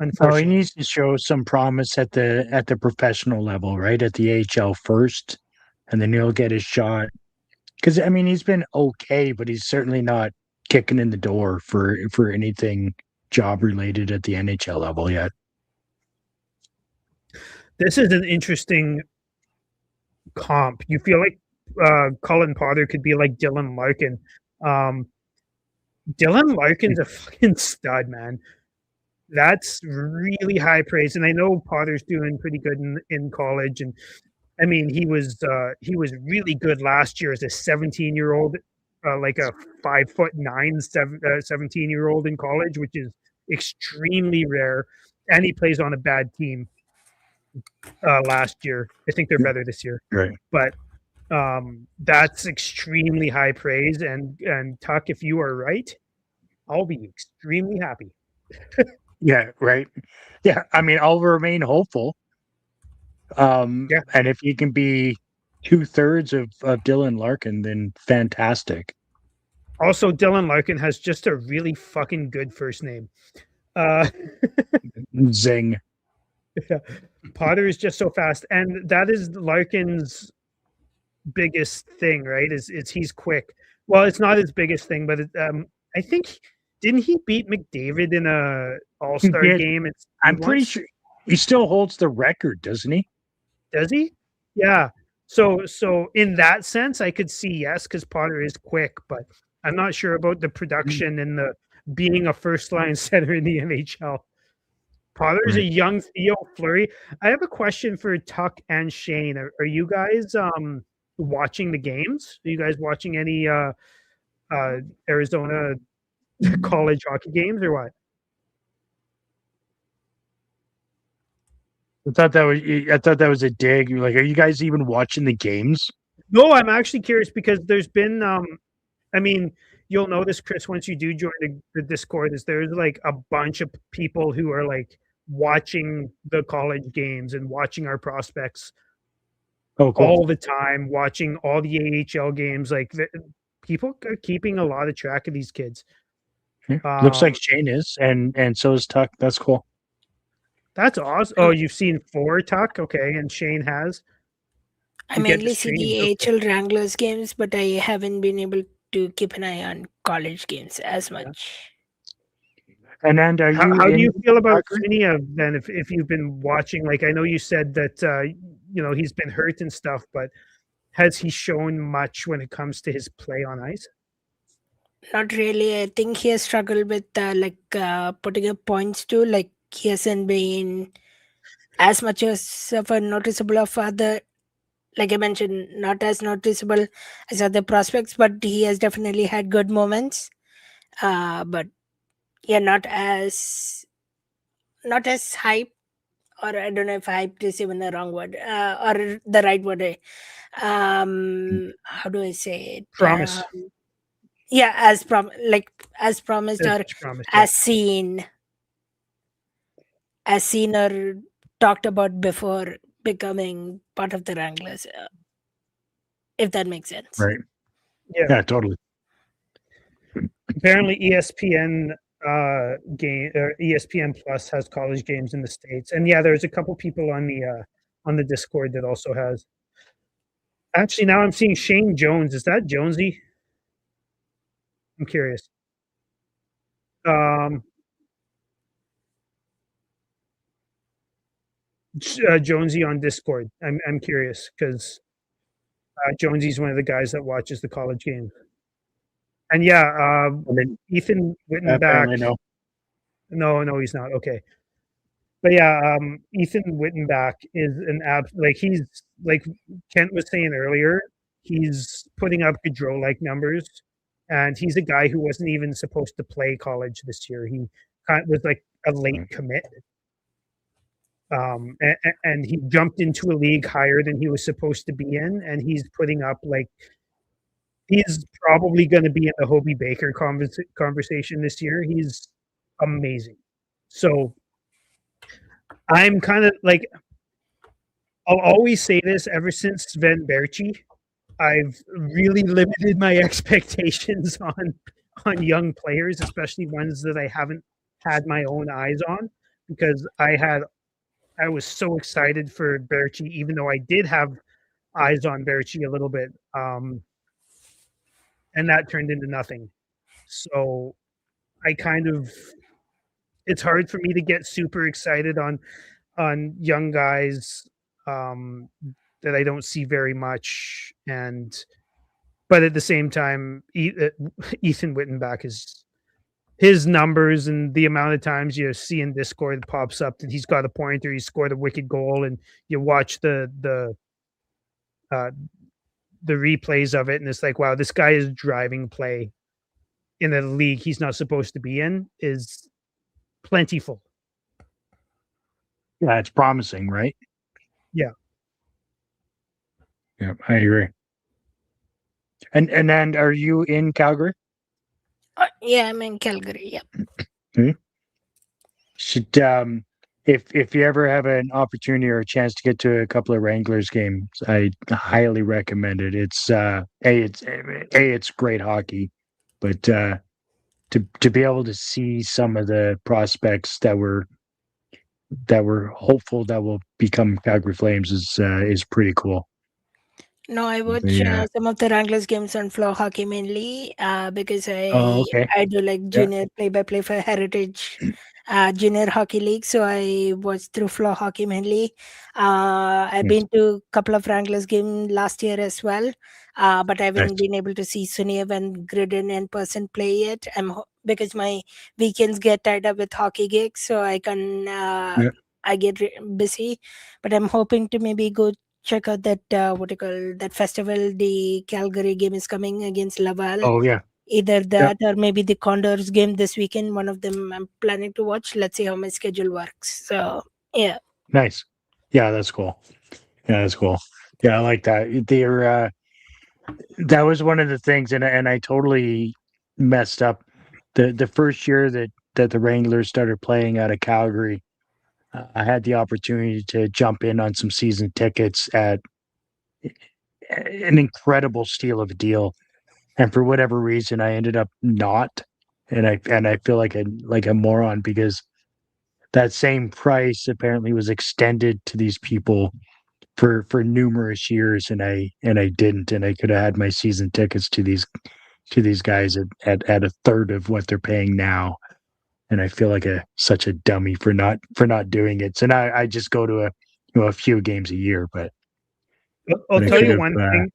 He needs to show some promise at the professional level, right? At the AHL first, and then he'll get his shot. Because I mean, he's been okay, but he's certainly not kicking in the door for anything job related at the NHL level yet. This is an interesting comp. You feel like Colin Potter could be like Dylan Larkin. Dylan Larkin's a fucking stud, man. That's really high praise, and I know Potter's doing pretty good in college. And I mean, he was really good last year as a 17-year-old, like a 5'9", 17-year-old in college, which is extremely rare. And he plays on a bad team. Last year, I think they're better this year, right? But that's extremely high praise. And Tuck, if you are right, I'll be extremely happy. Yeah, right. Yeah, I mean, I'll remain hopeful. And if you can be 2/3 of Dylan Larkin, then fantastic. Also, Dylan Larkin has just a really fucking good first name. Zing. Yeah. Potter is just so fast, and that is Larkin's biggest thing, right? Is he's quick. Well, it's not his biggest thing, but I think didn't he beat McDavid in a All-Star game? I'm pretty sure he still holds the record, doesn't he? Does he? Yeah. So in that sense, I could see yes, because Potter is quick, but I'm not sure about the production and the being a first-line center in the NHL. Potter's a young Theo Fleury. I have a question for Tuck and Shane. Are you guys watching the games? Are you guys watching any Arizona college hockey games or what? I thought that was a dig. You're like, are you guys even watching the games? No, I'm actually curious because there's been I mean, you'll notice, Chris, once you do join the Discord, is there's like a bunch of people who are like watching the college games and watching our prospects all the time, watching all the AHL games. Like people are keeping a lot of track of these kids. Looks like Shane is, and so is Tuck. That's cool. That's awesome. Oh, you've seen 4 Tuck, okay, and Shane has. I mainly see the AHL Wranglers games, but I haven't been able to keep an eye on college games as much. And then, how do you feel about Sunia then? If you've been watching, like I know you said that he's been hurt and stuff, but has he shown much when it comes to his play on ice? Not really. I think he has struggled with putting up points too. Like he hasn't been as much as of a noticeable of other. Like I mentioned, not as noticeable as other prospects, but he has definitely had good moments. But yeah, not as hype, or I don't know if hype is even the wrong word or the right word. How do I say it? Promise. Yeah, as promised or as seen or talked about before becoming part of the Wranglers, if that makes sense. Right. Yeah, totally. Apparently ESPN ESPN Plus has college games in the States, and yeah, there's a couple people on the Discord that also has. Actually, now I'm seeing Shane Jones. Is that Jonesy? I'm curious. Jonesy on Discord. I'm curious because Jonesy's one of the guys that watches the college game. And yeah, Ethan Wittenbach. No, he's not. Okay. But yeah, Ethan Wittenbach is he's like Kent was saying earlier, he's putting up Gaudreau-like numbers, and he's a guy who wasn't even supposed to play college this year. He was like a late commit. And he jumped into a league higher than he was supposed to be in, and he's putting up he's probably going to be in the Hobey Baker conversation this year. He's amazing. So I'm kind of like, I'll always say this, ever since Sven Berchi, I've really limited my expectations on young players, especially ones that I haven't had my own eyes on, because I was so excited for Berchi, even though I did have eyes on Berchi a little bit, and that turned into nothing. So it's hard for me to get super excited on young guys that I don't see very much, but at the same time, Ethan Wittenbach is. His numbers and the amount of times you see in Discord pops up that he's got a point or he scored a wicked goal, and you watch the replays of it, and it's like, wow, this guy is driving play in a league he's not supposed to be in, is plentiful. Yeah, it's promising, right? Yeah. Yeah, I agree. And then, are you in Calgary? Yeah, I'm in Calgary. Yeah. Mm-hmm. Should if you ever have an opportunity or a chance to get to a couple of Wranglers games, I highly recommend it. It's it's great hockey, but to be able to see some of the prospects that were hopeful that will become Calgary Flames is pretty cool. No, I watch some of the Wranglers games on Flow Hockey mainly because I do like junior play-by-play for Heritage Junior Hockey League. So I watch through Flow Hockey mainly. I've been to a couple of Wranglers games last year as well, but I haven't been able to see Suniev and Gridden in person play yet. Because my weekends get tied up with hockey gigs, so I can I get busy. But I'm hoping to maybe go check out that that festival. The Calgary game is coming against Laval. Oh yeah. Either that or maybe the Condors game this weekend. One of them I'm planning to watch. Let's see how my schedule works. So yeah. Nice. Yeah, that's cool. Yeah, I like that. They're that was one of the things, and I totally messed up. The first year that the Wranglers started playing out of Calgary, I had the opportunity to jump in on some season tickets at an incredible steal of a deal, and for whatever reason, I ended up not, and I feel like a moron because that same price apparently was extended to these people for numerous years, and I didn't, and I could have had my season tickets to these guys at a third of what they're paying now. And I feel like such a dummy for not doing it. So now I just go to a few games a year, but I'll I tell could you have, one thing,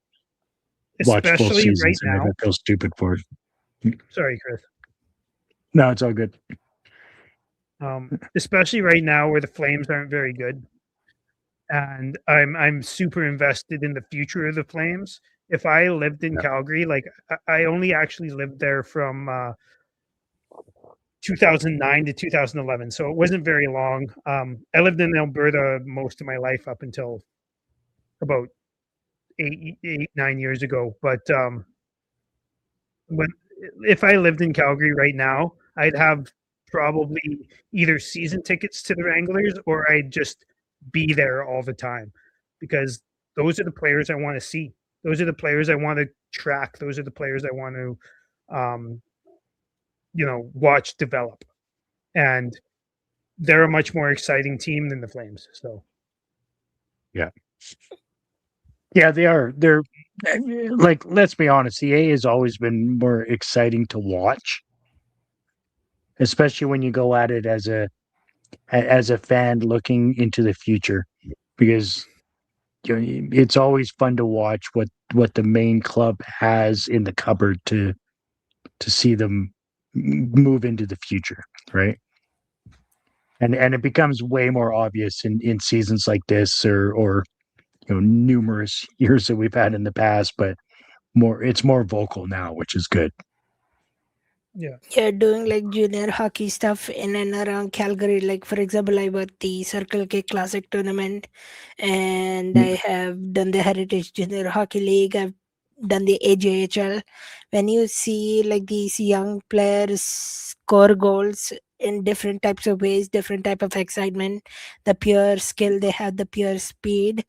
watched full especially right seasons, and now. I feel stupid for it. Sorry, Chris. No, it's all good. Especially right now where the Flames aren't very good, and I'm super invested in the future of the Flames. If I lived in Calgary, like I only actually lived there from 2009 to 2011, so it wasn't very long. I lived in Alberta most of my life up until about 9 years ago. But if I lived in Calgary right now, I'd have probably either season tickets to the Wranglers or I'd just be there all the time, because those are the players I want to see. Those are the players I want to track. Those are the players I want to watch develop, and they're a much more exciting team than the Flames. So yeah, they are. They're like, let's be honest, the A has always been more exciting to watch, especially when you go at it as a fan looking into the future, because it's always fun to watch what the main club has in the cupboard to see them move into the future, right? And it becomes way more obvious in seasons like this, or numerous years that we've had in the past, but it's more vocal now, which is good. Yeah, doing like junior hockey stuff in and around Calgary. Like for example, I worked the Circle K Classic tournament, and I have done the Heritage Junior Hockey League. I've done the AJHL. When you see like these young players score goals in different types of ways, different type of excitement, the pure skill they have, the pure speed,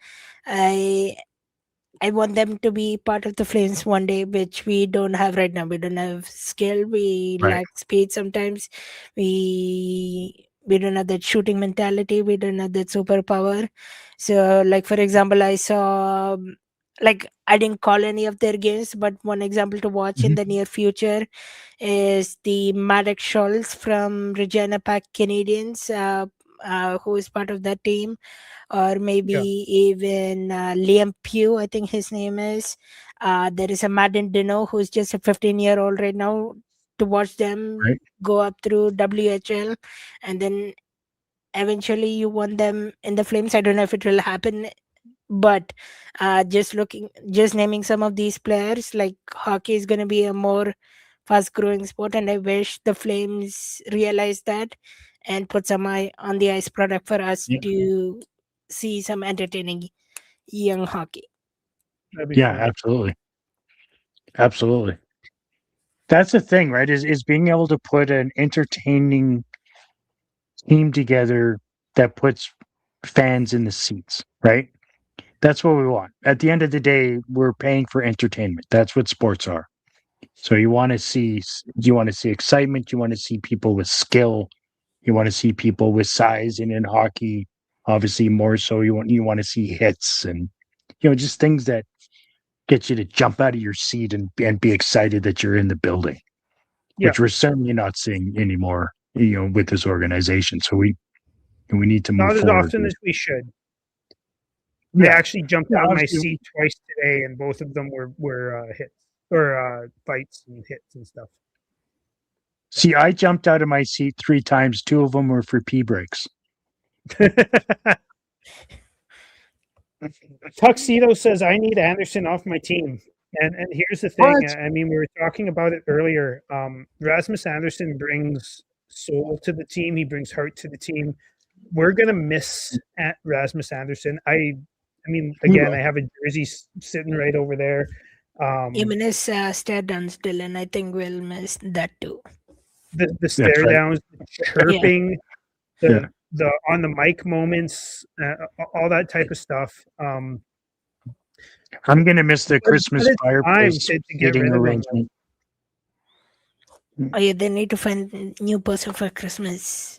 I want them to be part of the Flames one day, which we don't have right now. We don't have skill. We lack speed sometimes. We don't have that shooting mentality. We don't have that superpower. So, like for example, I saw, like I didn't call any of their games, but one example to watch in the near future is the Marek Scholz from Regina Pack Canadians, who is part of that team, or maybe even Liam Pugh, I think his name is. There is a Madden Dino who's just a 15-year-old right now. To watch them go up through WHL, and then eventually you want them in the Flames. I don't know if it will happen, but just naming some of these players, like hockey is going to be a more fast growing sport, and I wish the Flames realize that and put some eye on the ice product for us to see some entertaining young hockey. Yeah, fun. Absolutely. That's the thing, right? Is being able to put an entertaining team together that puts fans in the seats, right? That's what we want. At the end of the day, we're paying for entertainment. That's what sports are. So you want to see excitement. You want to see people with skill. You want to see people with size. And in hockey, obviously more so, you want to see hits and just things that get you to jump out of your seat and be excited that you're in the building, which we're certainly not seeing anymore, with this organization. So we need to move forward. Not as often as we should. I actually jumped out of my seat twice today, and both of them were hits or fights and hits and stuff. See, I jumped out of my seat 3 times. 2 of them were for pee breaks. Tuxedo says, I need Anderson off my team. And here's the thing. What? I mean, we were talking about it earlier. Rasmus Anderson brings soul to the team. He brings heart to the team. We're going to miss Rasmus Anderson. I mean, again, I have a jersey sitting right over there. Even his stare downs, Dylan, I think we'll miss that too. The stare right. downs, the chirping, Yeah. the on the mic moments, all that type of stuff. I'm gonna miss the Christmas it's time fireplace to get seating rid of them. arrangement. Oh yeah, they need to find a new person for Christmas.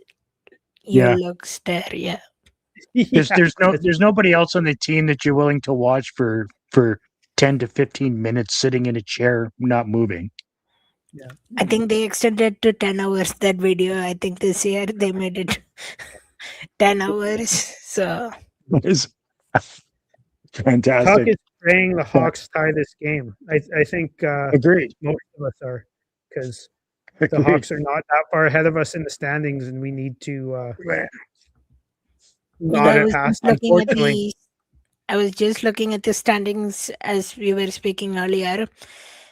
Yeah. Look stare, yeah. There's nobody else on the team that you're willing to watch for 10 to 15 minutes sitting in a chair not moving. I think they extended to 10 hours that video. I think this year they made it 10 hours. So It's Tuck fantastic. is praying the Hawks tie this game. I think Agreed. most of us are, because the Agreed. Hawks are not that far ahead of us in the standings, and we need to not it past. Unfortunately, I was just looking at the standings as we were speaking earlier.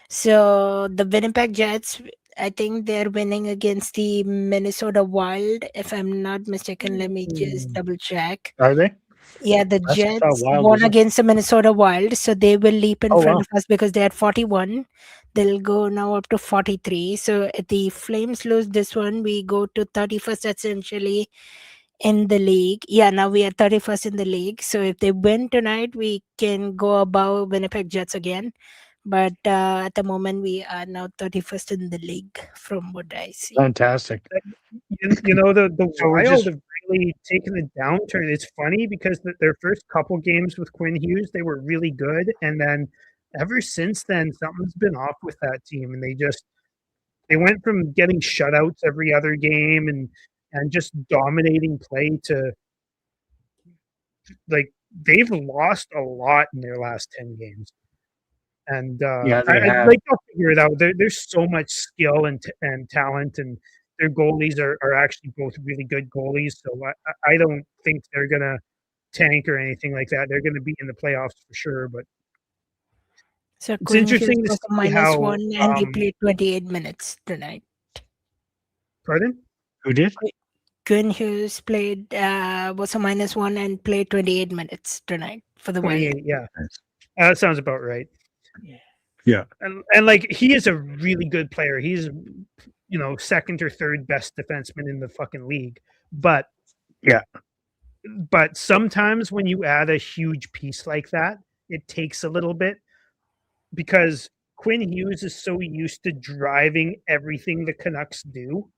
So the Winnipeg Jets, I think they're winning against the Minnesota Wild. If I'm not mistaken, let me just double check. Are they? Yeah, the That's just how Jets wild won is it? against the Minnesota Wild, so they will leap in Oh, front wow. of us because they had 41. They'll go now up to 43. So if the Flames lose this one, we go to 31st essentially in the league. Yeah, now we are 31st in the league. So if they win tonight, we can go above Winnipeg Jets again. But at the moment, we are now 31st in the league from what I see. Fantastic. you know the So we're Wild just- have really taken a downturn. It's funny because their first couple games with Quinn Hughes, they were really good, and then ever since then, something's been off with that team, and they went from getting shutouts every other game and just dominating play to like they've lost a lot in their last 10 games. And Yeah, they I have. like to figure it out. There's so much skill and talent, and their goalies are actually both really good goalies. So I don't think they're gonna tank or anything like that. They're gonna be in the playoffs for sure. But So it's Quinn Hughes interesting to was see a how. -1 and he played 28 minutes tonight. Pardon? Who did? Quinn Hughes played was a -1 and played 28 minutes tonight for the Wild. 28. Yeah, that sounds about right. Yeah. And like he is a really good player. He's second or third best defenseman in the fucking league. But sometimes when you add a huge piece like that, it takes a little bit because Quinn Hughes is so used to driving everything the Canucks do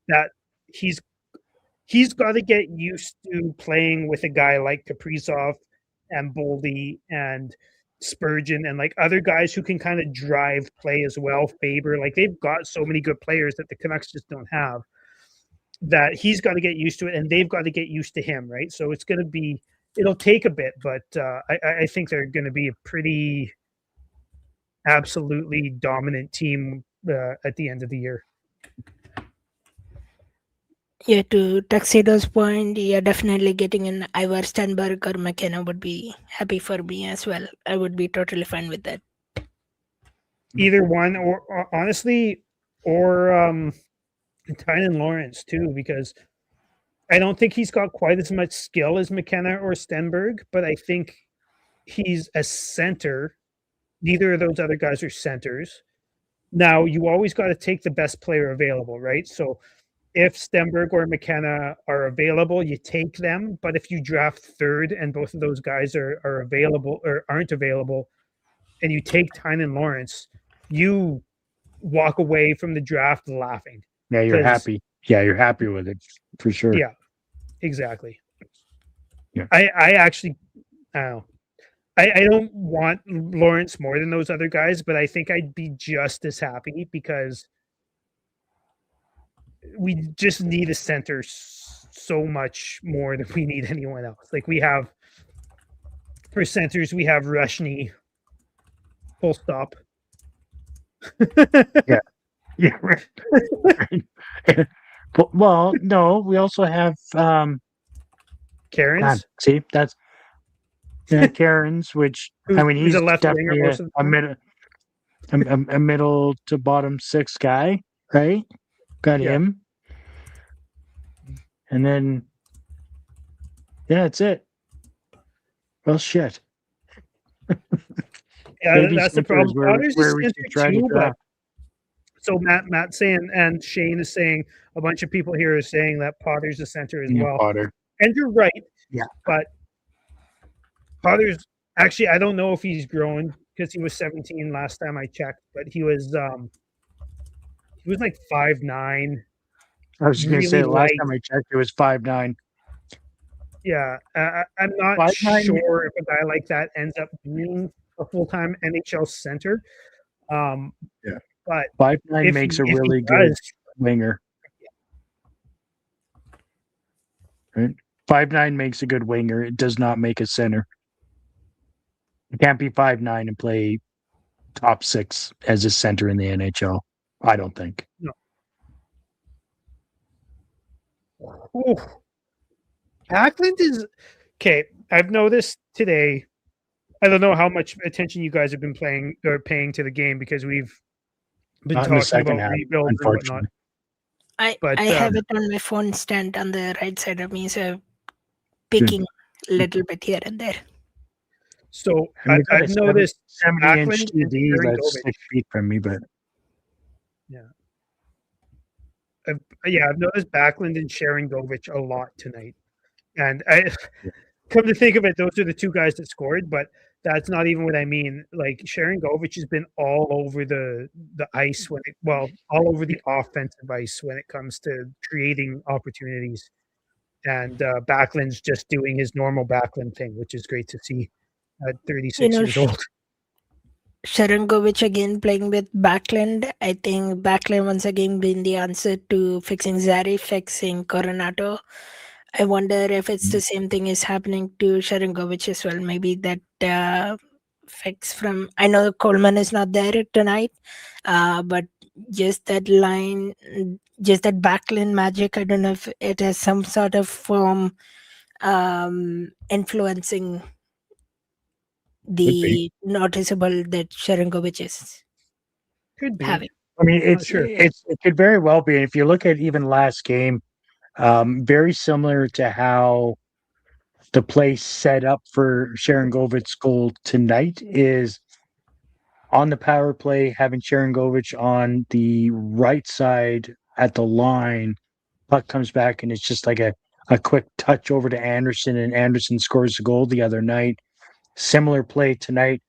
that he's got to get used to playing with a guy like Kaprizov and Boldy and Spurgeon and like other guys who can kind of drive play as well. Faber, like they've got so many good players that the Canucks just don't have, that he's got to get used to it, and they've got to get used to him, right? So it'll take a bit, but I think they're going to be a pretty absolutely dominant team at the end of the year. Yeah, to Tuxedo's point, yeah, definitely getting an Ivar Stenberg or McKenna would be happy for me as well. I would be totally fine with that. Either one, or honestly, or Tynan Lawrence too, because I don't think he's got quite as much skill as McKenna or Stenberg, but I think he's a center. Neither of those other guys are centers. Now, you always got to take the best player available, right? So if Stenberg or McKenna are available, you take them. But if you draft third and both of those guys are available or aren't available, and you take Tynan Lawrence, you walk away from the draft laughing. Yeah, you're happy. Yeah, you're happy with it for sure. Yeah, exactly. Yeah. I actually, I don't know. I don't want Lawrence more than those other guys, but I think I'd be just as happy because we just need a center so much more than we need anyone else. Like we have, for centers, we have Rushney, full stop. Yeah. Right. Well, no, we also have Karen's. God, see, that's Karen's, which I mean, Who's he's a left winger definitely most of the time. a middle to bottom six guy, right? Got Yeah. him, and then that's it. Well, shit. Yeah, Maybe that's the center problem. is where Potter's a we should center try to too, but draft. so Matt's saying, and Shane is saying, a bunch of people here are saying that Potter's a center as Yeah, well. Potter. And you're right. Yeah. But Potter's actually, I don't know if he's grown because he was 17 last time I checked, but he was like 5'9". I was just gonna say Really the last light. time I checked, it was 5'9". Yeah, I'm not 5'9". sure if a guy like that ends up being a full-time NHL center. Yeah. But 5'9" if makes he- a if he really good does, winger. Right? 5'9" makes a good winger. It does not make a center. You can't be 5'9" and play top 6 as a center in the NHL. I don't think. Ooh. Backlund is okay. I've noticed today. I don't know how much attention you guys have been paying to the game because we've been Not in the talking second about half, rebuilds and whatnot. unfortunately. But I have it on my phone stand on the right side of me, so peeking a little bit here and there. So And we've got I've a noticed 70-inch Backlund and TV Sharon that's Govich. 6 feet from me, but I've noticed Backlund and Sharon Govich a lot tonight. And I come to think of it, those are the two guys that scored, but that's not even what I mean. Like Sharon Govich has been all over the ice all over the offensive ice when it comes to creating opportunities. And Backlund's just doing his normal Backlund thing, which is great to see at 36 years old. Sharangovich again playing with Backlund. I think Backlund once again being the answer to fixing Zary, fixing Coronato. I wonder if it's the same thing is happening to Sharangovich as well. Maybe that fix from. I know Coleman is not there tonight, but just that line, just that Backlund magic. I don't know if it has some sort of form influencing the noticeable that Sharangovich is Could be. having. I mean, sure. it could very well be. If you look at even last game, very similar to how the play set up for Sharon Govich's goal tonight is on the power play, having Sharon Govich on the right side at the line. Puck comes back and it's just like a quick touch over to Anderson, and Anderson scores the goal the other night. Similar play tonight,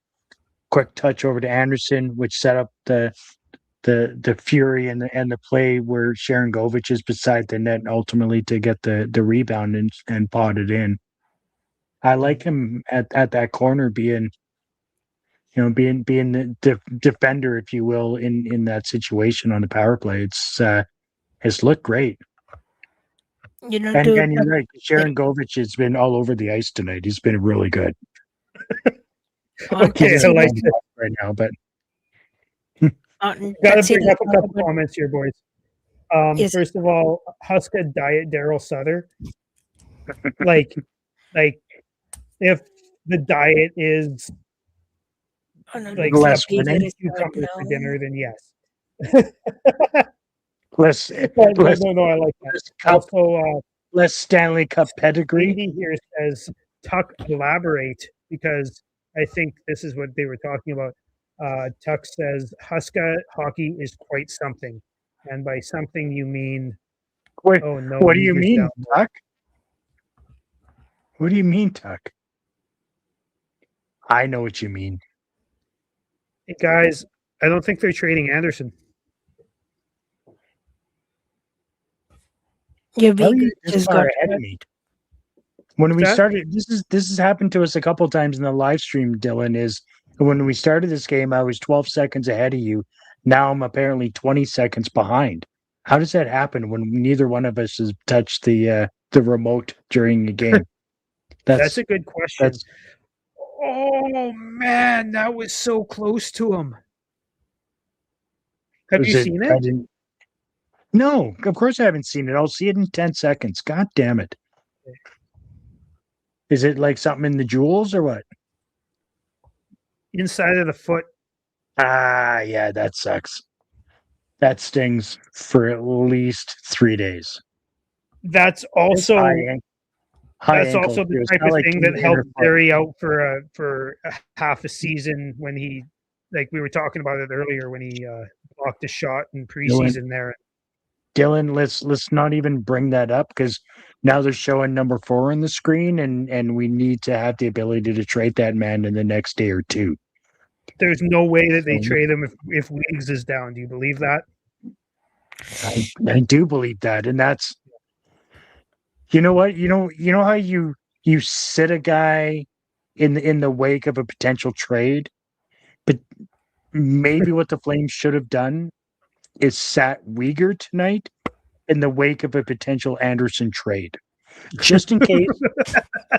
quick touch over to Anderson, which set up the fury and the play where Sharon Govich is beside the net, and ultimately to get the rebound and pot it in. I like him at that corner being the defender, if you will, in that situation on the power play. It's looked great. You know, And you're right, Sharon Govich has been all over the ice tonight. He's been really good. Okay, I like it. Right now, but Got to bring up a couple comments here, boys. Yes. First of all, Huska diet Daryl Sutter. like if the diet is like less stuff you winning, eat something for dinner, then yes. less No, I like that. Also, less Stanley Cup pedigree. Lady here says, Tuck, elaborate, because I think this is what they were talking about. Tuck says, Huska hockey is quite something. And by something, you mean, Wait, oh no. what do you mean, down. Tuck? What do you mean, Tuck? I know what you mean. Hey, guys, I don't think they're trading Anderson. You're How are being you this just far got ahead of me? When we that? started, this has happened to us a couple times in the live stream, Dylan, is when we started this game, I was 12 seconds ahead of you. Now I'm apparently 20 seconds behind. How does that happen when neither one of us has touched the remote during the game? That's a good question. Oh man, that was so close to him. Have you seen it? No, of course I haven't seen it. I'll see it in 10 seconds. God damn it. Is it like something in the jewels or what? Inside of the foot. Ah, yeah, that sucks. That stings for at least 3 days. That's also high That's ankle. also the It's type not of like thing an that helped inner foot. Barry out for a half a season when he, like we were talking about it earlier, when he blocked a shot in preseason there. Dylan, let's not even bring that up because now they're showing number 4 on the screen, and we need to have the ability to trade that man in the next day or two. There's no way that they trade him if Wiggs is down. Do you believe that? I do believe that, and that's, you know what, you know how you sit a guy in the wake of a potential trade, but maybe what the Flames should have done is sat Uyghur tonight in the wake of a potential Anderson trade, just in case,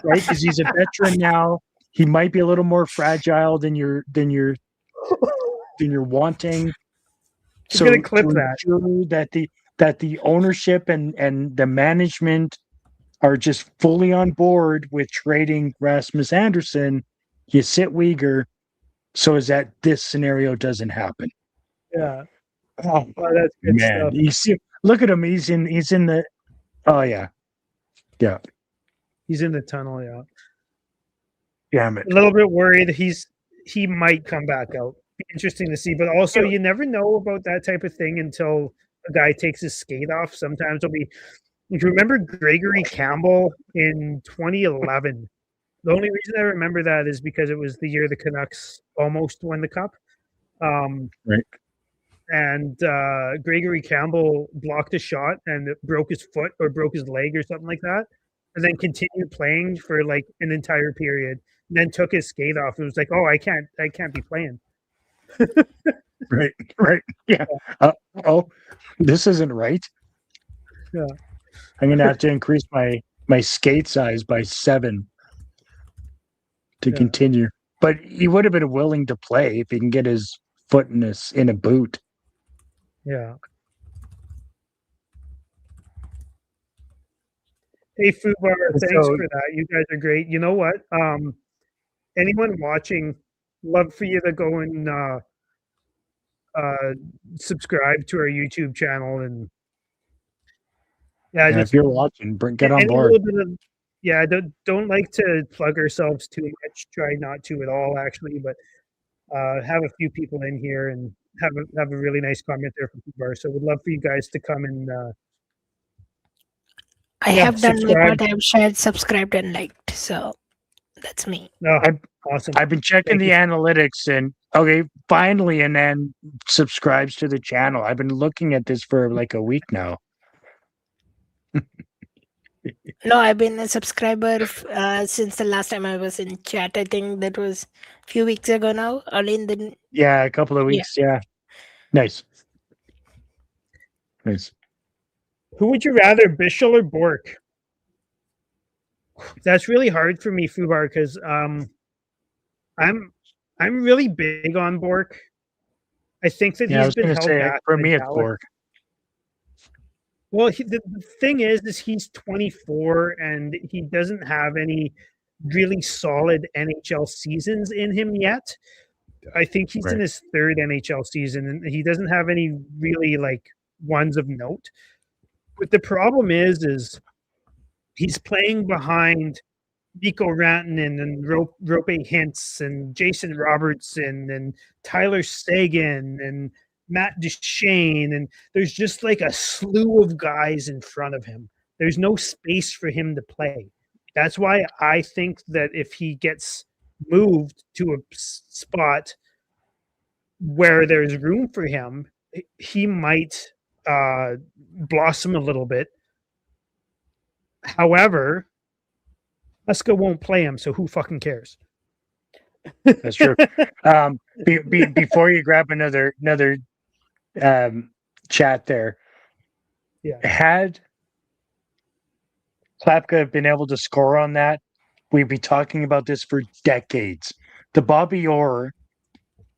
right? Because he's a veteran now. He might be a little more fragile than you're wanting. So gonna clip that. Ensure that the ownership and the management are just fully on board with trading Rasmus Anderson, you sit Uyghur so as that this scenario doesn't happen. Yeah. Oh, that's good man. stuff. Look at him. He's in the, oh yeah. Yeah. He's in the tunnel, yeah. Damn it. A little bit worried he might come back out. Be interesting to see, but also you never know about that type of thing until a guy takes his skate off. Sometimes it'll be, if you remember Gregory Campbell in 2011, the only reason I remember that is because it was the year the Canucks almost won the cup. Right. And Gregory Campbell blocked a shot and broke his foot or broke his leg or something like that, and then continued playing for like an entire period, and then took his skate off. It was like, oh, I can't be playing. Right. Yeah. This isn't right. Yeah. I'm gonna have to increase my skate size by 7 to continue. But he would have been willing to play if he can get his foot in a boot. Yeah. Hey, Fubar, thanks for that. You guys are great. You know what? Anyone watching, love for you to go and subscribe to our YouTube channel, and if you're watching, get on board. Don't like to plug ourselves too much. Try not to at all, actually, but have a few people in here and have a really nice comment there from Fubar. So, would love for you guys to come and. I have done my part. I've shared, subscribed, and liked. So that's me. No, awesome. I've been checking the analytics, and finally, and then subscribes to the channel. I've been looking at this for like a week now. No, I've been a subscriber since the last time I was in chat. I think that was a few weeks ago now. A couple of weeks. Yeah. Nice. Who would you rather, Bichsel or Bourque? That's really hard for me, Fubar, because I'm really big on Bourque. I think that he's been held back. For me, it's Bourque. Well, the thing is he's 24 and he doesn't have any really solid NHL seasons in him yet. I think he's in his 3rd NHL season, and he doesn't have any really like ones of note. But the problem is he's playing behind Mikko Rantanen and Rope Hintz and Jason Robertson and Tyler Seguin and Matt Duchene, and there's just like a slew of guys in front of him. There's no space for him to play. That's why I think that if he gets moved to a spot where there's room for him, he might blossom a little bit. However, Huska won't play him, so who fucking cares? That's true. Before you grab another chat there, had Klapka been able to score on that, we'd be talking about this for decades. The Bobby Orr,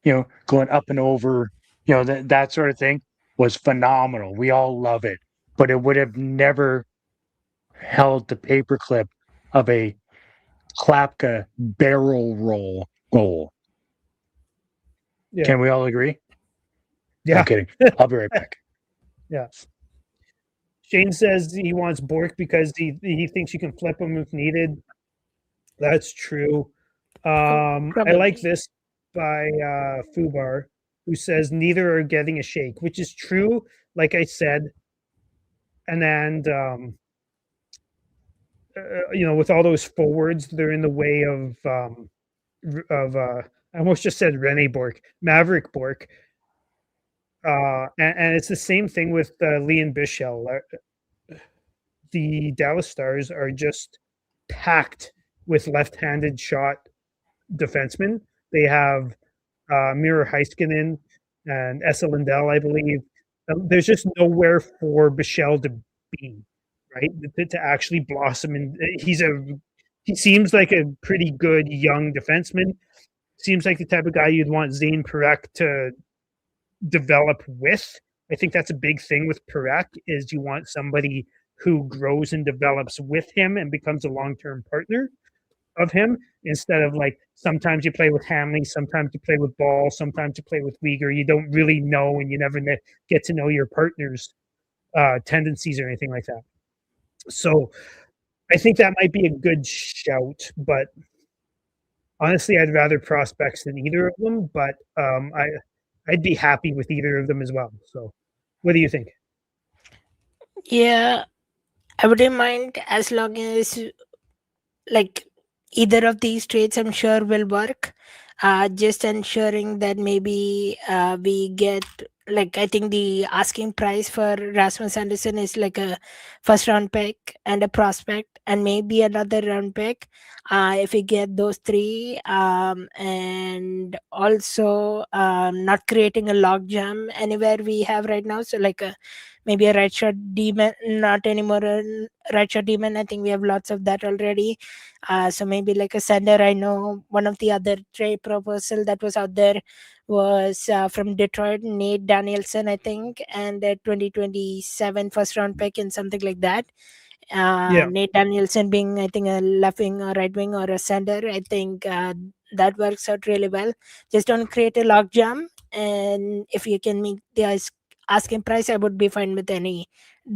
going up and over, that sort of thing was phenomenal. We all love it, but it would have never held the paperclip of a Klapka barrel roll goal. Yeah. Can we all agree? Yeah. I'm kidding. I'll be right back. Yeah. Shane says he wants Bork because he thinks you can flip him if needed. That's true. I like Probably. this by Fubar, who says neither are getting a shake, which is true. Like I said, and then with all those forwards, they're in the way of I almost just said Rene Bork, Maverick Bork. And it's the same thing with Leon Bichelle. The Dallas Stars are just packed with left-handed shot defensemen. They have Miro Heiskanen and Esa Lindell, I believe. There's just nowhere for Bichelle to be, right? To actually blossom. And he seems like a pretty good young defenseman. Seems like the type of guy you'd want Zane Parekh to develop with. I think that's a big thing with Parekh is you want somebody who grows and develops with him and becomes a long-term partner of him, instead of like sometimes you play with Hamley, sometimes you play with Ball, sometimes you play with Weegar. You don't really know, and you never get to know your partner's tendencies or anything like that. So I think that might be a good shout, but honestly, I'd rather prospects than either of them, but I'd be happy with either of them as well. So what do you think? Yeah, I wouldn't mind as long as like either of these trades I'm sure will work. Just ensuring that maybe we get, like, I think the asking price for Rasmus Anderson is like a first round pick and a prospect and maybe another round pick. If we get those three, and also not creating a logjam anywhere we have right now. So like maybe a right shot demon, not anymore a right shot demon. I think we have lots of that already. So maybe like a sender. I know one of the other trade proposal that was out there was from Detroit, Nate Danielson, I think, and a 2027 first round pick and something like that. Nate Danielson being, I think, a left wing or right wing or a center. I think that works out really well. Just don't create a logjam, and if you can meet the asking price, I would be fine with any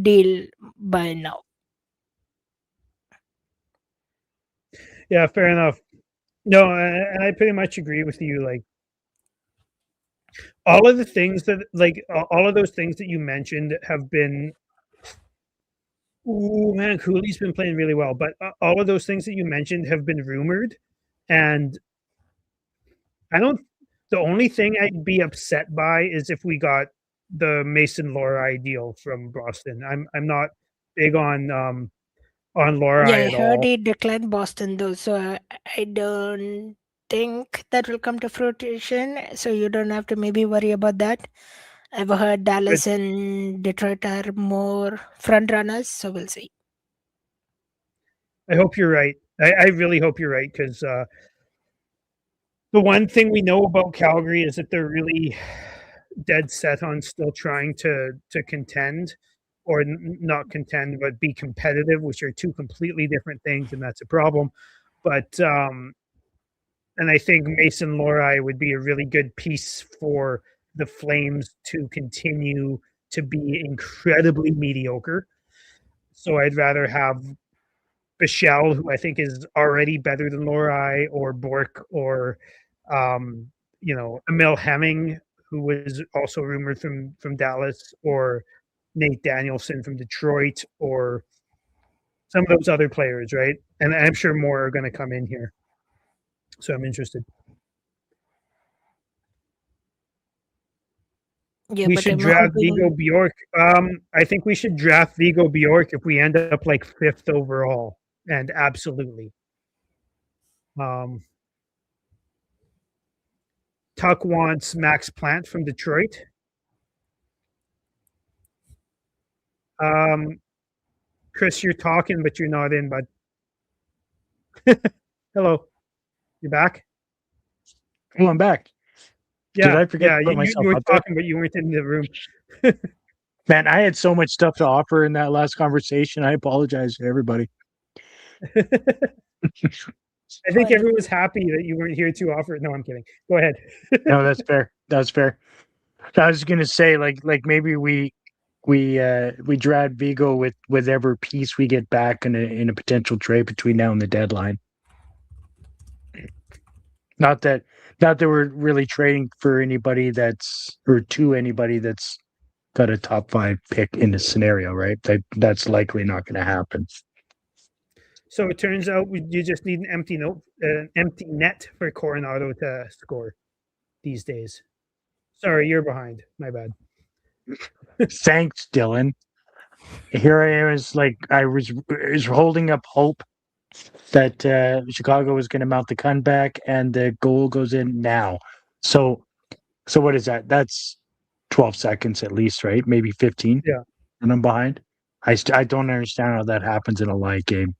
deal by now. Yeah, fair enough. No, and I pretty much agree with you. Like all of the things that, like all of those things that you mentioned have been. Oh man, Cooley's been playing really well, but all of those things that you mentioned have been rumored, and I don't. The only thing I'd be upset by is if we got the Mason Lohrei deal from Boston. I'm not big on Lohrei Yeah, I at heard all. he declined Boston though, so I don't think that will come to fruition. So you don't have to maybe worry about that. I've heard Dallas and Detroit are more front runners, so we'll see. I hope you're right. I really hope you're right, because the one thing we know about Calgary is that they're really dead set on still trying to contend, or not contend, but be competitive, which are two completely different things, and that's a problem. But and I think Mason Lohrei would be a really good piece for the Flames to continue to be incredibly mediocre. So I'd rather have Bichelle, who I think is already better than Lohrei, or Bork, or Emil Hemming, who was also rumored from Dallas, or Nate Danielson from Detroit, or some of those other players, right? And I'm sure more are going to come in here. So I'm interested. Yeah, we but should I'm draft hoping... Vigo Bjork. I think we should draft Vigo Bjork if we end up like 5th overall. And absolutely. Tuck wants Max Plant from Detroit. Chris, you're talking, but you're not in, bud. Hello. You back? Oh, I'm back. Yeah, Did I forget to put you myself were up there? talking, but you weren't in the room. Man, I had so much stuff to offer in that last conversation. I apologize to everybody. I think everyone's happy that you weren't here to offer it. No, I'm kidding. Go ahead. No, that's fair. That's fair. I was gonna say, like maybe we we drag Vigo with whatever piece we get back in a potential trade between now and the deadline. Not that we're really trading for anybody to anybody that's got a top 5 pick in this scenario, right? That's likely not going to happen. So it turns out you just need an empty net for Coronado to score these days. Sorry, you're behind. My bad. Thanks, Dylan. Here I was I was holding up hope that Chicago was going to mount the comeback, and the goal goes in now. So what is that? That's 12 seconds at least, right? Maybe 15. Yeah. And I'm behind. I don't understand how that happens in a live game.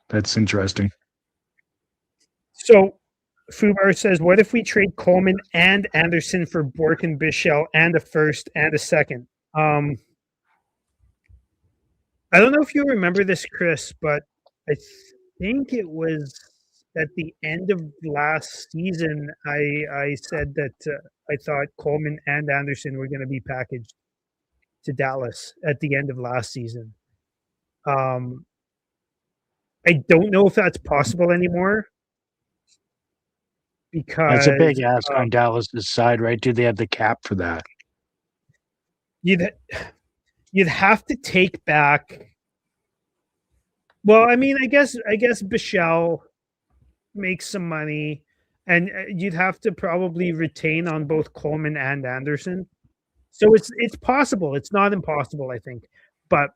That's interesting. So Fubar says, what if we trade Coleman and Anderson for Bork and Bichelle and a first and a second? I don't know if you remember this, Chris, but I think it was at the end of last season, I said that I thought Coleman and Anderson were going to be packaged to Dallas at the end of last season. I don't know if that's possible anymore. Because that's a big ask on Dallas's side, right? Do they have the cap for that? You'd have to take back. Well, I mean, I guess Bichelle makes some money, and you'd have to probably retain on both Coleman and Anderson. So it's possible. It's not impossible, I think, but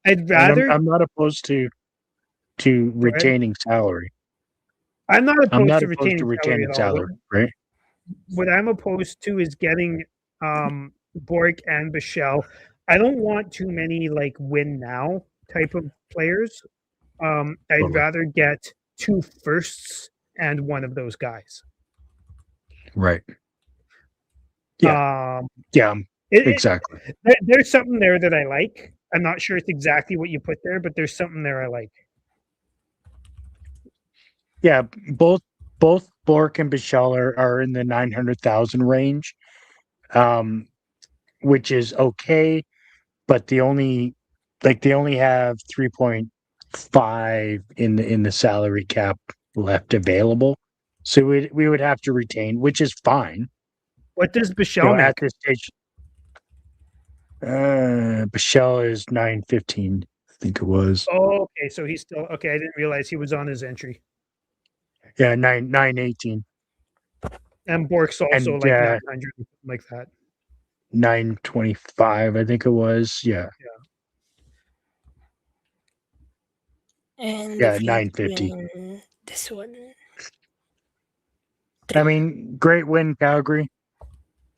I'd rather. I'm not opposed to retaining salary. I'm not opposed to retaining salary, right? What I'm opposed to is getting Bork and Bichelle. I don't want too many win now type of players. I'd rather get 2 firsts and one of those guys. Right. Yeah. Exactly. There's something there that I like. I'm not sure it's exactly what you put there, but there's something there I like. Yeah, both Bork and Bichelle are in the 900,000 range, which is okay, but they only have 3.5 in the salary cap left available, so we would have to retain, which is fine. What does Bichelle make? At this stage? Bichelle is 915, I think it was. Oh, okay, so he's still okay. I didn't realize he was on his entry. Yeah, 918. And Bork's also 900, something like that. 925, I think it was. Yeah. And 950. This one. I mean, great win, Calgary.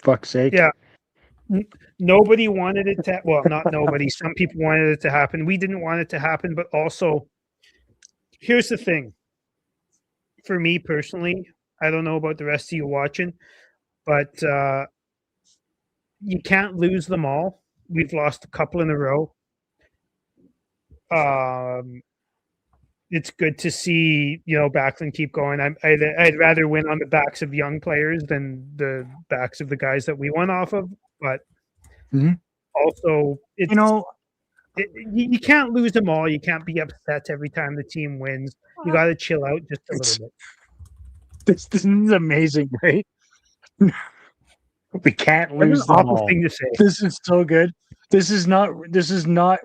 Fuck's sake. Yeah. Nobody wanted it to. Well, not nobody. Some people wanted it to happen. We didn't want it to happen, but also, here's the thing. For me personally, I don't know about the rest of you watching, but you can't lose them all. We've lost a couple in a row. It's good to see, Backlund keep going. I'd rather win on the backs of young players than the backs of the guys that we won off of. But also, you can't lose them all. You can't be upset every time the team wins. You got to chill out just a little bit. This is amazing, right? We can't lose them all. Thing to say. This is so good. This is not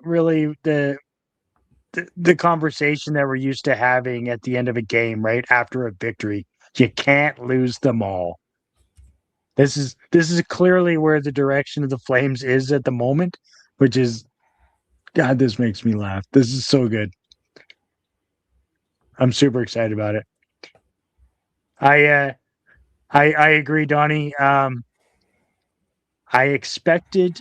really the conversation that we're used to having at the end of a game, right? After a victory. You can't lose them all. This is clearly where the direction of the Flames is at the moment, which is, God, this makes me laugh. This is so good. I'm super excited about it. I agree, Donnie. I expected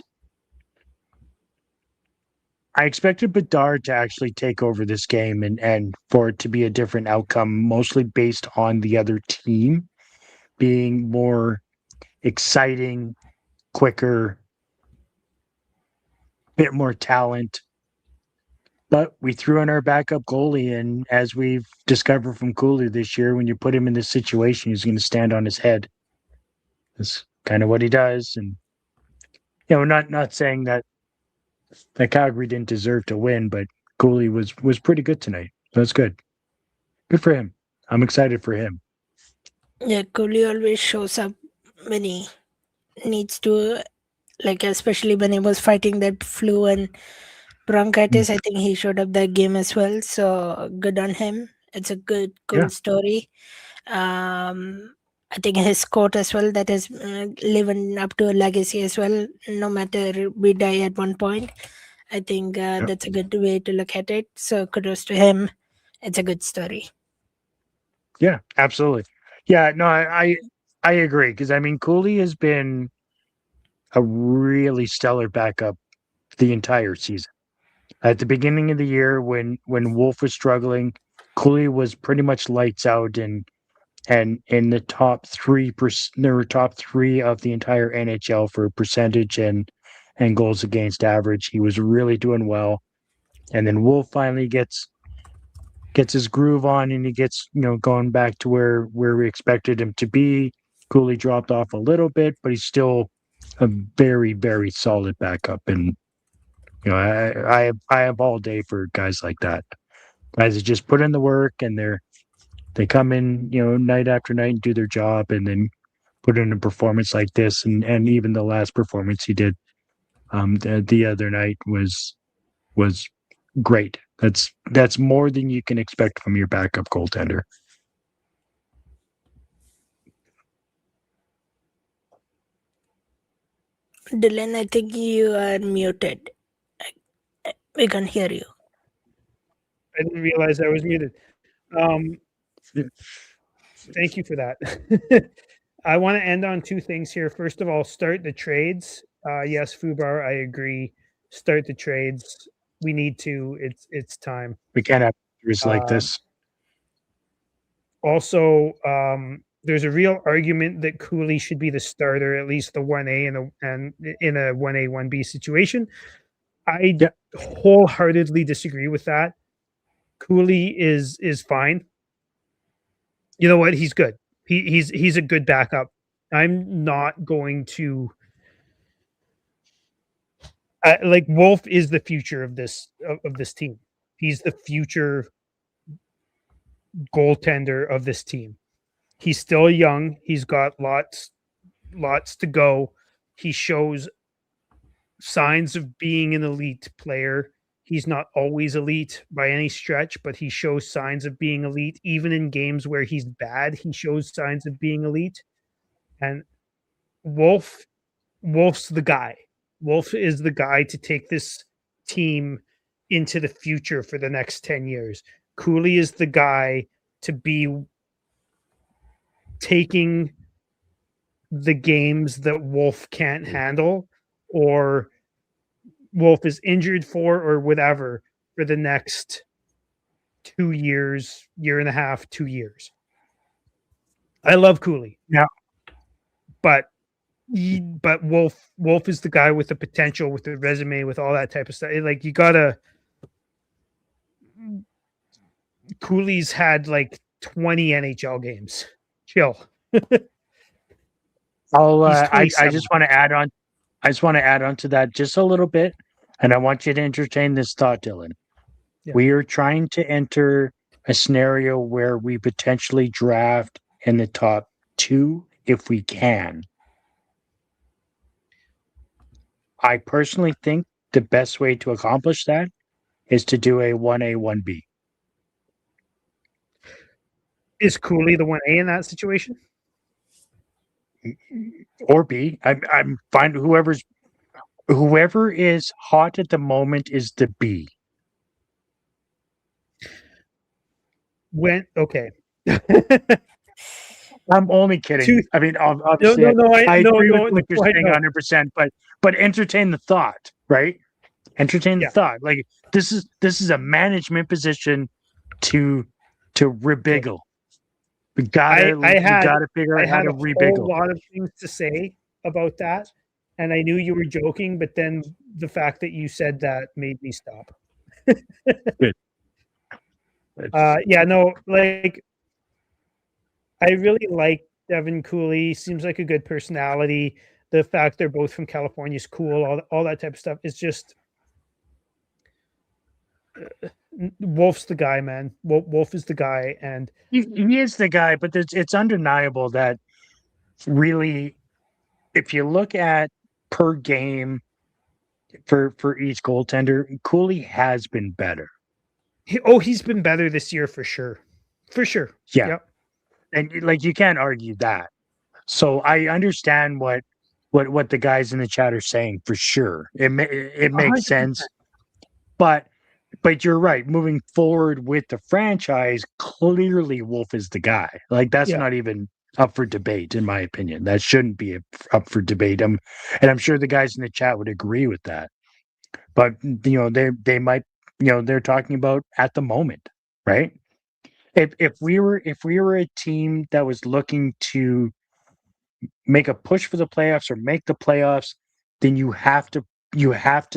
Bedard to actually take over this game and for it to be a different outcome, mostly based on the other team being more exciting, quicker, bit more talent. But we threw in our backup goalie, and as we've discovered from Cooley this year, when you put him in this situation, he's going to stand on his head. That's kind of what he does. And not saying that Calgary didn't deserve to win, but Cooley was pretty good tonight. So that's good. Good for him. I'm excited for him. Yeah, Cooley always shows up when he needs to, like especially when he was fighting that flu and bronchitis. I think he showed up that game as well. So good on him. It's a cool Yeah. story. I think his quote as well, that is living up to a legacy as well. No matter we die at one point, I think that's a good way to look at it. So kudos to him. It's a good story. Yeah, absolutely. Yeah, no, I agree, because I mean Cooley has been a really stellar backup the entire season. At the beginning of the year, when Wolf was struggling, Cooley was pretty much lights out, and in the top 3%, there were top 3 of the entire NHL for percentage and goals against average. He was really doing well, and then Wolf finally gets his groove on, and he gets going back to where we expected him to be. Cooley dropped off a little bit, but he's still a very, very solid backup, and I have all day for guys like that. Guys that just put in the work, and they come in, night after night and do their job, and then put in a performance like this, and even the last performance he did the other night was great. That's more than you can expect from your backup goaltender. Dylan, I think you are muted. We can hear you. I didn't realize I was muted. Thank you for that. I want to end on 2 things here. First of all, start the trades. Yes, Fubar, I agree. Start the trades. We need to. It's time. We can't have years like this. Also, there's a real argument that Cooley should be the starter, at least the 1A and in a 1A 1B situation. I wholeheartedly disagree with that. Cooley is fine. You know what? He's good. He's a good backup. I'm not going to like Wolf is the future of this team. He's the future goaltender of this team. He's still young. He's got lots to go. He shows signs of being an elite player. He's not always elite by any stretch, but he shows signs of being elite. Even in games where he's bad, he shows signs of being elite. And Wolf's the guy. Wolf is the guy to take this team into the future for the next 10 years. Cooley is the guy to be taking the games that Wolf can't handle, or Wolf is injured for, or whatever, for the next 2 years, year and a half, 2 years. I love Cooley. Yeah. But Wolf is the guy with the potential, with the resume, with all that type of stuff. Like, you gotta. Cooley's had like 20 NHL games. Chill. I just want to add on. I just want to add on to that just a little bit, and I want you to entertain this thought, Dylan. Yeah. We are trying to enter a scenario where we potentially draft in the top 2 if we can. I personally think the best way to accomplish that is to do a 1A, 1B. Is Cooley the 1A in that situation? Or B. I'm fine. Whoever is hot at the moment is the B. Okay. I'm only kidding. I mean, obviously, I agree with what you're saying 100%. But entertain the thought, right? Entertain the thought. Like, this is a management position to rebiggle. We gotta figure out how to rebiggle. I had a whole lot of things to say about that, and I knew you were joking, but then the fact that you said that made me stop. Good. Like, I really like Devin Cooley seems like a good personality. The fact they're both from California is cool. All that type of stuff. It's just Wolf's the guy, man. Wolf is the guy, and he is the guy. But it's undeniable that really, if you look at per game for each goaltender, Cooley has been better. He's been better this year for sure. For sure. Yeah. Yep. And like you can't argue that. So I understand what the guys in the chat are saying for sure. It makes 100%. sense. But you're right. Moving forward with the franchise, clearly Wolf is the guy. Like that's not even up for debate, in my opinion. That shouldn't be up for debate. And I'm sure the guys in the chat would agree with that. But they might, they're talking about at the moment, right? If we were a team that was looking to make a push for the playoffs or make the playoffs, then you have to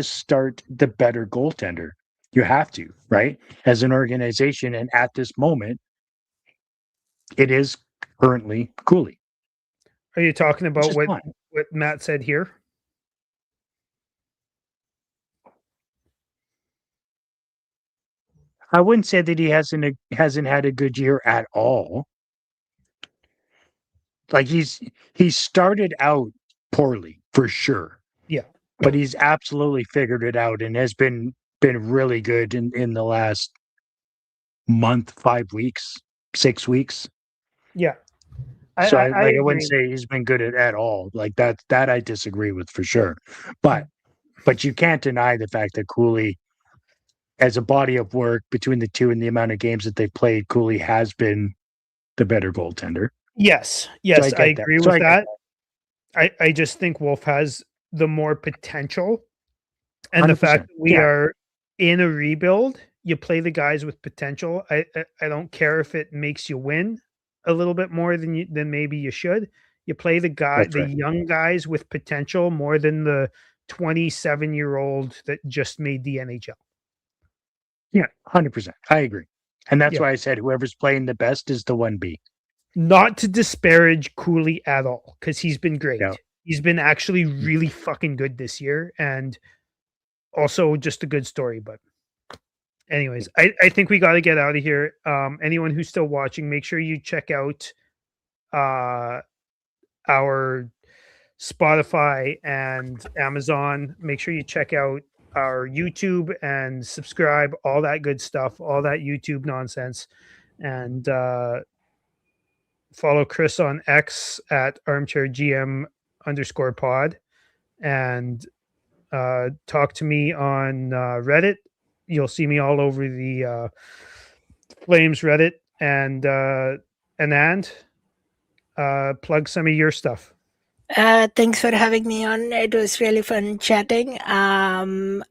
start the better goaltender. You have to, right? As an organization, and at this moment, it is currently Cooley. Are you talking about what fine. Matt said here? I wouldn't say that he hasn't had a good year at all. Like he started out poorly for sure. Yeah. But he's absolutely figured it out and has been really good in the last month, 5 weeks, 6 weeks. Yeah. I wouldn't say he's been good at all. Like that I disagree with for sure. But you can't deny the fact that Cooley, as a body of work between the two and the amount of games that they've played, Cooley has been the better goaltender. Yes, So I agree with that. I just think Wolf has the more potential, and the fact that we are in a rebuild, you play the guys with potential. I don't care if it makes you win a little bit more than maybe you should. You play the young guys with potential more than the 27-year-old that just made the NHL. Yeah, 100%. I agree. And that's why I said whoever's playing the best is the 1B. Not to disparage Cooley at all, because he's been great. Yeah. He's been actually really fucking good this year, and also just a good story. But anyways, I think we got to get out of here. Anyone who's still watching, make sure you check out our Spotify and Amazon. Make sure you check out our YouTube and subscribe, all that good stuff, all that YouTube nonsense. And follow Chris on X at armchairgm_pod, and talk to me on Reddit. You'll see me all over the Flames Reddit, and Anand, plug some of your stuff. Thanks for having me on. It was really fun chatting. I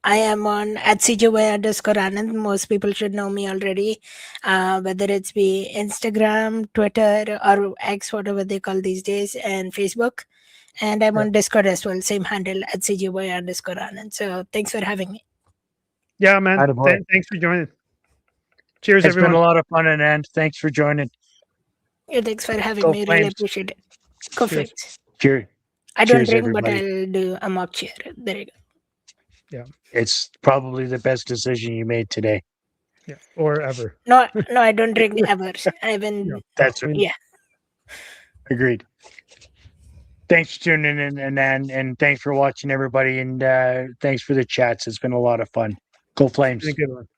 am on at CJY_Anand. Most people should know me already, whether it's be Instagram, Twitter, or X, whatever they call these days, and Facebook. And I'm on Discord as well, same handle at CJY_Anand. So thanks for having me. Yeah, man. Thanks for joining. Cheers, everyone. It's been a lot of fun, and thanks for joining. Yeah, thanks for having me. Really appreciate it. Go Flames. Cheers. I don't Cheers, drink, everybody. but I'll do a mock cheer. There you go. Yeah. It's probably the best decision you made today. Yeah. Or ever. No, I don't drink ever. I've been. That's Yeah. Agreed. Thanks for tuning in, and thanks for watching, everybody, and thanks for the chats. It's been a lot of fun. Go Flames. It's been a good one.